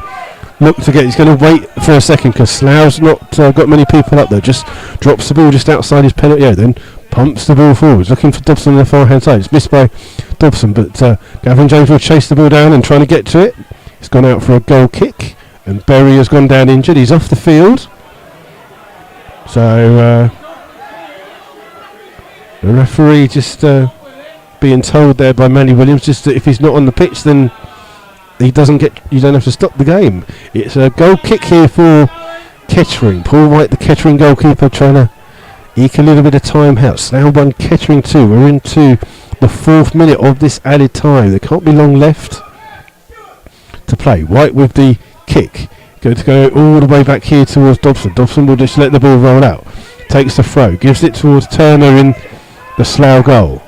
look to get? He's going to wait for a second because Slough's not got many people up there. Just drops the ball just outside his penalty area, then pumps the ball forwards, looking for Dobson on the far hand side. It's missed by Dobson, but Gavin James will chase the ball down and trying to get to it. He's gone out for a goal kick, and Berry has gone down injured. He's off the field. So the referee just being told there by Manny Williams just that if he's not on the pitch, then you don't have to stop the game. It's a goal kick here for Kettering. Paul White, the Kettering goalkeeper, trying to eke a little bit of time out. Slough 1, Kettering 2. We're into the 4th minute of this added time. There can't be long left to play. White with the kick. Going to go all the way back here towards Dobson. Dobson will just let the ball roll out. Takes the throw. Gives it towards Turner in the Slough goal.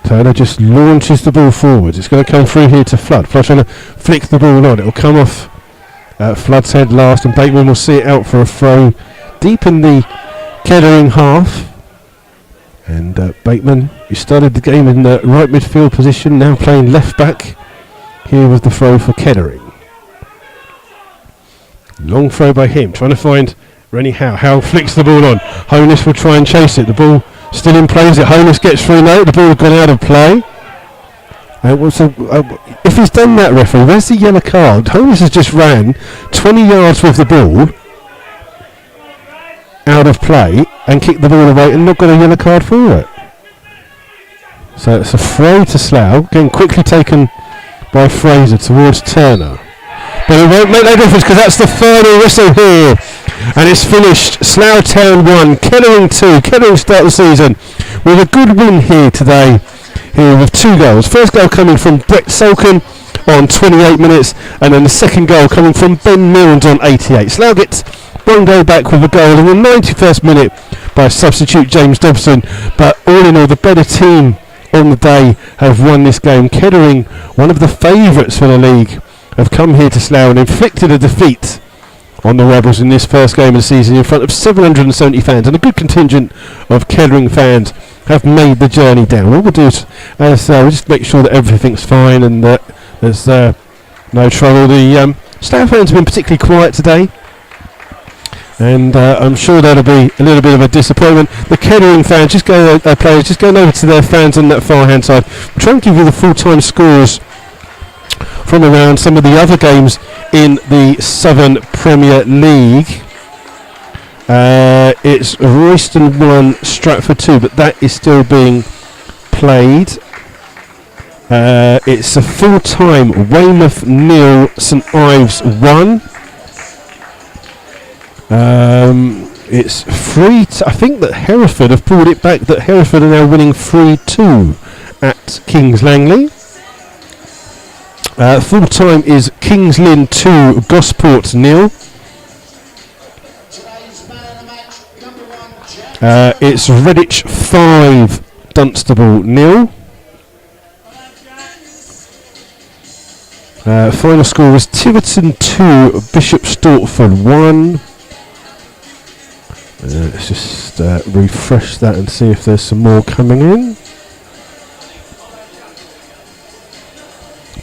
Turner just launches the ball forwards. It's going to come through here to Flood. Flood trying to flick the ball on. It will come off Flood's head last, and Bateman will see it out for a throw deep in the Kettering half. And Bateman, who started the game in the right midfield position, now playing left back. Here with the throw for Kettering. Long throw by him, trying to find Rennie Howe. Howe flicks the ball on. Honus will try and chase it. The ball still in play. Honus gets through now. The ball has gone out of play. If he's done that, referee, where's the yellow card? Honus has just ran 20 yards with the ball out of play and kicked the ball away and not got a yellow card for it. So it's a throw to Slough, getting quickly taken by Fraser towards Turner. But it won't make no difference because that's the final whistle here. And it's finished. Slough Town 1, Kettering 2. Kettering start the season with a good win here today. Here with 2 goals. First goal coming from Brett Salkin on 28 minutes. And then the second goal coming from Ben Milnes on 88. Slough gets 1 goal back with a goal in the 91st minute by substitute James Dobson. But all in all, the better team on the day have won this game. Kettering, one of the favourites for the league, have come here to Slough and inflicted a defeat on the Rebels in this first game of the season in front of 770 fans, and a good contingent of Kettering fans have made the journey down. All we'll do is we'll just make sure that everything's fine and that there's no trouble. The Slough fans have been particularly quiet today, and I'm sure that'll be a little bit of a disappointment. The Kettering fans, players, just going over to their fans on that far hand side. I'm trying to give you the full-time scores from around some of the other games in the Southern Premier League. It's Royston 1, Stratford 2, but that is still being played. It's a full-time Weymouth 0, St Ives 1. It's 3. I think that Hereford have pulled it back. That Hereford are now winning 3-2 at Kings Langley. Full time is Kings Lynn 2, Gosport 0. It's Redditch 5, Dunstable 0. Final score was Tiverton 2, Bishop Stortford 1. Let's just refresh that and see if there's some more coming in.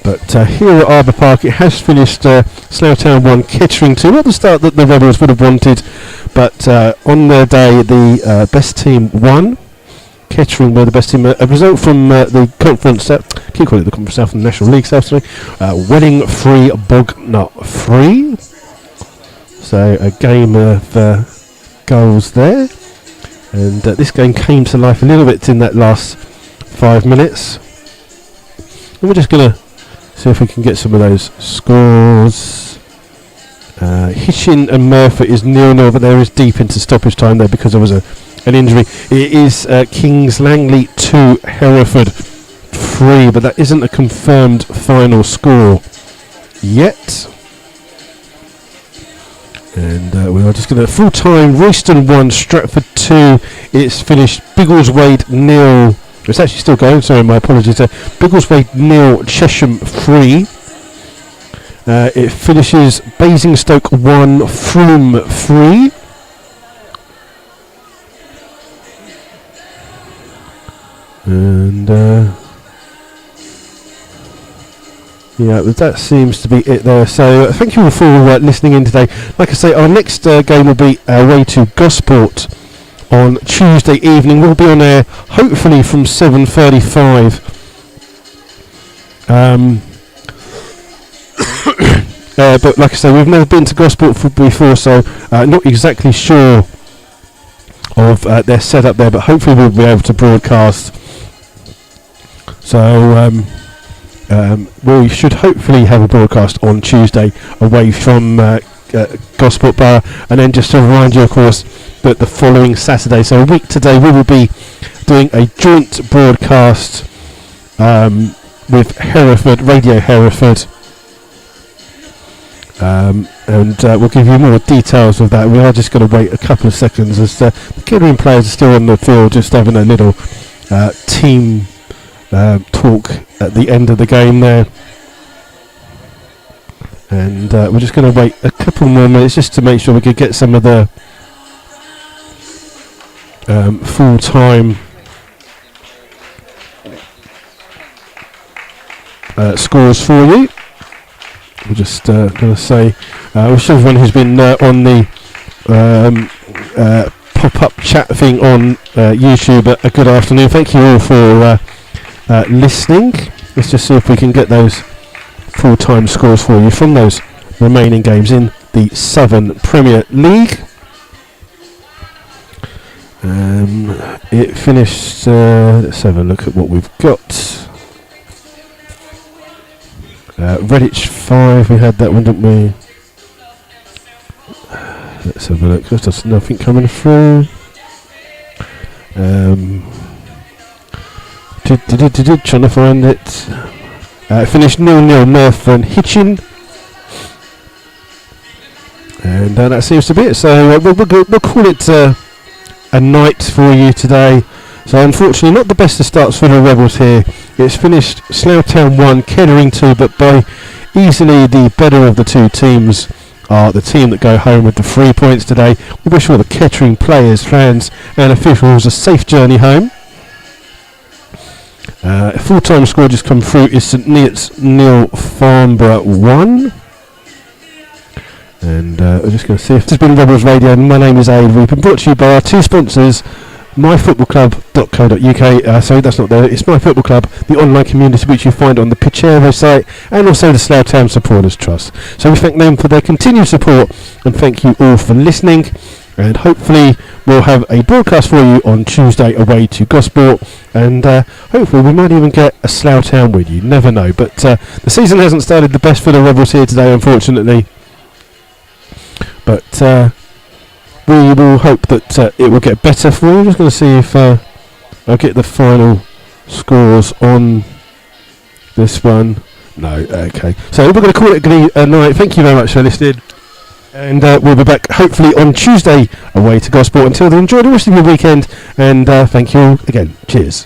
But here at Arbour Park, it has finished Slough Town 1, Kettering 2. Not the start that the Rebels would have wanted, but on their day, the best team won. Kettering were the best team. A result from the Conference, keep calling it the Conference South and the National League South, sorry. Welling 3, Bognut 3. So a game of goals there. And this game came to life a little bit in that last 5 minutes. And we're just going to see if we can get some of those scores. Hitchin and Murphy is 0-0, but there is deep into stoppage time there because there was an injury. It is Kings Langley 2, Hereford 3, but that isn't a confirmed final score yet. And we are just going to full-time. Royston 1, Stratford 2. It's finished Biggleswade 0. It's actually still going. Sorry, my apologies there. Biggleswade 0, Chesham 3. It finishes Basingstoke 1, Frome 3. And yeah, that seems to be it there. So thank you all for listening in today. Like I say, our next game will be away to Gosport on Tuesday evening. We'll be on air hopefully from 7:35. But like I say, we've never been to Gosport before, so not exactly sure of their setup there, but hopefully we'll be able to broadcast. So we should hopefully have a broadcast on Tuesday away from Gosport Borough, and then just to remind you, of course, that the following Saturday, so a week today, we will be doing a joint broadcast with Hereford, Radio Hereford, and we'll give you more details of that. We are just going to wait a couple of seconds as the Kettering players are still on the field, just having a little team talk at the end of the game there. And we're just going to wait a couple more minutes just to make sure we can get some of the full-time scores for you. We're just going to say, wish everyone who's been on the pop-up chat thing on YouTube a good afternoon. Thank you all for listening. Let's just see if we can get those full-time scores for you from those remaining games in the Southern Premier League. It finished, let's have a look at what we've got. Redditch 5, we had that one, didn't we? Let's have a look. There's nothing coming through. Trying to find it. Finished 0-0 North and Hitchin. And that seems to be it. So we'll call it a night for you today. So unfortunately not the best of starts for the Rebels here. It's finished Slough Town 1, Kettering 2, but by easily the better of the two teams are the team that go home with the 3 points today. We wish all the Kettering players, fans and officials a safe journey home. A full-time score just come through is St Neots 0, Farnborough 1. And we're just going to see if this has been Rebels Radio. And my name is Aid. We've been brought to you by our two sponsors, myfootballclub.co.uk. Sorry, that's not there. It's My Football Club, the online community which you find on the Pichero site, and also the Slough Town Supporters Trust. So we thank them for their continued support, and thank you all for listening. And hopefully we'll have a broadcast for you on Tuesday away to Gosport, and hopefully we might even get a Slough Town with you. Never know. But the season hasn't started the best for the Rebels here today, unfortunately. But we will hope that it will get better for you. I'm just going to see if I'll get the final scores on this one. No, okay. So we're going to call it a night. Thank you very much for listening. And we'll be back hopefully on Tuesday away to Gosport. Until then, enjoy the rest of your weekend. And thank you all again. Cheers.